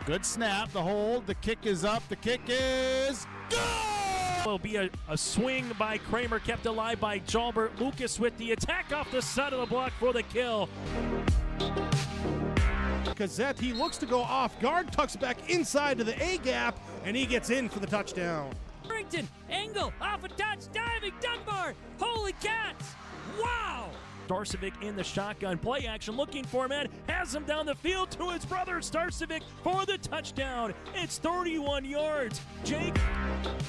Good snap, the hold, the kick is up, the kick is good! Will be a swing by Kramer, kept alive by Jalbert. Lucas with the attack off the side of the block for the kill. Gazette, he looks to go off guard, tucks back inside to the A gap, and he gets in for the touchdown. Harrington, angle, off a touch, diving, Dunbar, holy cats, wow! Starcevic in the shotgun, play action, looking for a man, has him down the field to his brother, Starcevic for the touchdown. It's 31 yards. Jake.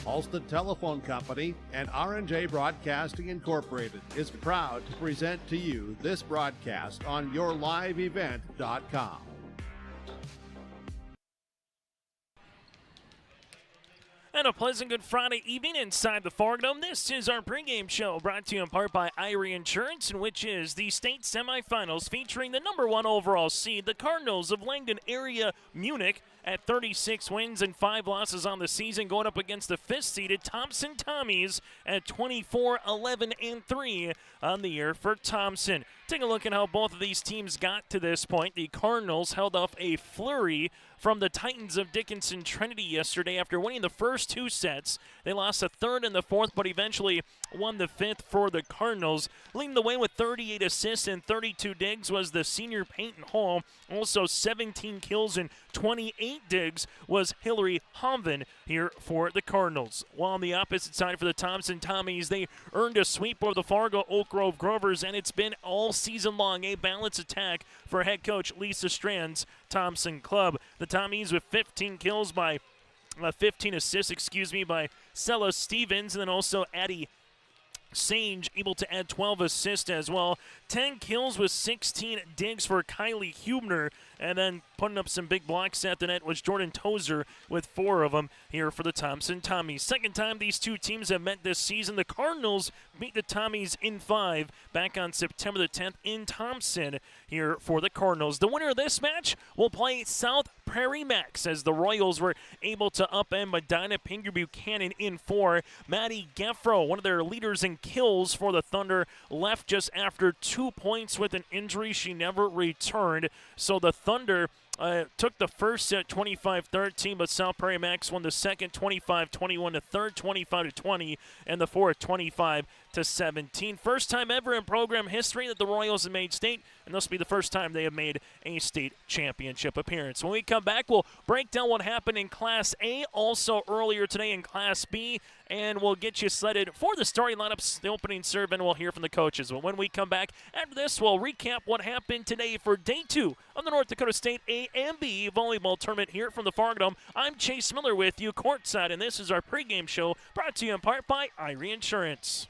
Alston Telephone Company and R&J Broadcasting Incorporated is proud to present to you this broadcast on yourliveevent.com. And a pleasant good Friday evening inside the Fargo. This is our pregame show brought to you in part by Irie Insurance, which is the state semifinals featuring the #1 overall seed, the Cardinals of Langdon Area-Munich, at 36 wins and 5 losses on the season, going up against the 5th-seeded Thompson Tommies at 24-11-3 on the year for Thompson. Take a look at how both of these teams got to this point. The Cardinals held off a flurry from the Titans of Dickinson Trinity yesterday after winning the first 2 sets. They lost the 3rd and the 4th, but eventually won the 5th for the Cardinals. Leading the way with 38 assists and 32 digs was the senior Peyton Hall. Also 17 kills and 28 digs was Hillary Homvin here for the Cardinals. While on the opposite side for the Thompson Tommies, they earned a sweep over the Fargo Oak Grove Grovers, and it's been all season long a balanced attack for head coach Lisa Strand's Thompson club. The Tommies with 15 kills by 15 assists, by Sella Stevens, and then also Addie Sage able to add 12 assists as well. 10 kills with 16 digs for Kylie Hubner, and then putting up some big blocks at the net was Jordan Tozer with 4 of them here for the Thompson Tommies. Second time these two teams have met this season. The Cardinals beat the Tommies in 5 back on September the 10th in Thompson here for the Cardinals. The winner of this match will play South Prairie Max as the Royals were able to upend Medina Pinger Buchanan in 4. Maddie Geffro, one of their leaders in kills for the Thunder, left just after 2 points with an injury. She never returned. So the Thunder took the first set 25-13, but South Prairie Max won the second 25-21, the third 25-20, and the fourth 25-17. First time ever in program history that the Royals have made state, and this will be the first time they have made a state championship appearance. When we come back, we'll break down what happened in Class A, also earlier today in Class B, and we'll get you slotted for the starting lineups, the opening serve, and we'll hear from the coaches. But when we come back after this, we'll recap what happened today for Day 2 of the North Dakota State A and B Volleyball Tournament here from the Fargo Dome. I'm Chase Miller with you courtside, and this is our pregame show brought to you in part by Irie Insurance.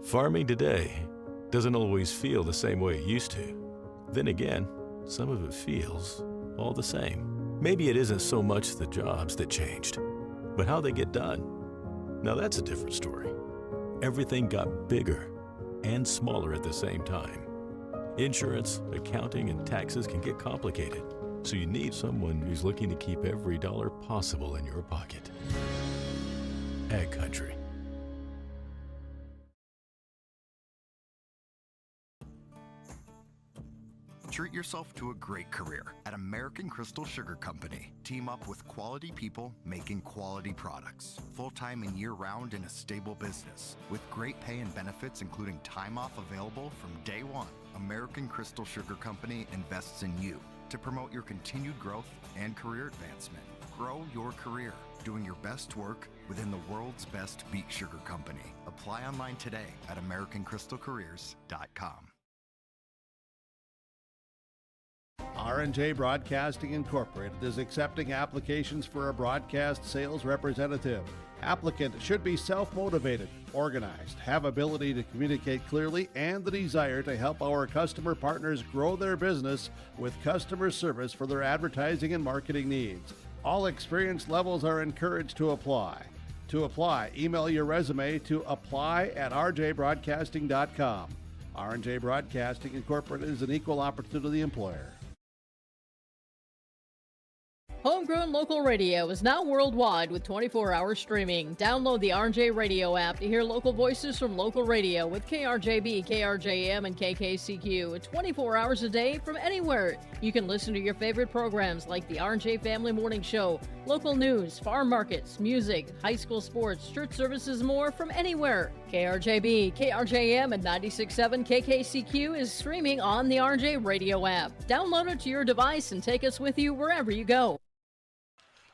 Farming today doesn't always feel the same way it used to. Then again, some of it feels all the same. Maybe it isn't so much the jobs that changed, but how they get done. Now that's a different story. Everything got bigger and smaller at the same time. Insurance, accounting, and taxes can get complicated, so you need someone who's looking to keep every dollar possible in your pocket. Ag Country. Treat yourself to a great career at American Crystal Sugar Company. Team up with quality people making quality products. Full-time and year-round in a stable business. With great pay and benefits including time off available from day one. American Crystal Sugar Company invests in you to promote your continued growth and career advancement. Grow your career, doing your best work within the world's best beet sugar company. Apply online today at AmericanCrystalCareers.com. R&J Broadcasting Incorporated is accepting applications for a broadcast sales representative. Applicant should be self-motivated, organized, have ability to communicate clearly, and the desire to help our customer partners grow their business with customer service for their advertising and marketing needs. All experience levels are encouraged to apply. To apply, email your resume to apply@rjbroadcasting.com. R&J Broadcasting Incorporated is an equal opportunity employer. Home Homegrown local radio is now worldwide with 24-hour streaming. Download the RJ Radio app to hear local voices from local radio with KRJB, KRJM, and KKCQ 24 hours a day from anywhere. You can listen to your favorite programs like the RJ Family Morning Show, local news, farm markets, music, high school sports, church services, more from anywhere. KRJB, KRJM, and 96.7 KKCQ is streaming on the RJ Radio app. Download it to your device and take us with you wherever you go.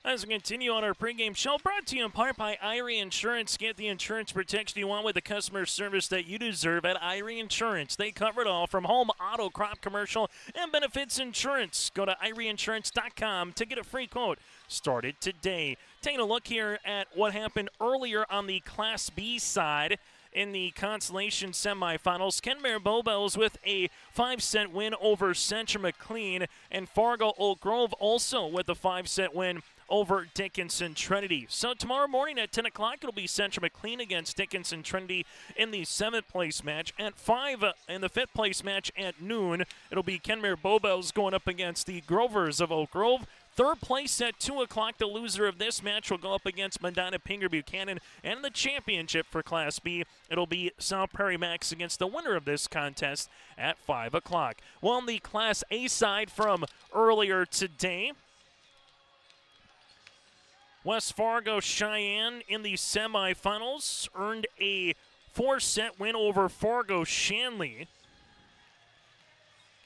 As we continue on our pregame show, brought to you in part by Irie Insurance. Get the insurance protection you want with the customer service that you deserve at Irie Insurance. They cover it all from home, auto, crop, commercial, and benefits insurance. Go to IrieInsurance.com to get a free quote. Started today. Taking a look here at what happened earlier on the Class B side. In the consolation semifinals, Kenmare Bowbells with a 5-set win over Central McLean, and Fargo Oak Grove also with a 5-set win over Dickinson Trinity. So tomorrow morning at 10 o'clock, it'll be Central McLean against Dickinson Trinity in the 7th place match. At 5 in the 5th place match at noon, it'll be Kenmare Bowbells going up against the Grovers of Oak Grove. 3rd place at 2 o'clock, the loser of this match will go up against Medina Pinger Buchanan. And in the championship for Class B, it'll be South Prairie Max against the winner of this contest at 5 o'clock. Well, on the Class A side from earlier today, West Fargo Cheyenne in the semifinals earned a 4-set win over Fargo Shanley.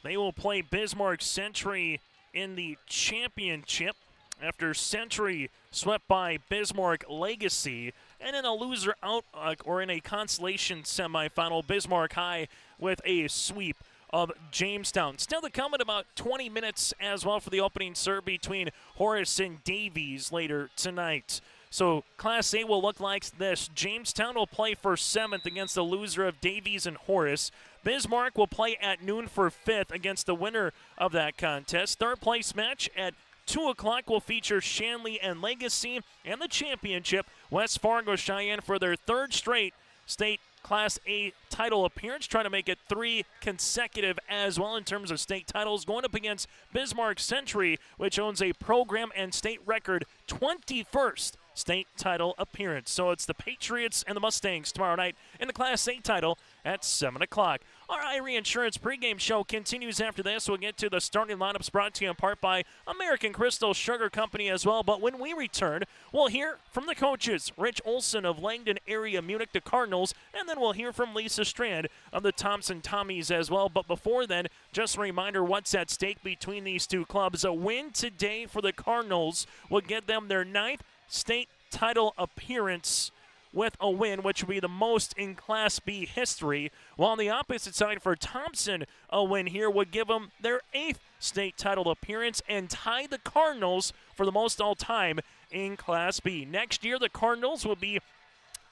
They will play Bismarck Century in the championship after Century swept by Bismarck Legacy. And in a loser out, or in a consolation semifinal, Bismarck High with a sweep of Jamestown. Still to come in about 20 minutes as well for the opening serve between Horace and Davies later tonight. So Class A will look like this. Jamestown will play for 7th against the loser of Davies and Horace. Bismarck will play at noon for 5th against the winner of that contest. 3rd place match at 2 o'clock will feature Shanley and Legacy, and the championship, West Fargo Cheyenne, for their 3rd straight state Class A title appearance, trying to make it 3 consecutive as well in terms of state titles, going up against Bismarck Century, which owns a program and state record 21st state title appearance. So it's the Patriots and the Mustangs tomorrow night in the Class A title at 7 o'clock. Our Irie Insurance pregame show continues after this. We'll get to the starting lineups brought to you in part by American Crystal Sugar Company as well. But when we return, we'll hear from the coaches, Rich Olson of Langdon Area-Munich, the Cardinals, and then we'll hear from Lisa Strand of the Thompson Tommies as well. But before then, just a reminder what's at stake between these two clubs. A win today for the Cardinals will get them their 9th state title appearance with a win, which would be the most in Class B history. While on the opposite side for Thompson, a win here would give them their 8th state title appearance and tie the Cardinals for the most all-time in Class B. Next year, the Cardinals will be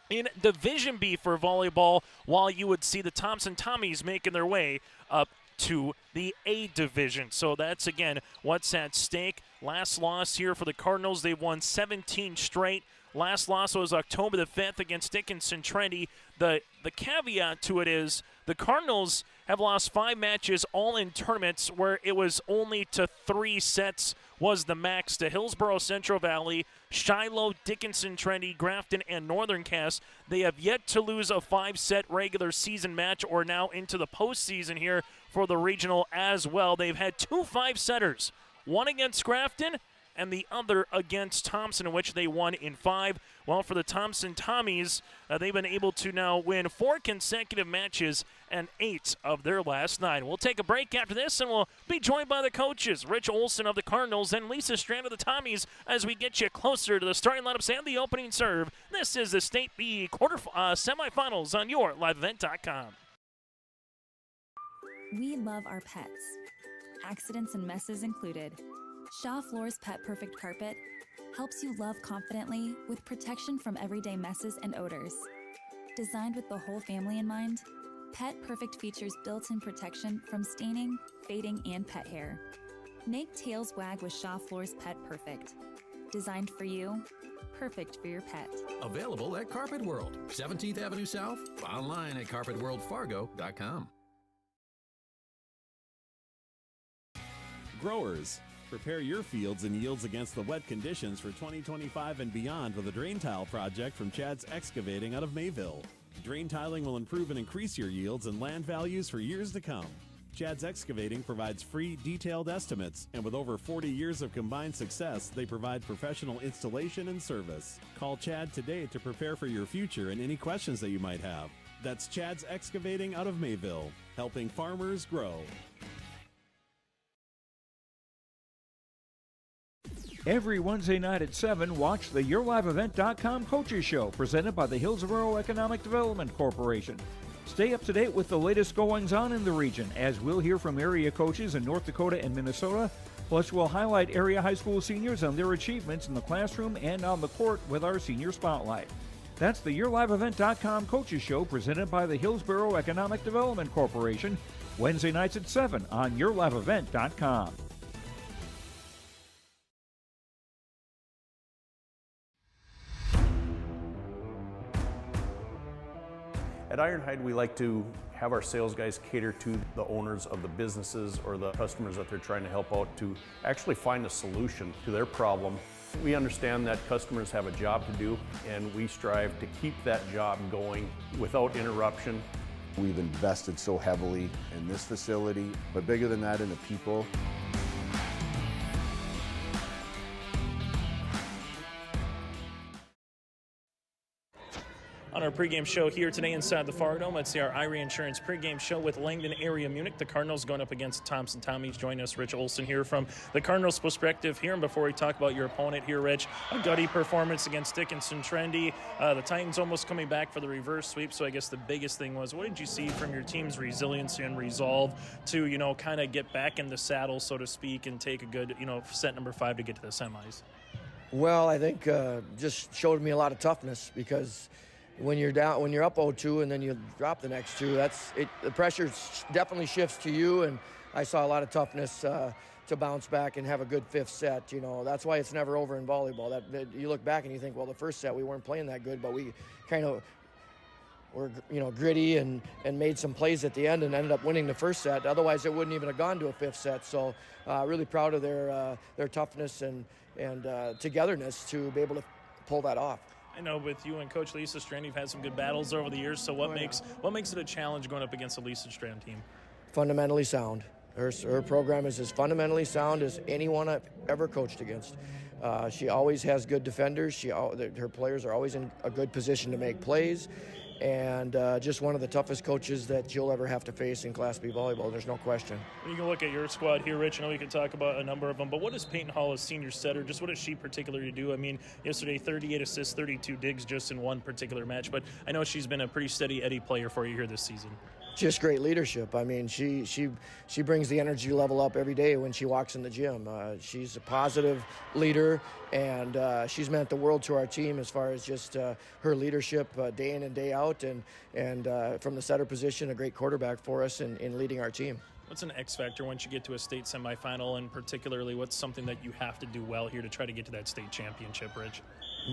in Division B for volleyball, while you would see the Thompson Tommies making their way up to the A division. So that's, again, what's at stake. Last loss here for the Cardinals. They've won 17 straight. Last loss was October the 5th against Dickinson Trinity. The caveat to it is the Cardinals have lost 5 matches, all in tournaments where it was only to 3 sets was the max, to Hillsborough Central Valley, Shiloh, Dickinson Trinity, Grafton, and Northern Cass. They have yet to lose a 5-set regular season match or now into the postseason here for the regional as well. They've had 2 5-setters, one against Grafton and the other against Thompson, in which they won in 5. Well, for the Thompson Tommies, they've been able to now win 4 consecutive matches and 8 of their last 9. We'll take a break after this, and we'll be joined by the coaches, Rich Olson of the Cardinals and Lisa Strand of the Tommies, as we get you closer to the starting lineups and the opening serve. This is the State B semifinals on your liveevent.com. We love our pets, accidents and messes included. Shaw Floor's Pet Perfect Carpet helps you love confidently with protection from everyday messes and odors. Designed with the whole family in mind, Pet Perfect features built-in protection from staining, fading, and pet hair. Make tails wag with Shaw Floor's Pet Perfect. Designed for you, perfect for your pet. Available at Carpet World, 17th Avenue South, online at carpetworldfargo.com. Growers, Prepare your fields and yields against the wet conditions for 2025 and beyond with a drain tile project from Chad's Excavating out of Mayville. Drain tiling will improve and increase your yields and land values for years to come. Chad's Excavating provides free, detailed estimates, and with over 40 years of combined success, they provide professional installation and service. Call Chad today to prepare for your future and any questions that you might have. That's Chad's Excavating out of Mayville, helping farmers grow. Every Wednesday night at 7, watch the YourLiveEvent.com Coaches Show, presented by the Hillsborough Economic Development Corporation. Stay up to date with the latest goings-on in the region, as we'll hear from area coaches in North Dakota and Minnesota. Plus, we'll highlight area high school seniors and their achievements in the classroom and on the court with our Senior Spotlight. That's the YourLiveEvent.com Coaches Show, presented by the Hillsborough Economic Development Corporation, Wednesday nights at 7 on YourLiveEvent.com. At Ironhide, we like to have our sales guys cater to the owners of the businesses or the customers that they're trying to help out to actually find a solution to their problem. We understand that customers have a job to do, and we strive to keep that job going without interruption. We've invested so heavily in this facility, but bigger than that, in the people. On our pregame show here today inside the Fargo, let's see our IRA Insurance pregame show with Langdon Area-Munich. The Cardinals going up against Thompson. Tommy's joining us, Rich Olson, here from the Cardinals' perspective here. And before we talk about your opponent here, Rich, a gutty performance against Dickinson Trendy. The Titans almost coming back for the reverse sweep. So I guess the biggest thing was, what did you see from your team's resiliency and resolve to, kind of get back in the saddle, so to speak, and take a good, set number 5 to get to the semis? Well, I think just showed me a lot of toughness, because when you're down, when you're up 0-2 and then you drop the next 2, the pressure definitely shifts to you. And I saw a lot of toughness to bounce back and have a good 5th set. That's why it's never over in volleyball. That you look back and you think, well, the first set we weren't playing that good, but we kind of were gritty and made some plays at the end and ended up winning the first set. Otherwise, it wouldn't even have gone to a 5th set. So really proud of their toughness and togetherness to be able to pull that off. I know with you and Coach Lisa Strand, you've had some good battles over the years. So what makes it a challenge going up against a Lisa Strand team? Fundamentally sound. Her program is as fundamentally sound as anyone I've ever coached against. She always has good defenders. Her players are always in a good position to make plays. And just one of the toughest coaches that you'll ever have to face in Class B volleyball. There's no question. You can look at your squad here, Rich. I know we can talk about a number of them, but what does Peyton Hall as senior setter, just what does she particularly do? I mean, yesterday, 38 assists, 32 digs just in one particular match, but I know she's been a pretty steady Eddie player for you here this season. Just great leadership. I mean, she brings the energy level up every day when she walks in the gym. She's a positive leader, and she's meant the world to our team as far as just her leadership day in and day out, and from the setter position, a great quarterback for us in leading our team. What's an X factor once you get to a state semifinal, and particularly what's something that you have to do well here to try to get to that state championship, Rich?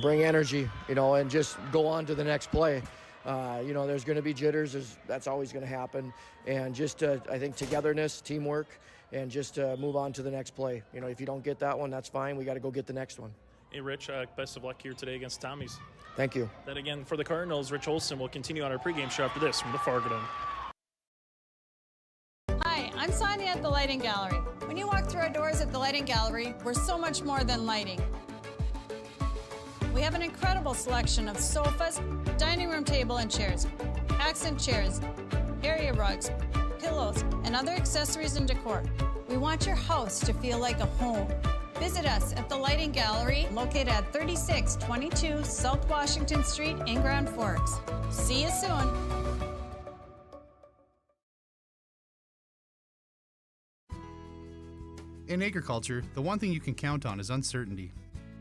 Bring energy, and just go on to the next play. There's going to be jitters. That's always going to happen. And just, I think, togetherness, teamwork, and just move on to the next play. If you don't get that one, that's fine. We got to go get the next one. Hey, Rich, best of luck here today against Tommy's. Thank you. Then again, for the Cardinals, Rich Olson will continue on our pregame show after this from the Fargo Dome. Hi, I'm Sonia at the Lighting Gallery. When you walk through our doors at the Lighting Gallery, we're so much more than lighting. We have an incredible selection of sofas, dining room table and chairs, accent chairs, area rugs, pillows, and other accessories and decor. We want your house to feel like a home. Visit us at the Lighting Gallery, located at 3622 South Washington Street in Grand Forks. See you soon. In agriculture, the one thing you can count on is uncertainty.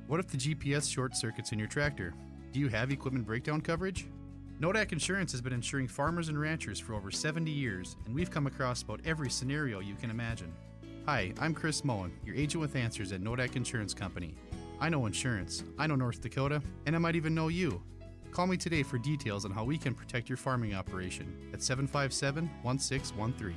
What if the GPS short circuits in your tractor? Do you have equipment breakdown coverage? Nodak Insurance has been insuring farmers and ranchers for over 70 years, and we've come across about every scenario you can imagine. Hi, I'm Chris Moen, your agent with answers at Nodak Insurance Company. I know insurance, I know North Dakota, and I might even know you. Call me today for details on how we can protect your farming operation at 757-1613.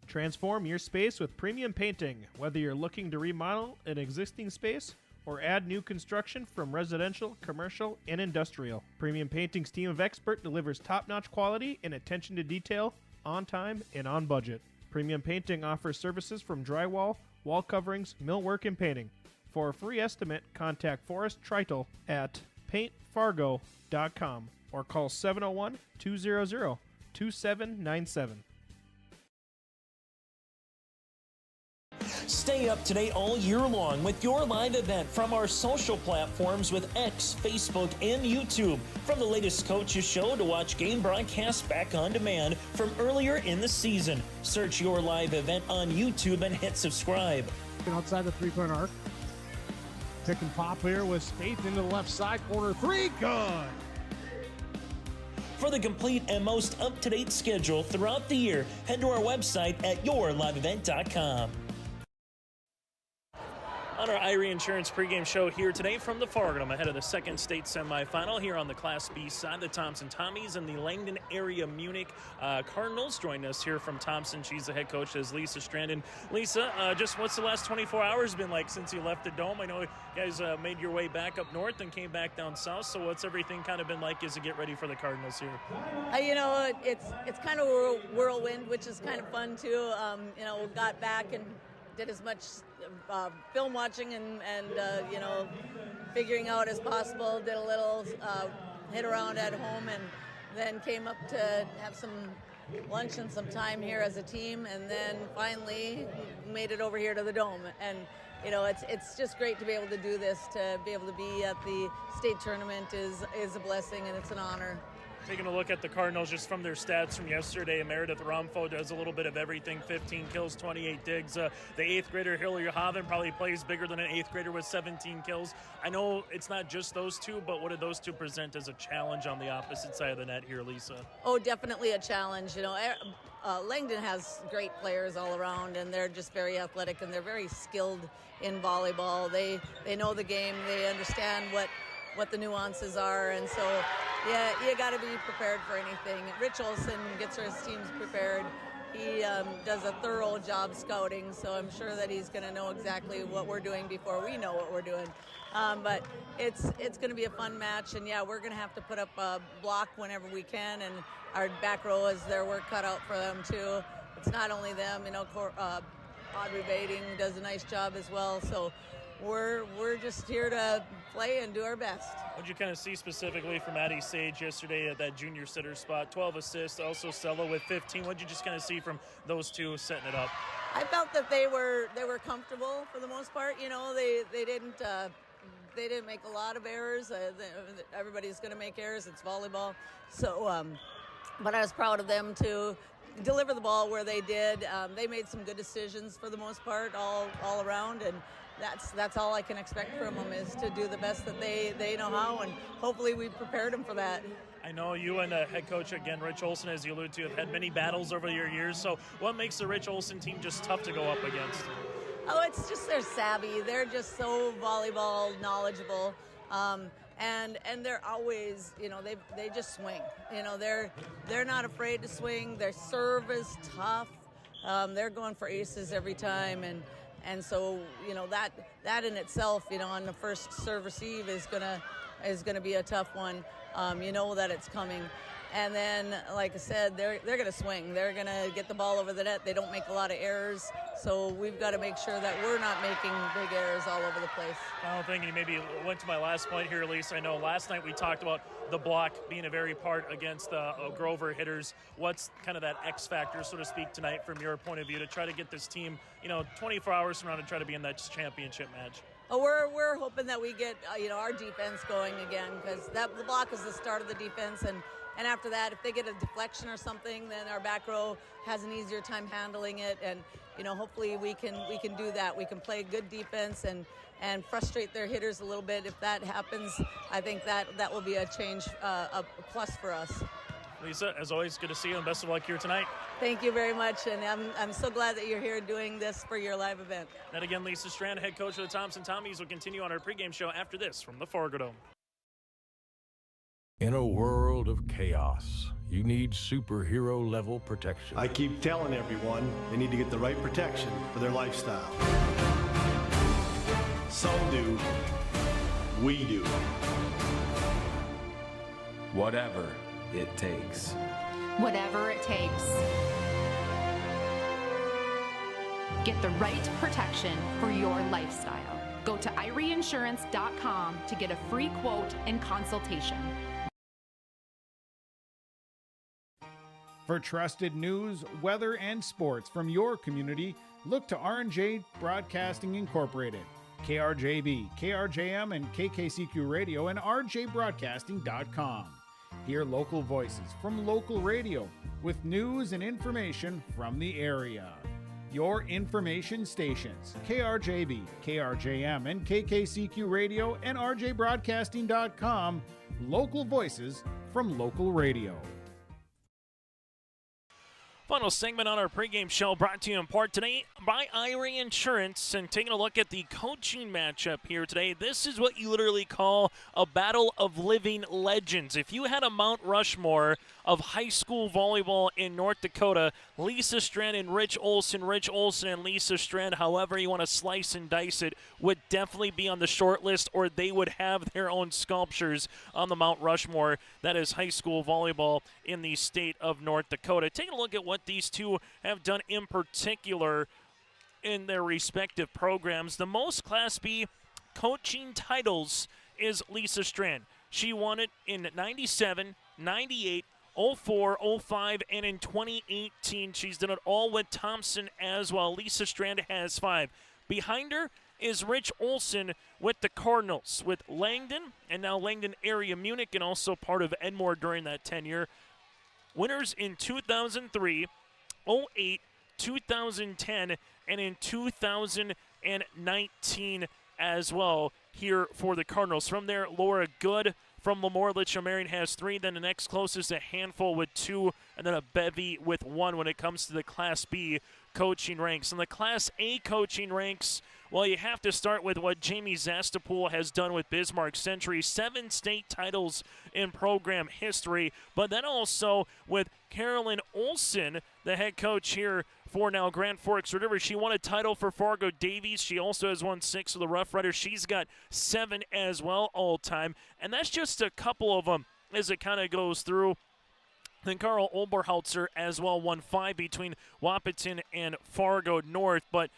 Transform your space with premium painting, whether you're looking to remodel an existing space or add new construction from residential, commercial, and industrial. Premium Painting's team of experts delivers top-notch quality and attention to detail, on time and on budget. Premium Painting offers services from drywall, wall coverings, millwork, and painting. For a free estimate, contact Forrest Treitel at paintfargo.com or call 701-200-2797. Stay up to date all year long with your live event from our social platforms with X, Facebook, and YouTube. From the latest coaches show to watch game broadcasts back on demand from earlier in the season. Search your live event on YouTube and hit subscribe. Outside the three-point arc. Pick and pop here with Spaeth into the left side corner. Three, good. For the complete and most up-to-date schedule throughout the year, head to our website at yourliveevent.com. On our Irie Insurance pregame show here today from the Fargo, ahead of the second state semifinal here on the Class B side, the Thompson Tommies and the Langdon Area-Munich Cardinals join us here from Thompson. She's the head coach, as Lisa Strandon. Lisa, just what's the last 24 hours been like since you left the Dome? I know you guys made your way back up north and came back down south, so what's everything kind of been like as you get ready for the Cardinals here? It's kind of a whirlwind, which is kind of fun too. Got back and did as much film watching and figuring out as possible. Did a little hit around at home, and then came up to have some lunch and some time here as a team, and then finally made it over here to the Dome. And it's just great to be able to do this. To be able to be at the state tournament is a blessing, and it's an honor. Taking a look at the Cardinals just from their stats from yesterday, Meredith Ramfo does a little bit of everything, 15 kills, 28 digs. The 8th grader, Hilary Haven, probably plays bigger than an 8th grader with 17 kills. I know it's not just those two, but what do those two present as a challenge on the opposite side of the net here, Lisa? Oh, definitely a challenge. Langdon has great players all around, and they're just very athletic, and they're very skilled in volleyball. They know the game. They understand what the nuances are, and so you got to be prepared for anything. Rich Olson gets his teams prepared. He does a thorough job scouting, so I'm sure that he's going to know exactly what we're doing before we know what we're doing. But it's going to be a fun match, and we're going to have to put up a block whenever we can, and our back row has their work cut out for them too. It's not only them, Audrey Bading does a nice job as well, so we're just here to play and do our best. What did you kind of see specifically from Addie Sage yesterday at that junior sitter spot? 12 assists, also Stella with 15. What did you just kind of see from those two setting it up? I felt that they were comfortable for the most part. They didn't make a lot of errors. Everybody's going to make errors. It's volleyball. So, but I was proud of them to deliver the ball where they did. They made some good decisions for the most part, all around, and that's all I can expect from them, is to do the best that they know how, and hopefully we prepared them for that. I know you and the head coach, again, Rich Olson, as you alluded to, have had many battles over your years. So what makes the Rich Olson team just tough to go up against? Oh, it's just they're savvy. They're just so volleyball knowledgeable. And they're always, they just swing. They're not afraid to swing. Their serve is tough. They're going for aces every time, and so that in itself, on the first serve receive is gonna be a tough one. That it's coming. And then, like I said, they're going to swing. They're going to get the ball over the net. They don't make a lot of errors, so we've got to make sure that we're not making big errors all over the place. Final thing, and maybe went to my last point here, Lisa. I know last night we talked about the block being a very part against the Grover hitters. What's kind of that X factor, so to speak, tonight from your point of view to try to get this team, 24 hours from now to try to be in that championship match? Oh, we're hoping that we get our defense going again, because the block is the start of the defense, and after that, if they get a deflection or something, then our back row has an easier time handling it, and hopefully we can do that. We can play good defense and frustrate their hitters a little bit. If that happens, I think that will be a change, a plus for us. Lisa, as always, good to see you, and best of luck here tonight. Thank you very much, and I'm so glad that you're here doing this for your live event. And again, Lisa Strand, head coach of the Thompson Tommies, will continue on our pregame show after this from the Fargo Dome. In a world of chaos, you need superhero-level protection. I keep telling everyone they need to get the right protection for their lifestyle. Some do. We do. Whatever it takes. Whatever it takes. Get the right protection for your lifestyle. Go to IRIinsurance.com to get a free quote and consultation. For trusted news, weather, and sports from your community, look to R&J Broadcasting Incorporated, KRJB, KRJM, and KKCQ Radio, and rjbroadcasting.com. Hear local voices from local radio with news and information from the area. Your information stations, KRJB, KRJM, and KKCQ Radio, and rjbroadcasting.com. Local voices from local radio. Final segment on our pregame show brought to you in part today by IRA Insurance. And taking a look at the coaching matchup here today, this is what you literally call a battle of living legends. If you had a Mount Rushmore of high school volleyball in North Dakota, Lisa Strand and Rich Olson and Lisa Strand, however you want to slice and dice it, would definitely be on the short list, or they would have their own sculptures on the Mount Rushmore that is high school volleyball in the state of North Dakota. Taking a look at what these two have done in particular in their respective programs. The most Class B coaching titles is Lisa Strand. She won it in 97, 98, 04, 05, and in 2018. She's done it all with Thompson as well. Lisa Strand has 5. Behind her is Rich Olson with the Cardinals, with Langdon, and now Langdon Area-Munich, and also part of Edmore during that tenure. Winners in 2003, 08, 2010, and in 2019 as well here for the Cardinals. From there, Laura Good from Lemoore Litchfield Marion has 3. Then the next closest, a handful with 2, and then a bevy with 1 when it comes to the Class B coaching ranks. In the Class A coaching ranks, well, you have to start with what Jamie Zastapool has done with Bismarck Century. 7 state titles in program history, but then also with Carolyn Olson, the head coach here for now Grand Forks River. She won a title for Fargo Davies. She also has won 6 with the Rough Riders. She's got 7 as well all time, and that's just a couple of them as it kind of goes through. Then Carl Oberholzer as well won 5 between Wahpeton and Fargo North. But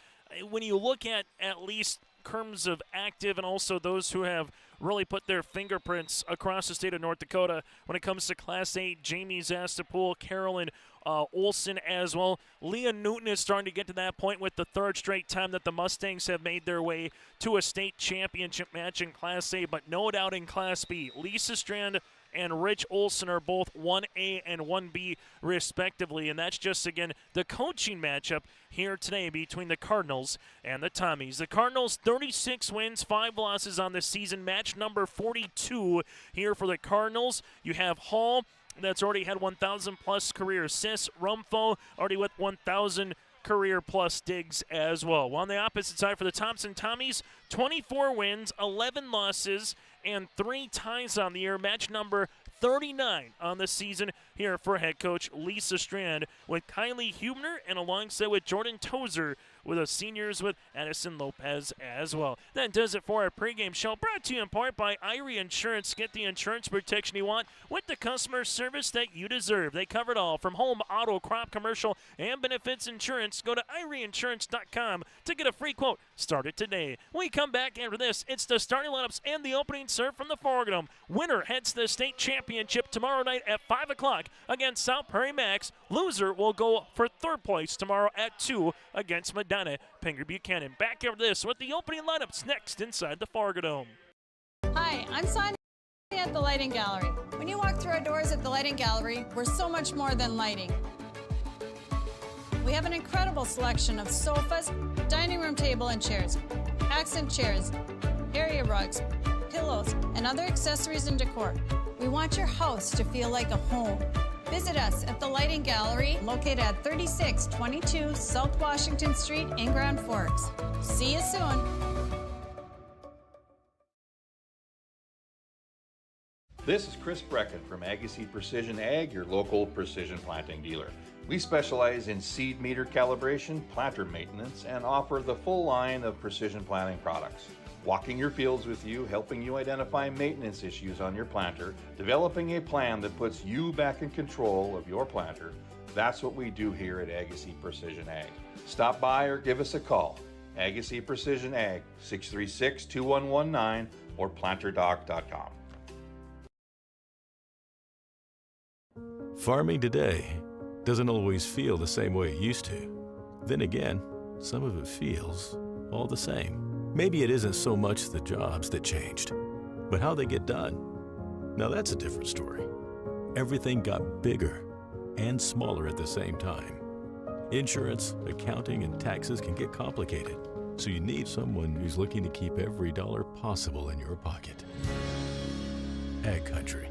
when you look at least terms of active and also those who have really put their fingerprints across the state of North Dakota when it comes to Class A, Jamie Zastapool, Carolyn Olson as well. Leah Newton is starting to get to that point with the 3rd straight time that the Mustangs have made their way to a state championship match in Class A, but no doubt in Class B. Lisa Strand and Rich Olson are both 1A and 1B respectively, and that's just, again, the coaching matchup here today between the Cardinals and the Tommies. The Cardinals, 36 wins, 5 losses on the season, match number 42 here for the Cardinals. You have Hall, that's already had 1,000-plus career assists. Rumfo already with 1,000 career-plus digs as well. While on the opposite side for the Thompson Tommies, 24 wins, 11 losses, and 3 ties on the year. Match number 39 on the season here for head coach Lisa Strand with Kylie Hubner and alongside with Jordan Tozer with the seniors with Addison Lopez as well. That does it for our pregame show, brought to you in part by IRA Insurance. Get the insurance protection you want with the customer service that you deserve. They cover it all from home, auto, crop, commercial, and benefits insurance. Go to IRAinsurance.com to get a free quote. Start it today. When we come back after this, it's the starting lineups and the opening serve from the Fargo Dome. Winner heads to the state championship tomorrow night at 5 o'clock against South Prairie Max. Loser will go for 3rd place tomorrow at 2 against Medina Pinger Buchanan. Back after this with the opening lineups next inside the Fargo Dome. Hi, I'm Sonia at the Lighting Gallery. When you walk through our doors at the Lighting Gallery, we're so much more than lighting. We have an incredible selection of sofas, dining room table and chairs, accent chairs, area rugs, pillows, and other accessories and decor. We want your house to feel like a home. Visit us at the Lighting Gallery, located at 3622 South Washington Street in Grand Forks. See you soon. This is Chris Brecken from Agassiz Precision Ag, your local precision planting dealer. We specialize in seed meter calibration, planter maintenance, and offer the full line of precision planting products. Walking your fields with you, helping you identify maintenance issues on your planter, developing a plan that puts you back in control of your planter. That's what we do here at Agassiz Precision Ag. Stop by or give us a call. Agassiz Precision Ag, 636-2119 or planterdoc.com. Farming today doesn't always feel the same way it used to. Then again, some of it feels all the same. Maybe it isn't so much the jobs that changed, but how they get done. Now that's a different story. Everything got bigger and smaller at the same time. Insurance, accounting, and taxes can get complicated, so you need someone who's looking to keep every dollar possible in your pocket. Ag Country.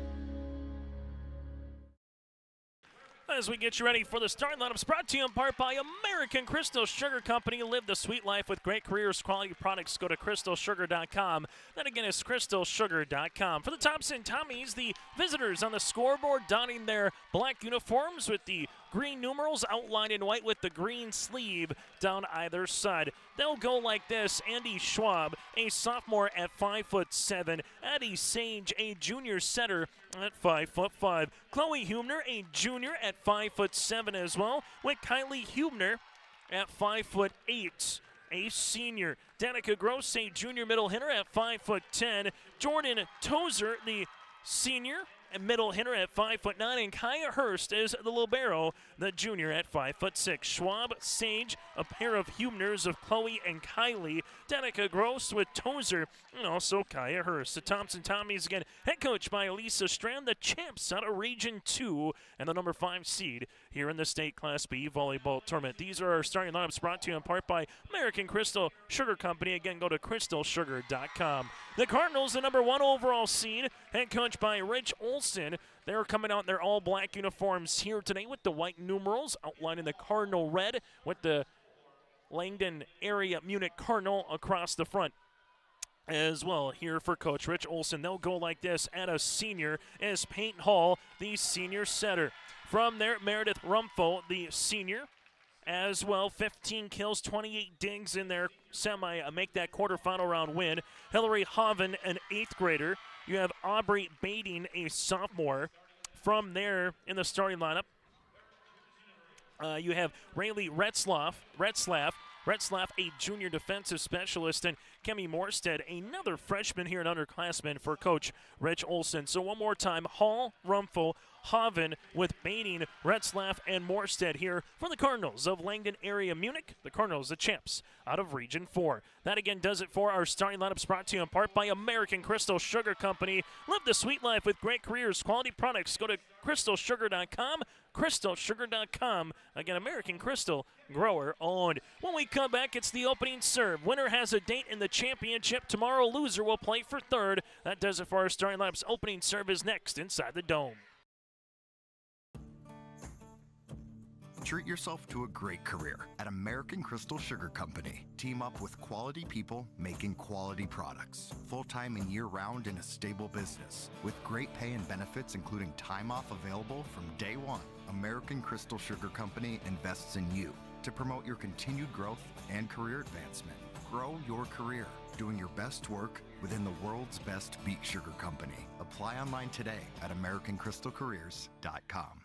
As we get you ready for the starting lineups, brought to you in part by American Crystal Sugar Company. Live the sweet life with great careers, quality products. Go to crystalsugar.com. That again is crystalsugar.com. For the Thompson Tommies, the visitors on the scoreboard donning their black uniforms with the green numerals outlined in white with the green sleeve down either side. They'll go like this: Andy Schwab, a sophomore at 5'7". Eddie Sage, a junior setter at 5'5". Chloe Hubner, a junior at 5'7" as well, with Kylie Hubner at 5'8". A senior. Danica Gross, a junior middle hitter at 5'10". Jordan Tozer, the senior and middle hitter at 5'9", and Kaya Hurst is the libero, the junior at 5'6". Schwab, Sage, a pair of Hubners of Chloe and Kylie. Danica Gross with Tozer, and also Kaya Hurst. The Thompson Tommies again, head coached by Elisa Strand, the champs out of Region 2, and the number 5 seed here in the state Class B volleyball tournament. These are our starting lineups brought to you in part by American Crystal Sugar Company. Again, go to crystalsugar.com. The Cardinals, the number 1 overall seed, head coached by Rich Olson. They're coming out in their all-black uniforms here today with the white numerals outlining the Cardinal red with the Langdon Area-Munich Cardinal across the front as well. Here for Coach Rich Olson, they'll go like this. At a senior is Peyton Hall, the senior setter. From there, Meredith Rumfo, the senior as well. 15 kills, 28 dings in their semi, make that quarterfinal round win. Hillary Hoven, an 8th grader. You have Aubrey Bading, a sophomore. From there in the starting lineup, you have Rayleigh Retzlaff, a junior defensive specialist, and Kemi Morstead, another freshman here, an underclassman for Coach Rich Olson. So one more time, Hall, Rumfo, Hoven with Bading, Retzlaff, and Morstead here for the Cardinals of Langdon Area-Munich. The Cardinals, the champs out of Region 4. That again does it for our starting lineups brought to you in part by American Crystal Sugar Company. Live the sweet life with great careers, quality products. Go to crystalsugar.com. crystalsugar.com. Again, American Crystal, grower owned. When we come back, it's the opening serve. Winner has a date in the championship tomorrow. Loser will play for 3rd. That does it for our starting lineups. Opening serve is next inside the Dome. Treat yourself to a great career at American Crystal Sugar Company. Team up with quality people making quality products. Full-time and year-round in a stable business. With great pay and benefits including time off available from day one. American Crystal Sugar Company invests in you to promote your continued growth and career advancement. Grow your career doing your best work within the world's best beet sugar company. Apply online today at AmericanCrystalCareers.com.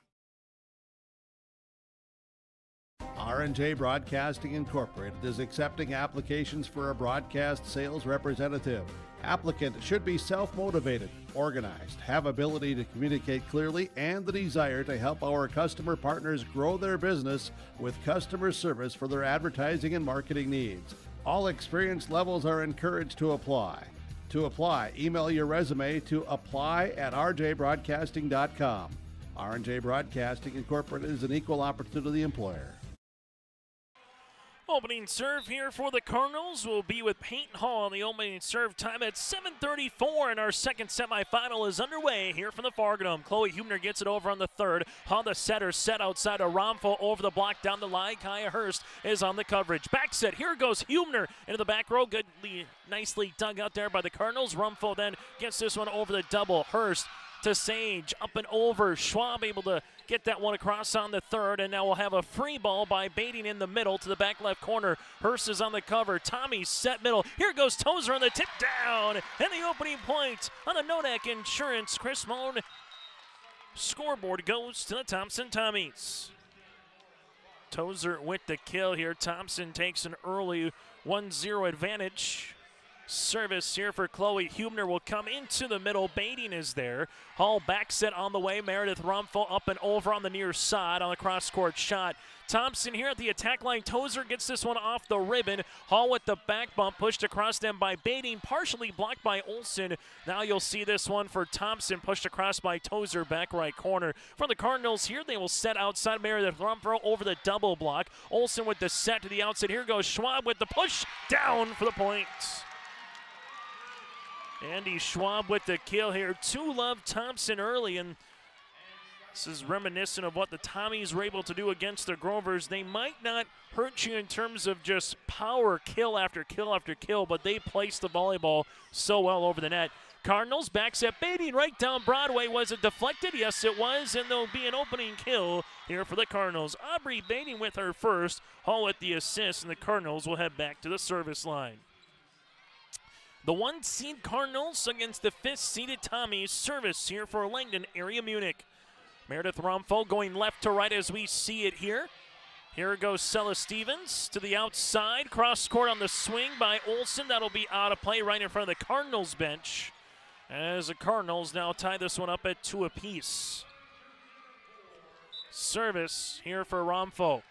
R&J Broadcasting Incorporated is accepting applications for a broadcast sales representative. Applicant should be self-motivated, organized, have ability to communicate clearly, and the desire to help our customer partners grow their business with customer service for their advertising and marketing needs. All experience levels are encouraged to apply. To apply, email your resume to apply@rjbroadcasting.com. R&J Broadcasting Incorporated is an equal opportunity employer. Opening serve here for the Cardinals will be with Peyton Hall. The opening serve time at 7:34, and our second semifinal is underway here from the Fargo. Chloe Hubner gets it over on the 3rd. Hall, the setter, set outside of Romfo over the block down the line. Kaya Hurst is on the coverage. Back set, here goes Hubner into the back row. Nicely dug out there by the Cardinals. Romfo then gets this one over the double. Hurst to Sage, up and over. Schwab able to get that one across on the third, and now we'll have a free ball by Bading in the middle to the back left corner. Hurst is on the cover. Tommy set middle. Here goes Tozer on the tip down, and the opening point on the Nodak Insurance Chris Moan scoreboard goes to the Thompson Tommies. Tozer with the kill here. Thompson takes an early 1-0 advantage. Service here for Chloe Hubner will come into the middle. Bading is there. Hall back set on the way. Meredith Rumpfel up and over on the near side on the cross-court shot. Thompson here at the attack line. Tozer gets this one off the ribbon. Hall with the back bump pushed across them by Bading, partially blocked by Olsen. Now you'll see this one for Thompson pushed across by Tozer, back right corner. For the Cardinals here, they will set outside. Meredith Rumpfel over the double block. Olsen with the set to the outside. Here goes Schwab with the push down for the point. Andy Schwab with the kill here. 2-love Thompson early, and this is reminiscent of what the Tommies were able to do against the Grovers. They might not hurt you in terms of just power kill after kill after kill, but they placed the volleyball so well over the net. Cardinals back set. Bading right down Broadway. Was it deflected? Yes, it was, and there'll be an opening kill here for the Cardinals. Aubrey Bading with her first. Hall with the assist, and the Cardinals will head back to the service line. The 1-seed Cardinals against the 5th-seeded Tommies. Service here for Langdon Area-Munich. Meredith Rumpfel going left to right as we see it here. Here goes Sella Stevens to the outside. Cross court on the swing by Olsen. That'll be out of play right in front of the Cardinals bench, as the Cardinals now tie this one up at 2 apiece. Service here for Rumpfel.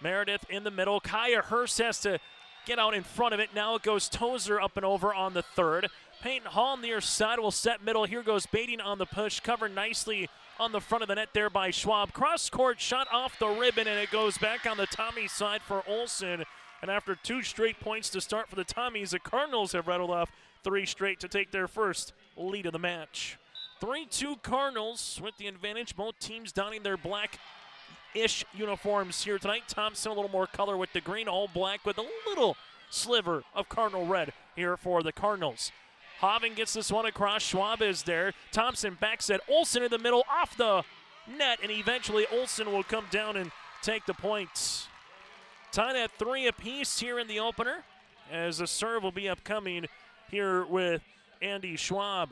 Meredith in the middle. Kaya Hurst has to get out in front of it. Now it goes Tozer up and over on the third. Peyton Hall near side will set middle. Here goes Bading on the push. Covered nicely on the front of the net there by Schwab. Cross court shot off the ribbon, and it goes back on the Tommies side for Olsen. And after 2 straight points to start for the Tommies, the Cardinals have rattled off 3 straight to take their first lead of the match. 3-2 Cardinals with the advantage. Both teams donning their black-ish uniforms here tonight. Thompson a little more color with the green, all black with a little sliver of Cardinal red here for the Cardinals. Haven gets this one across. Schwab is there. Thompson backs it. Olsen in the middle off the net, and eventually Olsen will come down and take the points. Tied at 3 apiece here in the opener, as the serve will be upcoming here with Andy Schwab.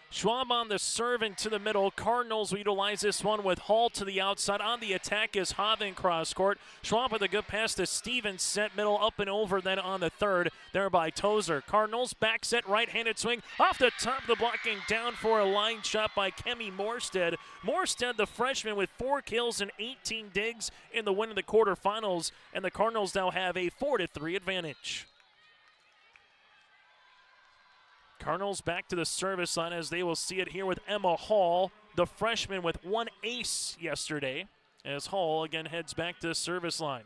Schwab on the serve into the middle. Cardinals will utilize this one with Hall to the outside. On the attack is Haven cross court. Schwab with a good pass to Stevens, set middle up and over, then on the third, there by Tozer. Cardinals back set, right-handed swing off the top of the blocking, down for a line shot by Kemi Morstead. Morstead, the freshman, with 4 kills and 18 digs in the win of the quarterfinals, and the Cardinals now have a 4-3 advantage. Cardinals back to the service line as they will see it here with Emma Hall, the freshman with 1 ace yesterday, as Hall again heads back to the service line.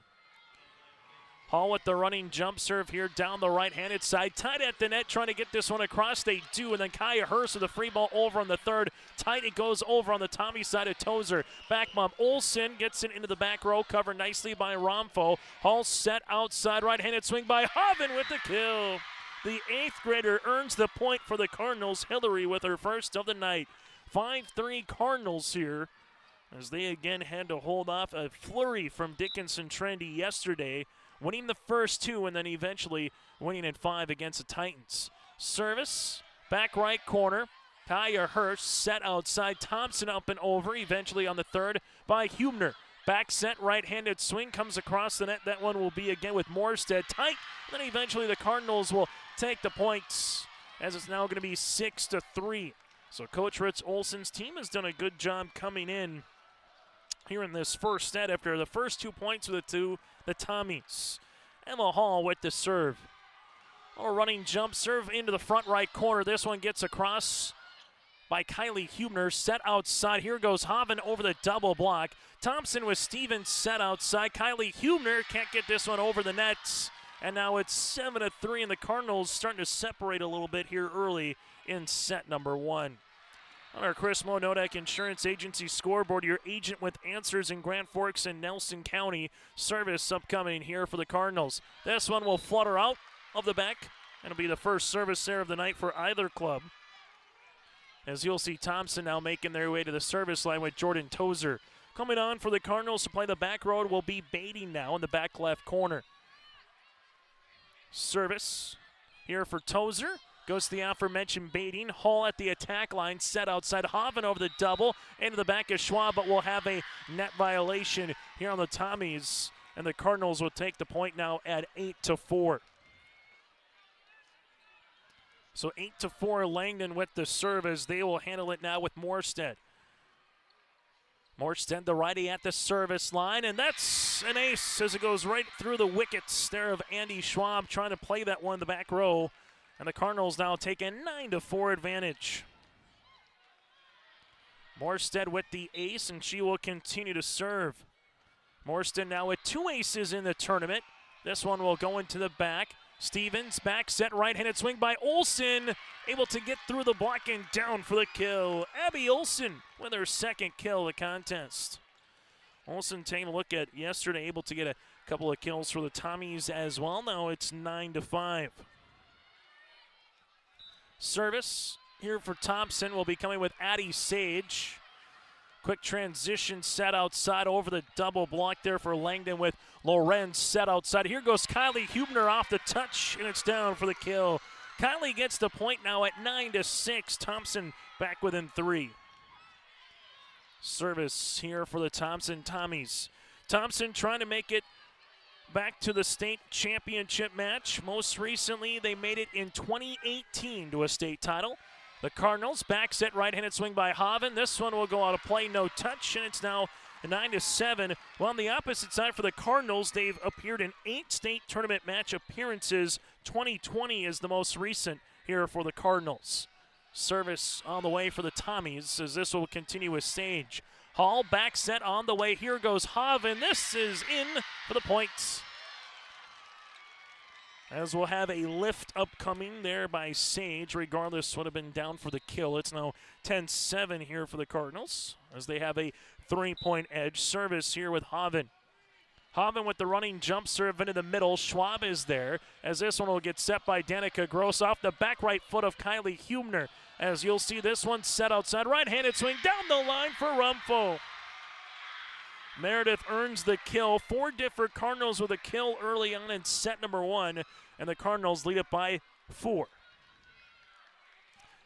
Hall with the running jump serve here down the right-handed side. Tight at the net, trying to get this one across. They do, and then Kaya Hurst with a free ball over on the third. Tight, it goes over on the Tommy side of Tozer. Back bump. Olsen gets it into the back row, covered nicely by Rumpfel. Hall set outside, right-handed swing by Haven with the kill. The 8th grader earns the point for the Cardinals. Hillary with her first of the night. 5-3 Cardinals here, as they again had to hold off a flurry from Dickinson Trinity yesterday, winning the first 2 and then eventually winning at 5 against the Titans. Service, back right corner. Kaya Hurst set outside. Thompson up and over, eventually on the third by Hubner. Back set, right-handed swing comes across the net. That one will be again with Morstead. Tight, and then eventually the Cardinals will take the points, as it's now going to be 6-3. So Coach Ritz Olsen's team has done a good job coming in here in this first set after the first 2 points with the Tommies. Emma Hall with the serve. A running jump serve into the front right corner. This one gets across by Kylie Hubner, set outside. Here goes Haven over the double block. Thompson with Stevens set outside. Kylie Hubner can't get this one over the nets. And now it's 7-3, and the Cardinals starting to separate a little bit here early in set number 1. On our Chris Moe Nodak Insurance Agency scoreboard, your agent with answers in Grand Forks and Nelson County. Service upcoming here for the Cardinals. This one will flutter out of the back. It'll be the first service there of the night for either club. as you'll see Thompson now making their way to the service line with Jordan Tozer. Coming on for the Cardinals to play the back row will be Beatty now in the back left corner. Service here for Tozer. Goes to the aforementioned Beatty. Hall at the attack line, set outside. Hoven over the double. Into the back of Schwab, but will have a net violation here on the Tommies. And the Cardinals will take the point now at 8-4. So 8-4 Langdon with the serve as they will handle it now with Morstead. Morstead, the righty at the service line, and that's an ace as it goes right through the wickets there of Andy Schwab trying to play that one in the back row. And the Cardinals now take a 9-4 advantage. Morstead with the ace, and she will continue to serve. Morstead now with 2 aces in the tournament. This one will go into the back. Stevens, back set, right-handed swing by Olsen. Able to get through the block and down for the kill. Abby Olsen with her second kill of the contest. Olsen taking a look at yesterday, able to get a couple of kills for the Tommies as well. Now it's 9-5. Service here for Thompson will be coming with Addie Sage. Quick transition set outside over the double block there for Langdon with Lorenz set outside. Here goes Kylie Hubner off the touch, and it's down for the kill. Kylie gets the point now at 9-6. Thompson back within 3. Service here for the Thompson Tommies. Thompson trying to make it back to the state championship match. Most recently, they made it in 2018 to a state title. The Cardinals, back set, right-handed swing by Hoven. This one will go out of play, no touch, and it's now 9-7. Well, on the opposite side for the Cardinals, they've appeared in 8 state tournament match appearances. 2020 is the most recent here for the Cardinals. Service on the way for the Tommies as this will continue with Sage. Hall, back set on the way. Here goes Hoven. This is in for the points. As we'll have a lift upcoming there by Sage. Regardless, would have been down for the kill. It's now 10-7 here for the Cardinals as they have a 3-point edge. Service here with Hoven. Hoven with the running jump serve into the middle. Schwab is there as this one will get set by Danica Gross off the back right foot of Kylie Hubner. As you'll see this one set outside. Right-handed swing down the line for Rumpel. Meredith earns the kill. 4 different Cardinals with a kill early on in set number 1, and the Cardinals lead it by 4.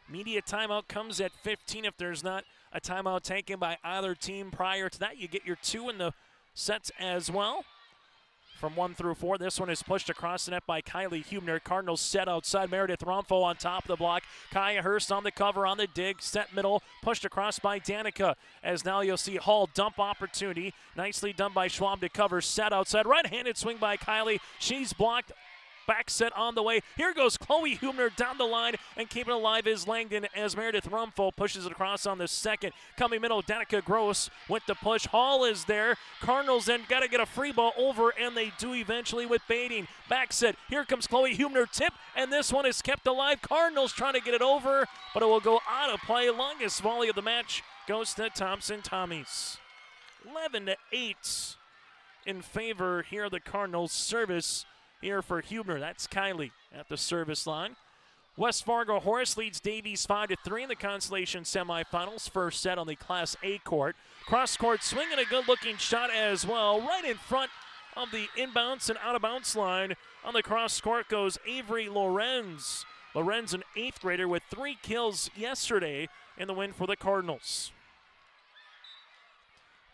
Media timeout comes at 15. If there's not a timeout taken by either team prior to that, you get your 2 in the sets as well. From 1 through 4, this one is pushed across the net by Kylie Hubner. Cardinals set outside. Meredith Rumpel on top of the block. Kaya Hurst on the cover on the dig. Set middle, pushed across by Danica. As now you'll see Hall dump opportunity. Nicely done by Schwab to cover. Set outside. Right-handed swing by Kylie. She's blocked. Back set on the way. Here goes Chloe Hubner down the line, and keeping it alive is Langdon as Meredith Rumpel pushes it across on the second. Coming middle, Danica Gross with the push. Hall is there. Cardinals then got to get a free ball over, and they do eventually with baiting. Back set. Here comes Chloe Hubner tip, and this one is kept alive. Cardinals trying to get it over, but it will go out of play. Longest volley of the match goes to Thompson Tommies. 11-8 in favor here of the Cardinals. Service here for Hubner. That's Kylie at the service line. West Fargo Horace leads Davies 5-3 in the Constellation semifinals. First set on the Class A court. Cross court swing and a good looking shot as well. Right in front of the inbounds and out of bounds line. On the cross court goes Avery Lorenz. Lorenz, an 8th grader with 3 kills yesterday in the win for the Cardinals.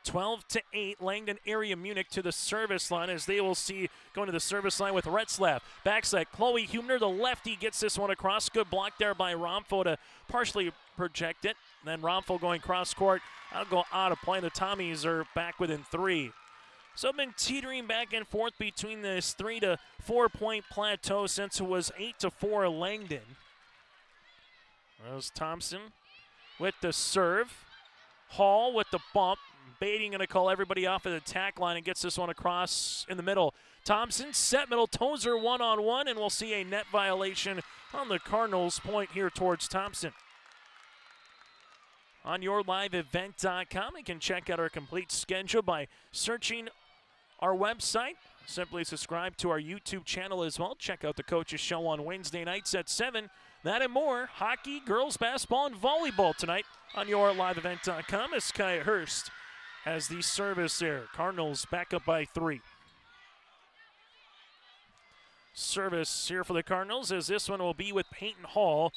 12-8, Langdon Area-Munich to the service line as they will see going to the service line with Retzlaff. Backside, Chloe Hubner, the lefty, gets this one across. Good block there by Romfo to partially project it. Then Romfo going cross court. That'll go out of play. The Tommies are back within 3. So I've been teetering back and forth between this 3 to 4 point plateau since it was 8-4 Langdon. There's Thompson with the serve. Hall with the bump. Beatty going to call everybody off at the tack line and gets this one across in the middle. Thompson set middle, Tozer one-on-one, and we'll see a net violation on the Cardinals' point here towards Thompson. On yourliveevent.com, you can check out our complete schedule by searching our website. Simply subscribe to our YouTube channel as well. Check out the Coaches Show on Wednesday nights at 7 That and more, hockey, girls basketball, and volleyball tonight on yourliveevent.com as Kaya Hurst has the service there. Cardinals back up by 3. Service here for the Cardinals as this one will be with Peyton Hall,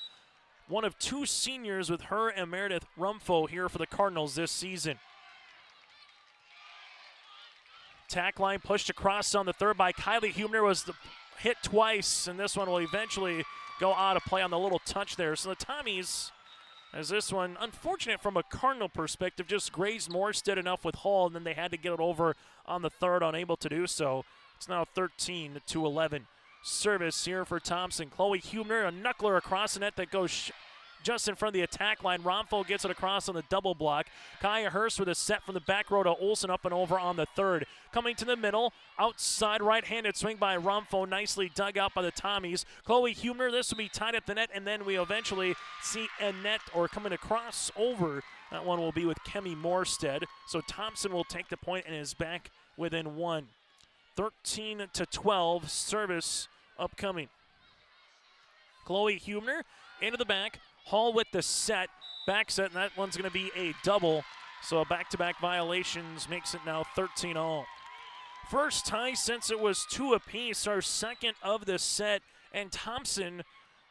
one of 2 seniors with her and Meredith Rumfo here for the Cardinals this season. Tack line pushed across on the third by Kylie Hubner, was hit twice, and this one will eventually go out of play on the little touch there. So the Tommies, as this one, unfortunate from a Cardinal perspective, just grazed Morstead enough with Hall, and then they had to get it over on the third, unable to do so. It's now 13-11. Service here for Thompson. Chloe Hubner, a knuckler across the net that goes just in front of the attack line. Romfo gets it across on the double block. Kaya Hurst with a set from the back row to Olsen up and over on the third. Coming to the middle, outside right-handed swing by Romfo, nicely dug out by the Tommies. Chloe Hubner, this will be tied at the net, and then we eventually see a net or coming across over. That one will be with Kemi Morstead. So Thompson will take the point and is back within 1. 13-12, service upcoming. Chloe Hubner into the back. Hall with the set, back set, and that one's going to be a double. So back-to-back violations makes it now 13-all. First tie since it was 2 apiece, our second of the set, and Thompson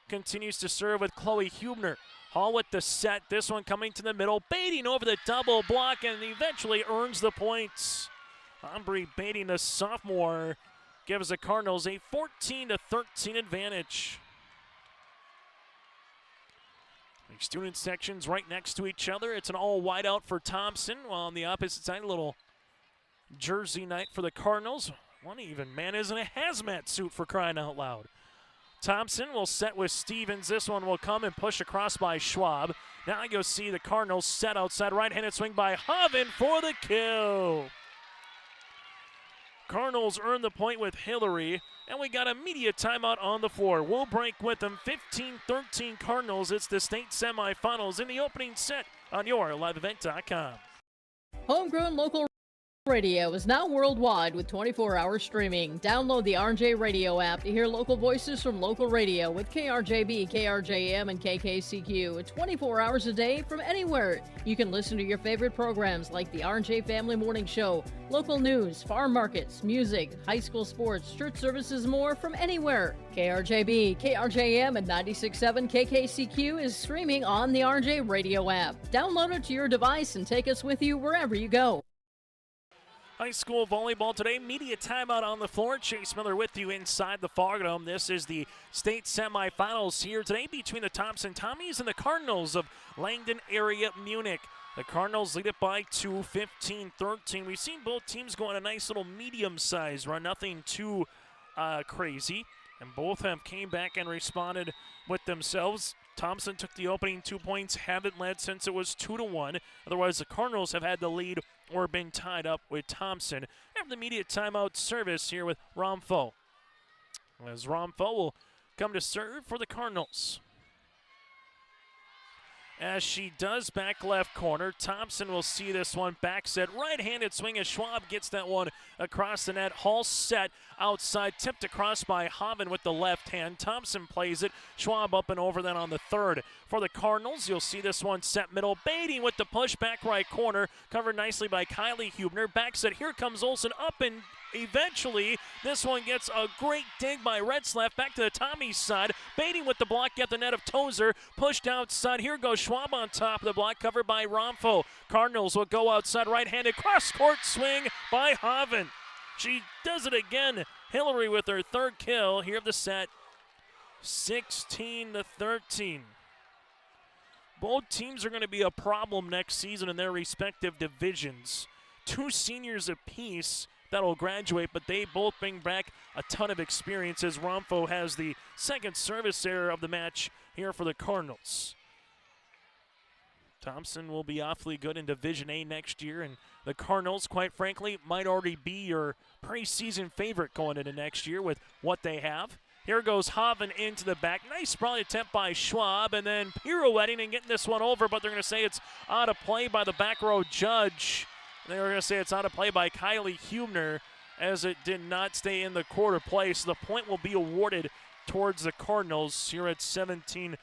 continues to serve with Chloe Hubner. Hall with the set, this one coming to the middle, baiting over the double block, and eventually earns the points. Aubrey Baiting, the sophomore, gives the Cardinals a 14-13 advantage. The student sections right next to each other. It's an all wide out for Thompson, while on the opposite side, a little jersey night for the Cardinals. One even man is in a hazmat suit, for crying out loud. Thompson will set with Stevens. This one will come and push across by Schwab. Now you'll see the Cardinals set outside, right-handed swing by Hoven for the kill. Cardinals earn the point with Hillary, and we got a media timeout on the floor. We'll break with them. 15-13 Cardinals. It's the state semifinals in the opening set on yourliveevent.com. Homegrown local radio is now worldwide with 24-hour streaming. Download the RJ Radio app to hear local voices from local radio with KRJB, KRJM, and KKCQ. 24 hours a day from anywhere. You can listen to your favorite programs like the RJ Family Morning Show, local news, farm markets, music, high school sports, church services, more from anywhere. KRJB, KRJM, and 96.7 KKCQ is streaming on the RJ Radio app. Download it to your device and take us with you wherever you go. High school volleyball today, media timeout on the floor. Chase Miller with you inside the Fogdome. This is the state semifinals here today between the Thompson Tommies and the Cardinals of Langdon Area-Munich. The Cardinals lead it by 2, 15-13. We've seen both teams go on a nice little medium-sized run, nothing too crazy. And both have came back and responded with themselves. Thompson took the opening 2 points, haven't led since it was 2-1. Otherwise, the Cardinals have had the lead or been tied up with Thompson. After the immediate timeout, service here with Romfo. As Romfo will come to serve for the Cardinals. As she does, back left corner, Thompson will see this one back set. Right-handed swing as Schwab gets that one across the net. Hall set outside, tipped across by Hoven with the left hand. Thompson plays it. Schwab up and over then on the third. For the Cardinals, you'll see this one set middle. Baiting with the push back right corner. Covered nicely by Kylie Hubner. Back set. Here comes Olsen up, and eventually this one gets a great dig by Retzlaff back to the Tommy's side. Baiting with the block at the net of Tozer. Pushed outside. Here goes Schwab on top of the block, covered by Romfo. Cardinals will go outside, right-handed cross-court swing by Hoven. She does it again. Hillary with her third kill here of the set. 16-13. Both teams are going to be a problem next season in their respective divisions. 2 seniors apiece that'll graduate, but they both bring back a ton of experience as Romfo has the second service error of the match here for the Cardinals. Thompson will be awfully good in Division A next year, and the Cardinals, quite frankly, might already be your preseason favorite going into next year with what they have. Here goes Hoven into the back. Nice sprawling attempt by Schwab, and then pirouetting and getting this one over, but they're going to say it's out of play by the back row judge. They were going to say it's out of play by Kylie Hubner, as it did not stay in the quarter play, so the point will be awarded towards the Cardinals here at 17-14.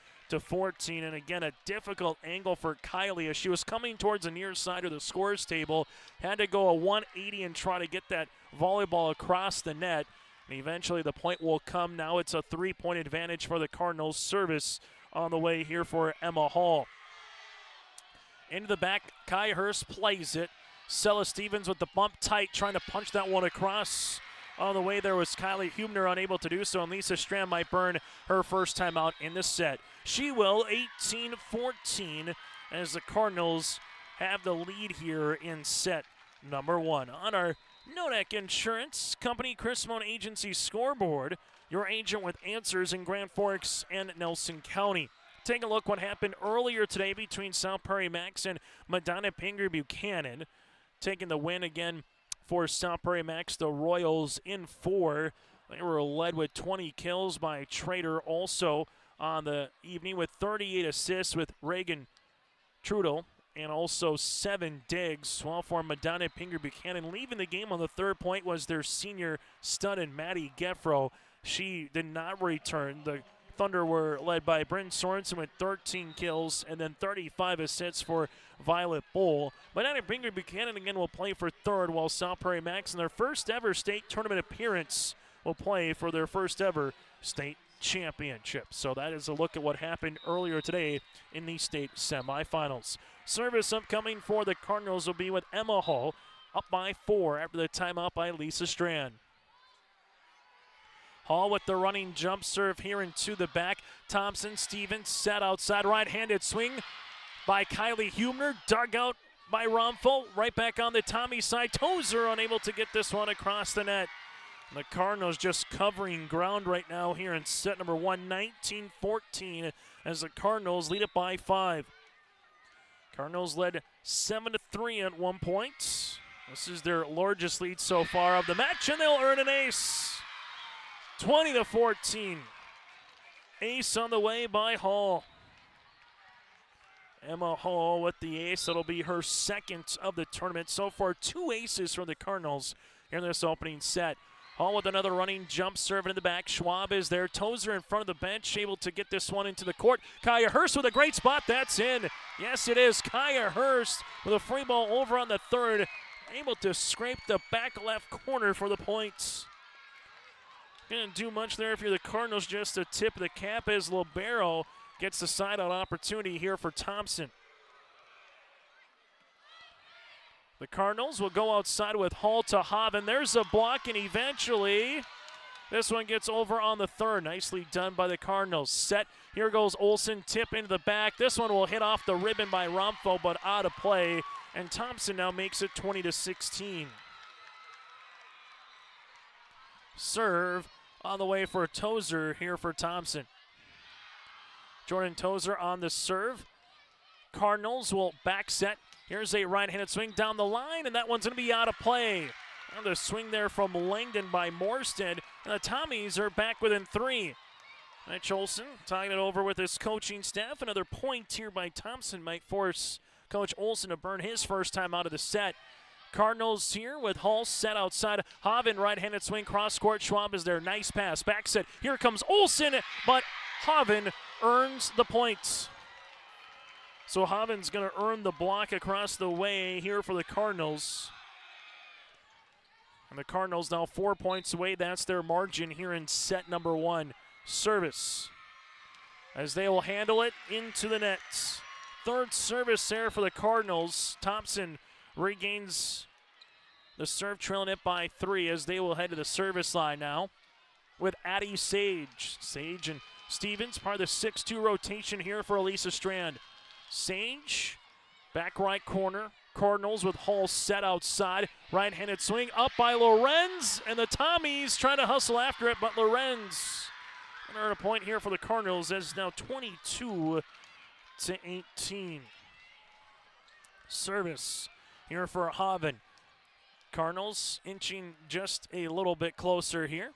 And again, a difficult angle for Kylie as she was coming towards the near side of the scores table. Had to go a 180 and try to get that volleyball across the net. And eventually the point will come. Now it's a 3-point advantage for the Cardinals. Service on the way here for Emma Hall. Into the back, Kai Hurst plays it. Sella Stevens with the bump tight, trying to punch that one across. On the way there was Kylie Hubner, unable to do so, and Lisa Strand might burn her first time out in the set. She will, 18-14, as the Cardinals have the lead here in set number 1. On our Nodak Insurance Company Chris Moan Agency scoreboard, your agent with answers in Grand Forks and Nelson County. Take a look what happened earlier today between South Prairie Max and Medina Pingree Buchanan. Taking the win again for South Prairie Max, the Royals in 4. They were led with 20 kills by Trader also on the evening with 38 assists with Reagan Trudel and also 7 digs. While for Medina Pingree Buchanan, leaving the game on the third point was their senior stud and Maddie Geffro. She did not return. The Thunder were led by Bryn Sorensen with 13 kills and then 35 assists for Violet Bull. Medina Pingree Buchanan again will play for third, while South Prairie Max in their first ever state tournament appearance will play for their first ever state championship. So that is a look at what happened earlier today in the state semifinals. Service upcoming for the Cardinals will be with Emma Hall, up by 4 after the timeout by Lisa Strand. Hall with the running jump serve here into the back. Thompson, Stevens set outside, right-handed swing by Kylie Hubner, dug out by Romfo, right back on the Tommy side. Tozer unable to get this one across the net. The Cardinals just covering ground right now here in set number 1, 19-14, as the Cardinals lead it by 5. Cardinals led 7-3 at one point. This is their largest lead so far of the match, and they'll earn an ace. 20-14. Ace on the way by Hall. Emma Hall with the ace. That'll be her second of the tournament. So far, 2 aces from the Cardinals in this opening set. Hall with another running jump serve into the back. Schwab is there. Tozer in front of the bench, able to get this one into the court. Kaya Hurst with a great spot. That's in. Yes, it is. Kaya Hurst with a free ball over on the third. Able to scrape the back left corner for the points. Didn't do much there if you're the Cardinals, just a tip of the cap as Libero gets the side-out opportunity here for Thompson. The Cardinals will go outside with Hall to Haven. There's a block, and eventually this one gets over on the third. Nicely done by the Cardinals. Set. Here goes Olsen, tip into the back. This one will hit off the ribbon by Romfo, but out of play. And Thompson now makes it 20-16. Serve on the way for Tozer here for Thompson. Jordan Tozer on the serve. Cardinals will back set. Here's a right-handed swing down the line, and that one's going to be out of play. And the swing there from Langdon by Morstead, and the Tommies are back within 3. Mitch Olsen tying it over with his coaching staff. Another point here by Thompson might force Coach Olsen to burn his first time out of the set. Cardinals here with Hall set outside. Haven right-handed swing, cross-court. Schwab is there. Nice pass. Back set. Here comes Olsen, but Haven earns the points. So Haven's going to earn the block across the way here for the Cardinals. And the Cardinals now 4 points away. That's their margin here in set number 1. Service as they will handle it into the net. Third service there for the Cardinals. Thompson regains the serve, trailing it by 3 as they will head to the service line now with Addie Sage. Sage and Stevens, part of the 6-2 rotation here for Elisa Strand. Sage, back right corner. Cardinals with Hall set outside. Right-handed swing up by Lorenz, and the Tommies trying to hustle after it, but Lorenz going to earn a point here for the Cardinals as it's now 22-18. Service here for Haven. Cardinals inching just a little bit closer here.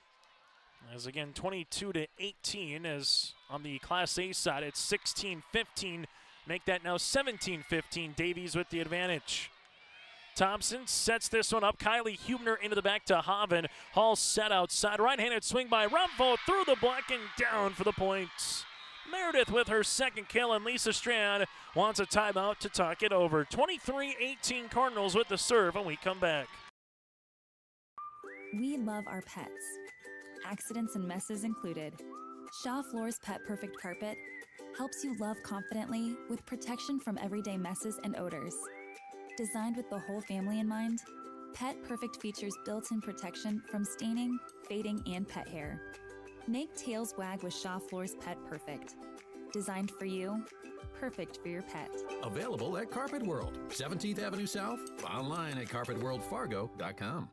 As again, 22-18 as on the Class A side, it's 16-15. Make that now 17-15. Davies with the advantage. Thompson sets this one up. Kylie Hubner into the back to Haven. Hall set outside. Right-handed swing by Rumpho through the block and down for the points. Meredith with her second kill, and Lisa Strand wants a timeout to talk it over. 23-18 Cardinals with the serve when we come back. We love our pets. Accidents and messes included. Shaw Floor's Pet Perfect Carpet helps you love confidently with protection from everyday messes and odors. Designed with the whole family in mind, Pet Perfect features built-in protection from staining, fading, and pet hair. Make tails wag with Shaw Floor's Pet Perfect. Designed for you, perfect for your pet. Available at Carpet World, 17th Avenue South, online at carpetworldfargo.com.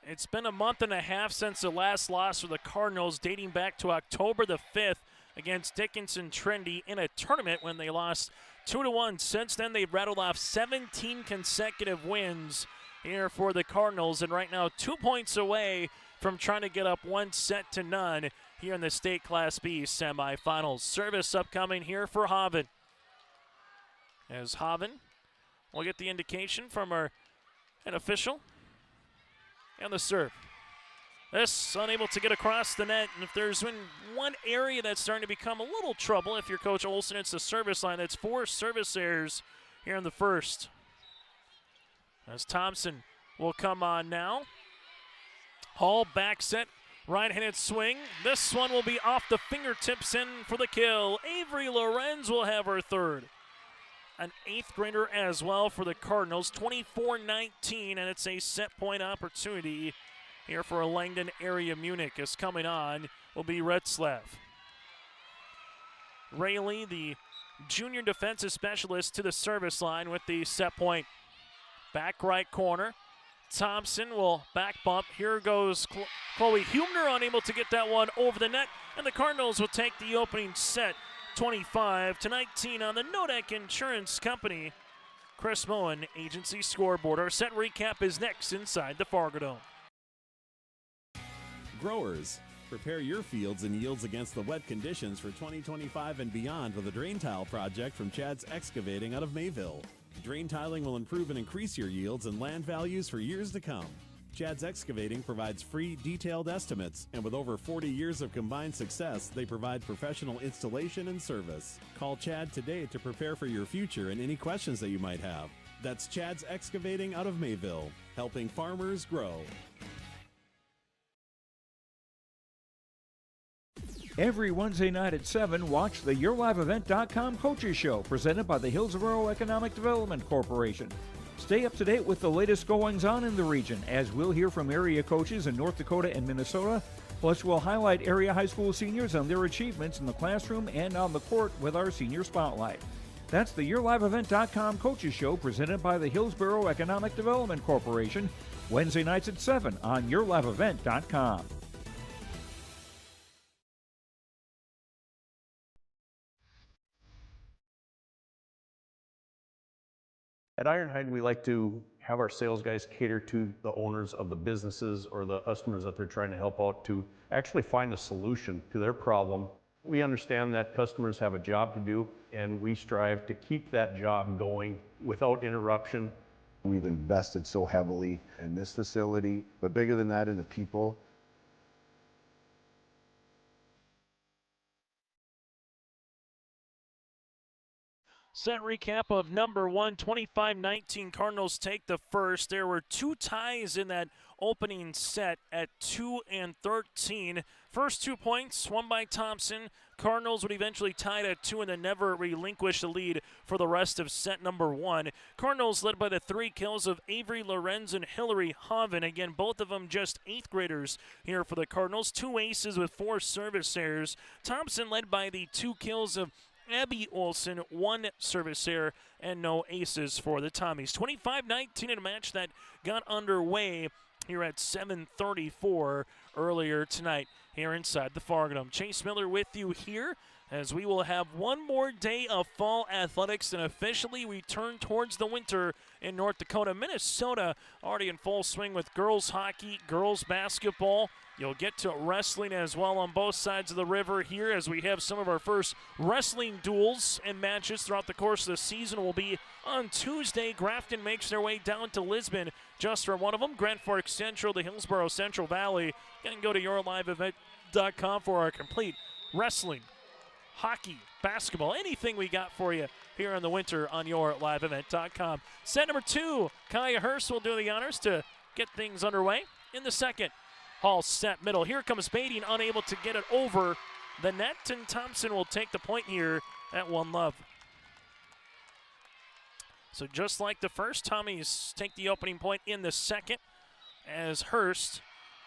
It's been a month and a half since the last loss for the Cardinals, dating back to October the 5th against Dickinson Trinity in a tournament when they lost 2-1. Since then, they've rattled off 17 consecutive wins here for the Cardinals, and right now 2 points away from trying to get up 1-0 here in the State Class B semifinals. Service upcoming here for Haven. As Haven will get the indication from an official. And the serve. This unable to get across the net, and if there's one area that's starting to become a little trouble, if you're Coach Olson, it's the service line. It's 4 service errors here in the first. As Thompson will come on now. Hall back set, right-handed swing. This one will be off the fingertips in for the kill. Avery Lorenz will have her third. An 8th grader as well for the Cardinals, 24-19, and it's a set point opportunity here for Langdon Area-Munich. As coming on will be Retzlaff. Rayleigh, the junior defensive specialist, to the service line with the set point. Back right corner. Thompson will back bump. Here goes Chloe Hubner, unable to get that one over the net, and the Cardinals will take the opening set 25-19 on the Nodak Insurance Company Chris Moen Agency scoreboard. Our set recap is next inside the Fargo Dome. Growers, prepare your fields and yields against the wet conditions for 2025 and beyond with a drain tile project from Chad's Excavating out of Mayville. Drain tiling will improve and increase your yields and land values for years to come. Chad's Excavating provides free, detailed estimates, and with over 40 years of combined success, they provide professional installation and service. Call Chad today to prepare for your future and any questions that you might have. That's Chad's Excavating out of Mayville, helping farmers grow. Every Wednesday night at 7, watch the YourLiveEvent.com Coaches Show, presented by the Hillsborough Economic Development Corporation. Stay up to date with the latest goings-on in the region, as we'll hear from area coaches in North Dakota and Minnesota. Plus, we'll highlight area high school seniors and their achievements in the classroom and on the court with our Senior Spotlight. That's the YourLiveEvent.com Coaches Show, presented by the Hillsborough Economic Development Corporation, Wednesday nights at 7 on YourLiveEvent.com. At Ironhide, we like to have our sales guys cater to the owners of the businesses or the customers that they're trying to help out to actually find a solution to their problem. We understand that customers have a job to do, and we strive to keep that job going without interruption. We've invested so heavily in this facility, but bigger than that, in the people. Set recap of number one, 25-19 Cardinals take the first. There were 2 ties in that opening set at 2 and 13. First 2 points, won by Thompson. Cardinals would eventually tie at 2 and then never relinquish the lead for the rest of set number 1. Cardinals led by the 3 kills of Avery Lorenz and Hillary Haven. Again, both of them just 8th graders here for the Cardinals. 2 aces with 4 service errors. Thompson led by the 2 kills of Abby Olson, 1 service error, and no aces for the Tommies. 25-19 in a match that got underway here at 7:34 earlier tonight here inside the Fargo. Chase Miller with you here as we will have one more day of fall athletics and officially we turn towards the winter in North Dakota. Minnesota already in full swing with girls hockey, girls basketball. You'll get to wrestling as well on both sides of the river here as we have some of our first wrestling duels and matches throughout the course of the season will be on Tuesday. Grafton makes their way down to Lisbon just for one of them. Grand Forks Central to Hillsborough Central Valley. You can go to yourliveevent.com for our complete wrestling, hockey, basketball, anything we got for you here in the winter on yourliveevent.com. Set number 2, Kaya Hurst will do the honors to get things underway in the second. Hall set middle. Here comes Bading, unable to get it over the net, and Thompson will take the point here at 1-love. So just like the first, Tommies take the opening point in the second as Hurst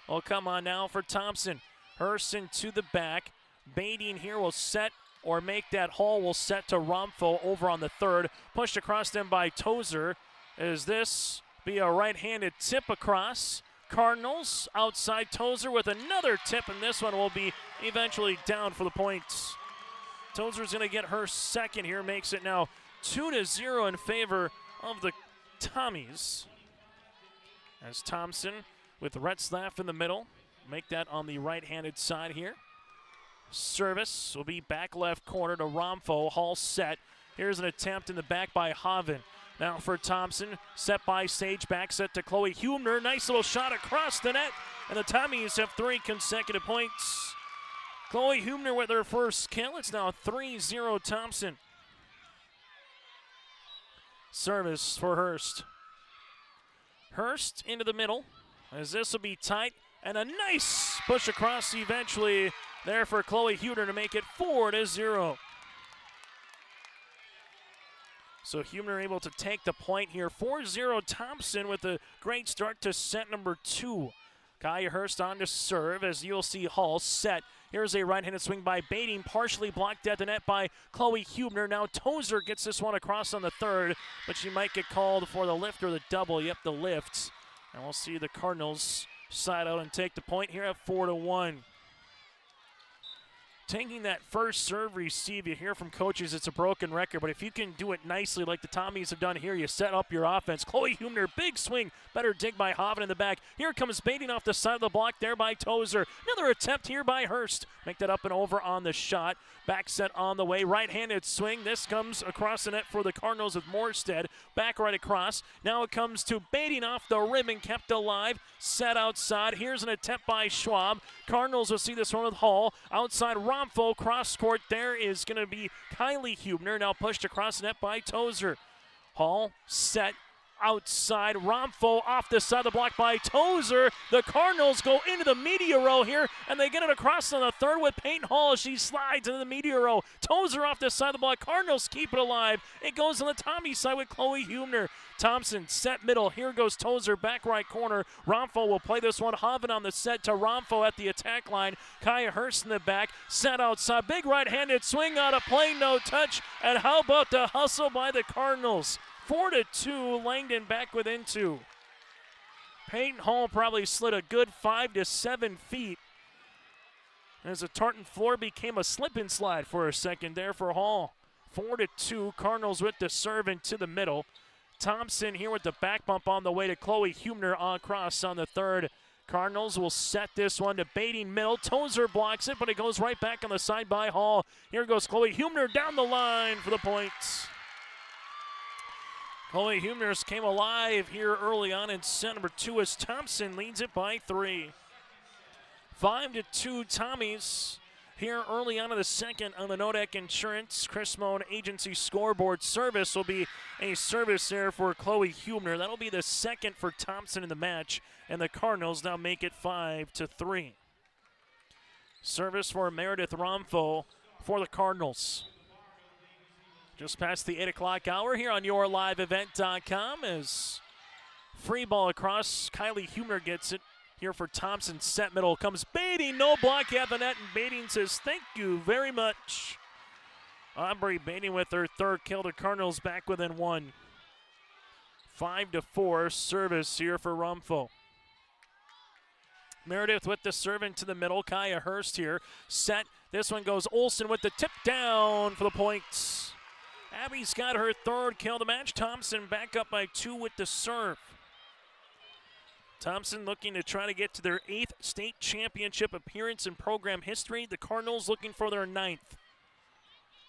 will come on now for Thompson. Hurst into the back. Bading here will set or make that. Hall will set to Romfo over on the third. Pushed across them by Tozer. As this be a right-handed tip across. Cardinals outside Tozer with another tip, and this one will be eventually down for the points. Tozer's going to get her second here, makes it now 2-0 in favor of the Tommies. As Thompson with Retzlaff in the middle, make that on the right-handed side here. Service will be back left corner to Romfo. Hall set. Here's an attempt in the back by Haven. Now for Thompson, set by Sage, back set to Chloe Humner. Nice little shot across the net, and the Tommies have 3 consecutive points. Chloe Humner with her first kill. It's now 3-0 Thompson. Service for Hurst. Hurst into the middle, as this will be tight, and a nice push across eventually there for Chloe Humner to make it 4-0. So Humner able to take the point here. 4-0 Thompson with a great start to set number 2. Kaya Hurst on to serve as you'll see Hall set. Here's a right-handed swing by Bading, partially blocked at the net by Chloe Humner. Now Tozer gets this one across on the third, but she might get called for the lift or the double. Yep, the lift. And we'll see the Cardinals side out and take the point here at 4-1. Taking that first serve receive, you hear from coaches it's a broken record, but if you can do it nicely like the Tommies have done here, you set up your offense. Chloe Humner, big swing, better dig by Haven in the back. Here comes Bading off the side of the block there by Tozer. Another attempt here by Hurst. Make that up and over on the shot. Back set on the way, right-handed swing. This comes across the net for the Cardinals with Morstead. Back right across. Now it comes to Bading off the rim and kept alive. Set outside. Here's an attempt by Schwab. Cardinals will see this one with Hall. Outside Romfo, cross court. There is going to be Kylie Hubner. Now pushed across the net by Tozer. Hall set. Outside, Romfo off the side of the block by Tozer. The Cardinals go into the media row here, and they get it across on the third with Peyton Hall as she slides into the media row. Tozer off the side of the block. Cardinals keep it alive. It goes on the Tommy side with Chloe Humner. Thompson set middle. Here goes Tozer back right corner. Romfo will play this one. Haven on the set to Romfo at the attack line. Kaya Hurst in the back. Set outside. Big right-handed swing out of play. No touch. And how about the hustle by the Cardinals? 4-2, Langdon back within 2. Peyton Hall probably slid a good 5 to 7 feet as the tartan floor became a slip and slide for a second there for Hall. 4-2, Cardinals with the serve into the middle. Thompson here with the back bump on the way to Chloe Humner across on the third. Cardinals will set this one to Bading middle. Tozer blocks it, but it goes right back on the side by Hall. Here goes Chloe Humner down the line for the points. Chloe Humners came alive here early on in set number 2 as Thompson leads it by 3. 5-2 Tommies here early on in the second on the Nodak Insurance Chris Moan Agency scoreboard. Service will be a service there for Chloe Humner. That'll be the second for Thompson in the match, and the Cardinals now make it 5-3. Service for Meredith Romfo for the Cardinals. Just past the 8 o'clock hour here on yourliveevent.com as free ball across. Kylie Humner gets it here for Thompson. Set middle comes Bading. No block at the net, and Bading says thank you very much. Aubrey Bading with her third kill. The Cardinals back within 1. 5-4 service here for Romfo. Meredith with the serve into the middle. Kaya Hurst here. Set. This one goes Olsen with the tip down for the points. Abby's got her third kill of the match. Thompson back up by 2 with the serve. Thompson looking to try to get to their 8th state championship appearance in program history. The Cardinals looking for their 9th.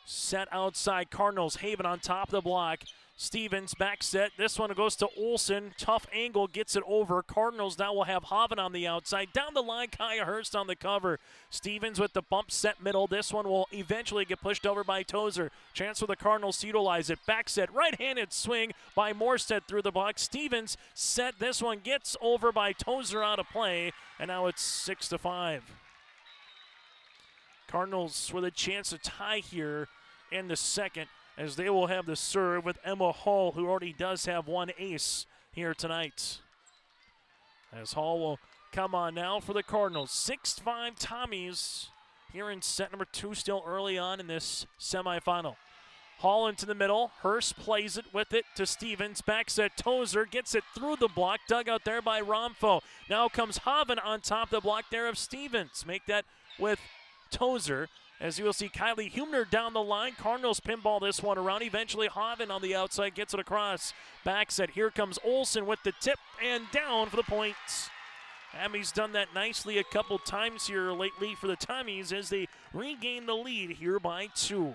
Set outside Cardinals. Haven on top of the block. Stevens back set. This one goes to Olsen. Tough angle, gets it over. Cardinals now will have Haven on the outside. Down the line, Kaya Hurst on the cover. Stevens with the bump set middle. This one will eventually get pushed over by Tozer. Chance for the Cardinals to utilize it. Back set, right-handed swing by Morstead through the block. Stevens set. This one gets over by Tozer out of play, and now it's 6-5. Cardinals with a chance to tie here in the second, as they will have the serve with Emma Hall, who already does have one ace here tonight. As Hall will come on now for the Cardinals. 6-5 Tommies here in set number 2, still early on in this semifinal. Hall into the middle. Hurst plays it with it to Stevens. Back set Tozer gets it through the block. Dug out there by Romfo. Now comes Haven on top of the block there of Stevens. Make that with Tozer. As you will see Kylie Humner down the line. Cardinals pinball this one around. Eventually Haven on the outside gets it across. Back set. Here comes Olsen with the tip and down for the points. Abby's done that nicely a couple times here lately for the Tommies as they regain the lead here by 2.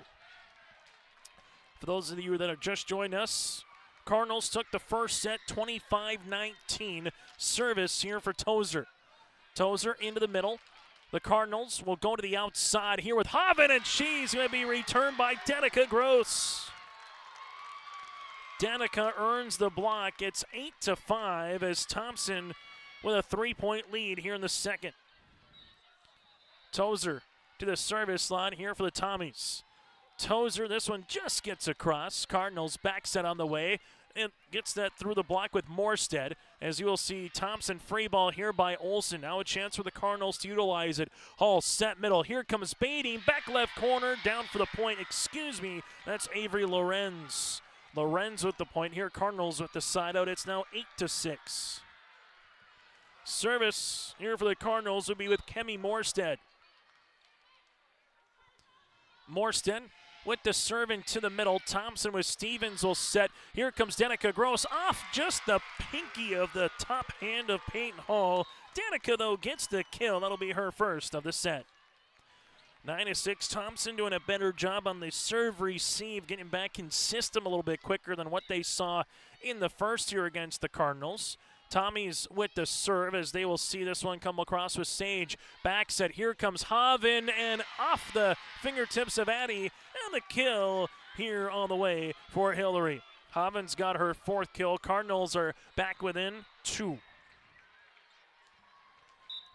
For those of you that have just joined us, Cardinals took the first set 25-19. Service here for Tozer. Tozer into the middle. The Cardinals will go to the outside here with Haven, and she's going to be returned by Danica Gross. Danica earns the block. It's 8-5 as Thompson with a 3-point lead here in the second. Tozer to the service line here for the Tommies. Tozer, this one just gets across. Cardinals back set on the way. And gets that through the block with Morstead. As you will see, Thompson free ball here by Olsen. Now a chance for the Cardinals to utilize it. Hall set middle. Here comes Beatty. Back left corner. Down for the point. Excuse me. That's Avery Lorenz. Lorenz with the point here. Cardinals with the side out. It's now 8-6. Service here for the Cardinals will be with Kemi Morstead. Morstead with the serve into the middle. Thompson with Stevens will set. Here comes Danica Gross off just the pinky of the top hand of Peyton Hall. Danica, though, gets the kill. That'll be her first of the set. 9-6. Thompson doing a better job on the serve receive, getting back in system a little bit quicker than what they saw in the first year against the Cardinals. Tommy's with the serve as they will see this one come across with Sage. Back set. Here comes Haven and off the fingertips of Addie. And the kill here on the way for Hillary. Haven's got her 4th kill. Cardinals are back within 2.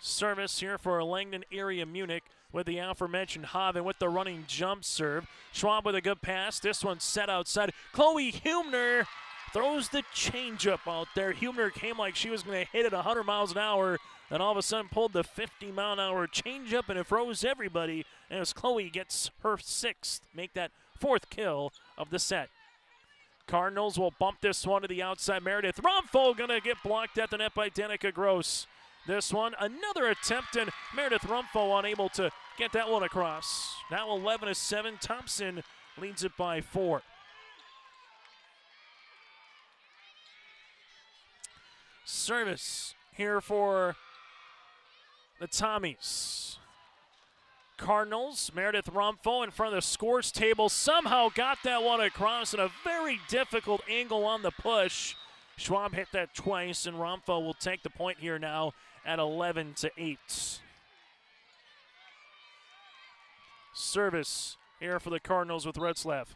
Service here for Langdon Area-Munich with the aforementioned Haven with the running jump serve. Schwab with a good pass. This one set outside. Chloe Humner throws the changeup out there. Humner came like she was going to hit it 100 miles an hour, and all of a sudden pulled the 50-mile-an-hour changeup, and it froze everybody. And as Chloe gets her 6th, make that 4th kill of the set. Cardinals will bump this one to the outside. Meredith Romfo going to get blocked at the net by Danica Gross. This one, another attempt, and Meredith Rumfo unable to get that one across. Now 11-7. Thompson leads it by 4. Service here for the Tommies. Cardinals, Meredith Rumfo in front of the scores table, somehow got that one across in a very difficult angle on the push. Schwab hit that twice, and Rumfo will take the point here now at 11-8. Service here for the Cardinals with Retzlaff.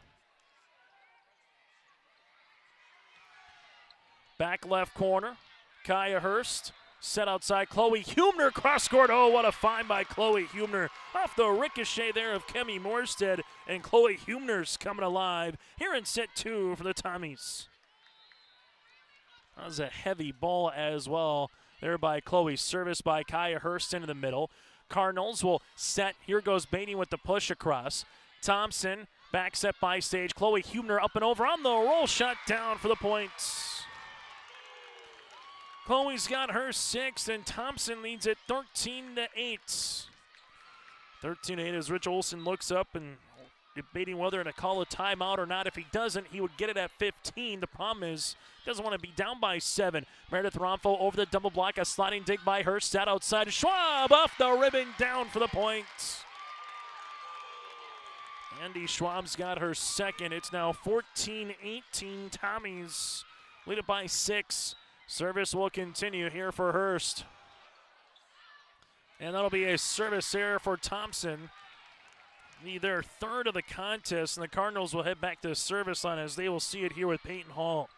Back left corner, Kaya Hurst. Set outside, Chloe Humner cross-court. Oh, what a find by Chloe Humner. Off the ricochet there of Kemi Morstead, and Chloe Humner's coming alive here in set 2 for the Tommies. That was a heavy ball as well there by Chloe. Service by Kaya Hurst into the middle. Cardinals will set. Here goes Beatty with the push across. Thompson, back set by Sage. Chloe Humner up and over on the roll, shot down for the points. Chloe's got her 6th, and Thompson leads it 13-8. 13-8 as Rich Olson looks up and debating whether to call a timeout or not. If he doesn't, he would get it at 15. The problem is he doesn't want to be down by 7. Meredith Romfo over the double block. A sliding dig by her. Set outside. Schwab off the ribbon down for the point. Andy Schwab's got her 2nd. It's now 14-18. Tommies lead it by 6. Service will continue here for Hurst. And that'll be a service error for Thompson. Their 3rd of the contest, and the Cardinals will head back to the service line as they will see it here with Peyton Hall.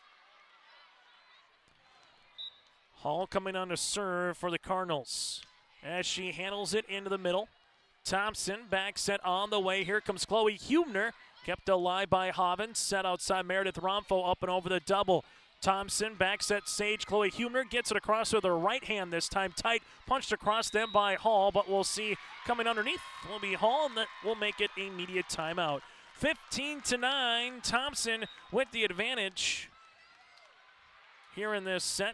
Hall coming on to serve for the Cardinals as she handles it into the middle. Thompson back set on the way. Here comes Chloe Hubner, kept alive by Hoven. Set outside Meredith Romfo up and over the double. Thompson back set Sage. Chloe Hubner gets it across with her right hand this time tight. Punched across them by Hall, but we'll see coming underneath will be Hall, and that will make it a immediate timeout. 15-9, Thompson with the advantage here in this set.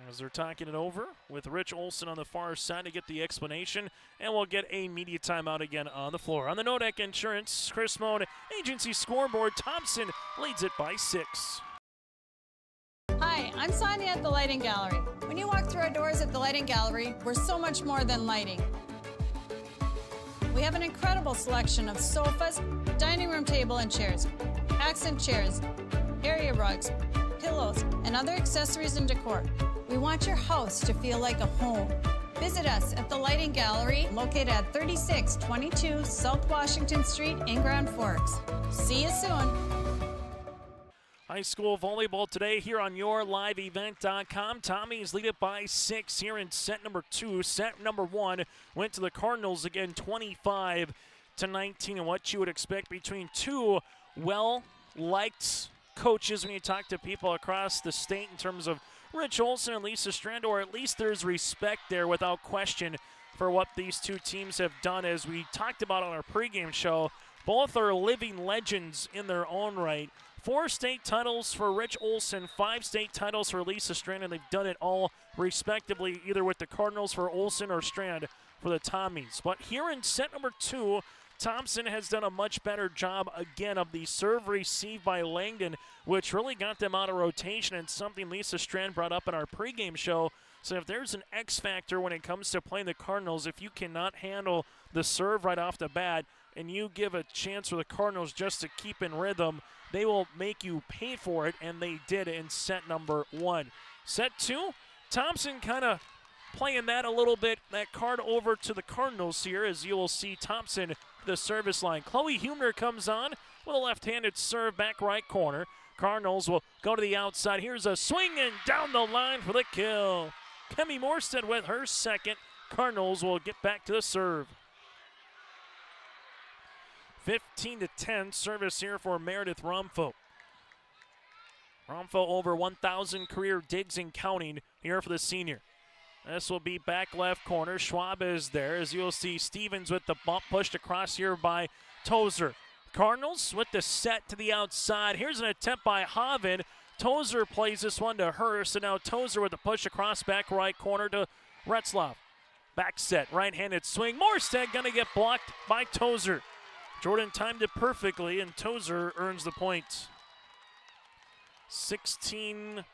As they're talking it over with Rich Olson on the far side to get the explanation, and we'll get a media timeout again on the floor. On the Nodek Insurance Chris Moan Agency scoreboard, Thompson leads it by 6. Hi, I'm Sonia at the Lighting Gallery. When you walk through our doors at the Lighting Gallery, we're so much more than lighting. We have an incredible selection of sofas, dining room table and chairs, accent chairs, area rugs, pillows, and other accessories and decor. We want your house to feel like a home. Visit us at the Lighting Gallery, located at 3622 South Washington Street in Grand Forks. See you soon. High school volleyball today here on YourLiveEvent.com. Tommies lead it by 6 here in set number 2. Set number 1 went to the Cardinals again, 25-19. And what you would expect between two well-liked coaches when you talk to people across the state in terms of Rich Olson and Lisa Strand, or at least there's respect there without question for what these two teams have done. As we talked about on our pregame show, both are living legends in their own right. 4 state titles for Rich Olson, 5 state titles for Lisa Strand, and they've done it all respectively, either with the Cardinals for Olson or Strand for the Tommies. But here in set number 2, Thompson has done a much better job again of the serve received by Langdon, which really got them out of rotation, and something Lisa Strand brought up in our pregame show. So if there's an X factor when it comes to playing the Cardinals, if you cannot handle the serve right off the bat and you give a chance for the Cardinals just to keep in rhythm, they will make you pay for it, and they did in set number 1. Set 2, Thompson kind of playing that a little bit, that card over to the Cardinals here, as you will see Thompson the service line. Chloe Hubner comes on with a left-handed serve back right corner. Cardinals will go to the outside. Here's a swing and down the line for the kill. Kemi Morstead with her 2nd. Cardinals will get back to the serve. 15-10 service here for Meredith Romfo. Romfo over 1,000 career digs and counting here for the senior. This will be back left corner. Schwab is there, as you'll see Stevens with the bump pushed across here by Tozer. Cardinals with the set to the outside. Here's an attempt by Hoven. Tozer plays this one to Hurst, and now Tozer with the push across back right corner to Retzlaff. Back set, right-handed swing. Morstead gonna get blocked by Tozer. Jordan timed it perfectly, and Tozer earns the point. 16-10.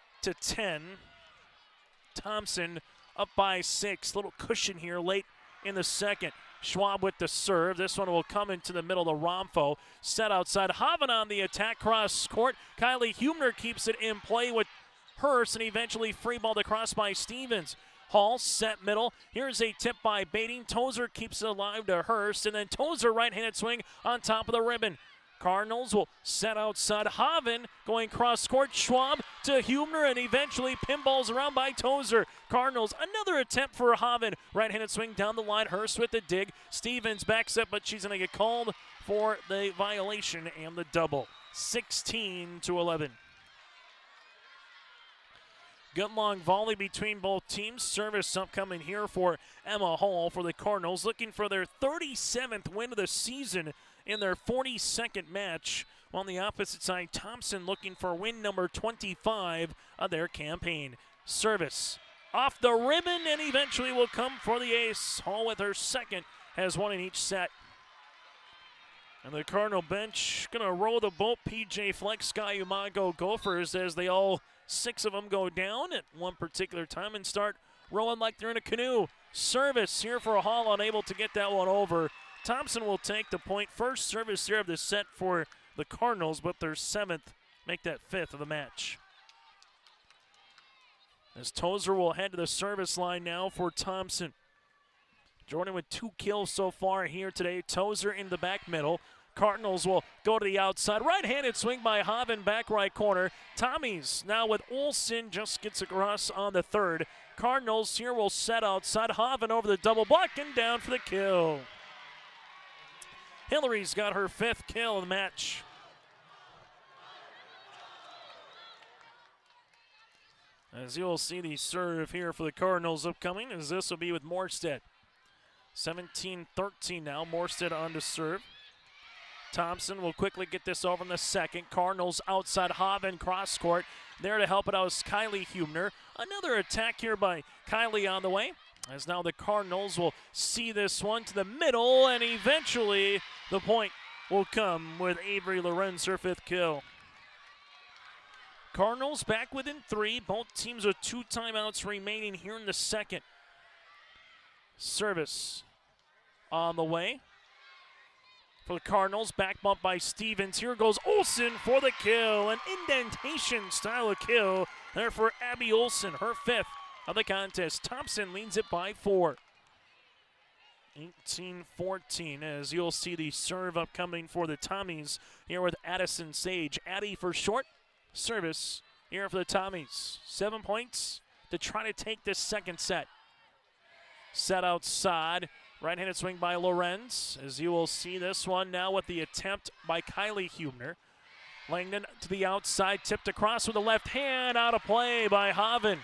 Thompson up by 6. Little cushion here late in the second. Schwab with the serve. This one will come into the middle to Romfo. Set outside. Hoven on the attack cross court. Kylie Hubner keeps it in play with Hurst, and eventually free balled across by Stevens. Hall set middle. Here's a tip by Bating. Tozer keeps it alive to Hurst, and then Tozer right-handed swing on top of the ribbon. Cardinals will set outside. Hoven going cross court. Schwab to Hubner, and eventually pinballs around by Tozer. Cardinals, another attempt for Hoven. Right-handed swing down the line. Hurst with the dig. Stevens backs up, but she's going to get called for the violation and the double. 16-11. Good long volley between both teams. Service upcoming here for Emma Hall for the Cardinals, looking for their 37th win of the season in their 42nd match. On the opposite side, Thompson looking for win number 25 of their campaign. Service off the ribbon and eventually will come for the ace. Hall with her second, has one in each set. And the Cardinal bench going to row the boat. PJ Flex, Sky Umago Gophers as they all 6 of them go down at one particular time and start rowing like they're in a canoe. Service here for Hall, unable to get that one over. Thompson will take the point. First service here of the set for the Cardinals, but their 7th, make that 5th of the match. As Tozer will head to the service line now for Thompson. Jordan with 2 kills so far here today. Tozer in the back middle. Cardinals will go to the outside. Right-handed swing by Haven, back right corner. Tommy's now with Olsen, just gets across on the 3rd. Cardinals here will set outside. Haven over the double block and down for the kill. Hillary's got her 5th kill of the match. As you'll see the serve here for the Cardinals upcoming, as this will be with Morstead. 17-13 now. Morstead on to serve. Thompson will quickly get this over in the second. Cardinals outside Haven, cross court. There to help it out is Kylie Hubner. Another attack here by Kylie on the way. As now the Cardinals will see this one to the middle, and eventually the point will come with Avery Lorenz, her 5th kill. Cardinals back within 3. Both teams with 2 timeouts remaining here in the second. Service on the way for the Cardinals. Back bump by Stevens. Here goes Olsen for the kill. An indentation style of kill there for Abby Olsen, her 5th of the contest. Thompson leads it by 4. 18-14 as you'll see the serve upcoming for the Tommies here with Addison Sage. Addie for short. Service here for the Tommies. 7 points to try to take this second set. Set outside. Right-handed swing by Lorenz. As you will see this one now with the attempt by Kylie Hubner. Langdon to the outside. Tipped across with the left hand. Out of play by Haven.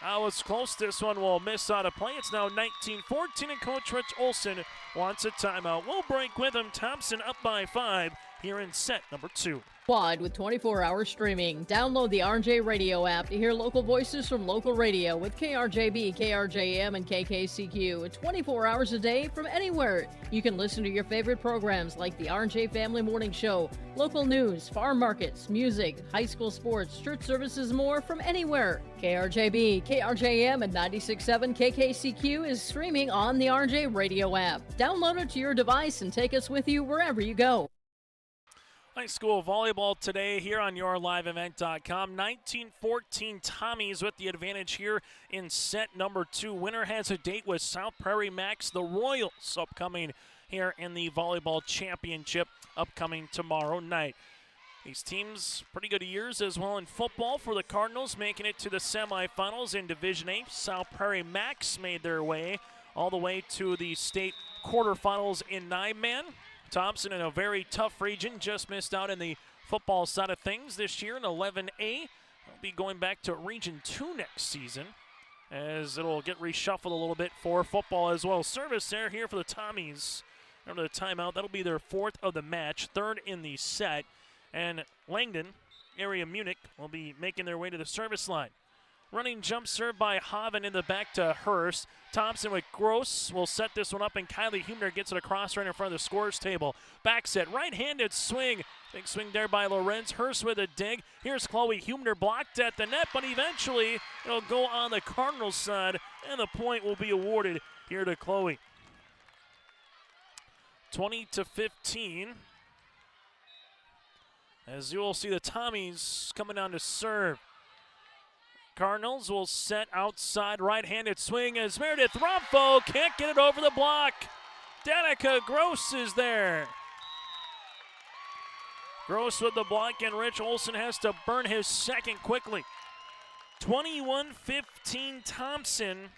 That was close. This one will miss out of play. It's now 19-14 and Coach Rich Olsen wants a timeout. We'll break with him. Thompson up by 5 here in set number 2. Quad with 24-hour streaming. Download the RJ Radio app to hear local voices from local radio with KRJB, KRJM, and KKCQ 24 hours a day from anywhere. You can listen to your favorite programs like the RJ Family Morning Show, local news, farm markets, music, high school sports, church services, more from anywhere. KRJB, KRJM, and 96.7 KKCQ is streaming on the RJ Radio app. Download it to your device and take us with you wherever you go. High school volleyball today here on YourLiveEvent.com. 19-14 Tommies with the advantage here in set number 2. Winner has a date with South Prairie Max, the Royals, upcoming here in the volleyball championship upcoming tomorrow night. These teams, pretty good years as well in football for the Cardinals, making it to the semifinals in Division A. South Prairie Max made their way all the way to the state quarterfinals in 9-man. Thompson in a very tough region, just missed out in the football side of things this year in 11A. They'll be going back to Region 2 next season as it'll get reshuffled a little bit for football as well. Service there here for the Tommies. Remember the timeout, that'll be their 4th of the match, 3rd in the set. And Langdon Area-Munich will be making their way to the service line. Running jump serve by Haven in the back to Hurst. Thompson with Gross will set this one up, and Kylie Hubner gets it across right in front of the scores table. Back set, right-handed swing. Big swing there by Lorenz. Hurst with a dig. Here's Chloe Hubner blocked at the net, but eventually it'll go on the Cardinals side, and the point will be awarded here to Chloe. 20-15. As you will see the Tommies coming down to serve. Cardinals will set outside, right-handed swing as Meredith Rumpho can't get it over the block. Danica Gross is there. Gross with the block, and Rich Olsen has to burn his second quickly. 21-15 Thompson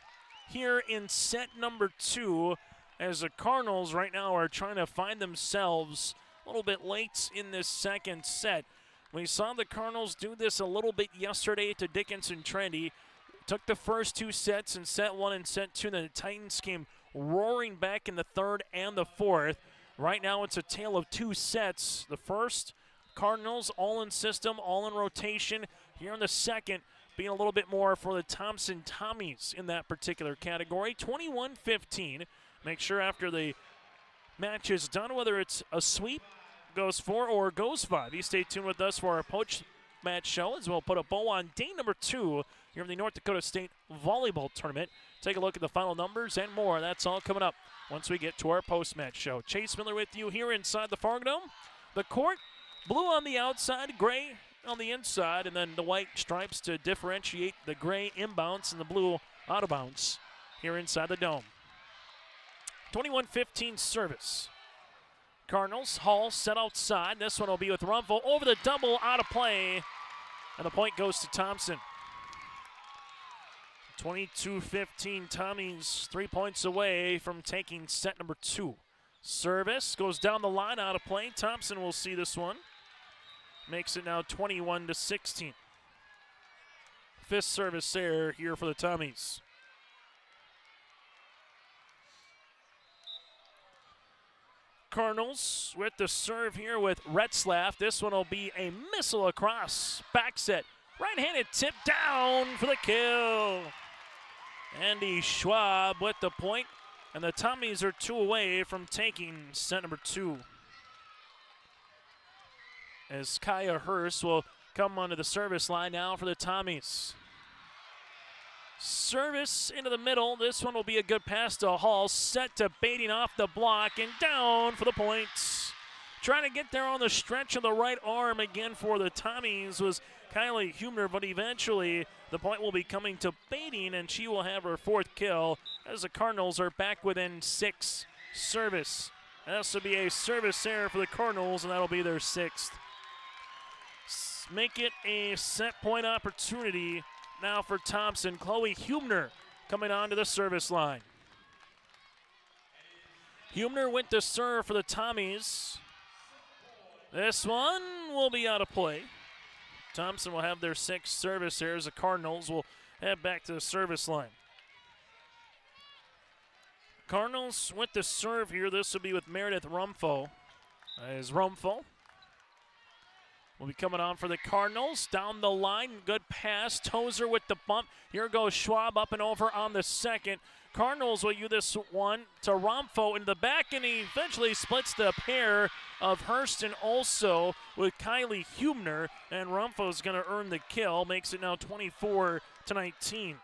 here in set number 2 as the Cardinals right now are trying to find themselves a little bit late in this second set. We saw the Cardinals do this a little bit yesterday to Dickinson Trinity. Took the first 2 sets in set 1 and set 2. Then the Titans came roaring back in the 3rd and the 4th. Right now it's a tale of 2 sets. The first, Cardinals all in system, all in rotation. Here in the second, being a little bit more for the Thompson Tommies in that particular category. 21-15. Make sure after the match is done, whether it's a sweep, goes 4, or goes 5. You stay tuned with us for our post-match show as we'll put a bow on day number 2 here in the North Dakota State Volleyball Tournament. Take a look at the final numbers and more. That's all coming up once we get to our post-match show. Chase Miller with you here inside the Fargo. The court, blue on the outside, gray on the inside, and then the white stripes to differentiate the gray inbounds and the blue out of bounds here inside the dome. 21-15 service. Cardinals, Hall set outside. This one will be with Rumpel over the double, out of play, and the point goes to Thompson. 22-15, Tommy's 3 points away from taking set number 2. Service goes down the line, out of play. Thompson will see this one. Makes it now 21-16. Fifth service error here for the Tommies. Cardinals with the serve here with Retzlaff. This one will be a missile across. Back set. Right-handed tip down for the kill. Andy Schwab with the point, and the Tommies are 2 away from taking set number 2. As Kaya Hurst will come onto the service line now for the Tommies. Service into the middle. This one will be a good pass to Hall. Set to baiting off the block and down for the points. Trying to get there on the stretch of the right arm again for the Tommies was Kylie Humner, but eventually the point will be coming to Baiting, and she will have her 4th kill as the Cardinals are back within 6. Service. This will be a service error for the Cardinals, and that'll be their 6th. Make it a set point opportunity now for Thompson. Chloe Humner coming onto the service line. Humner went to serve for the Tommies. This one will be out of play. Thompson will have their 6th service errors. The Cardinals will head back to the service line. Cardinals with the serve here. This will be with Meredith Rumfo. As Rumfo will be coming on for the Cardinals. Down the line, good pass. Tozer with the bump. Here goes Schwab up and over on the second. Cardinals will use this one to Rumfo in the back, and he eventually splits the pair of Hurst and also with Kylie Humner, and Rumfo's going to earn the kill. Makes it now 24-19.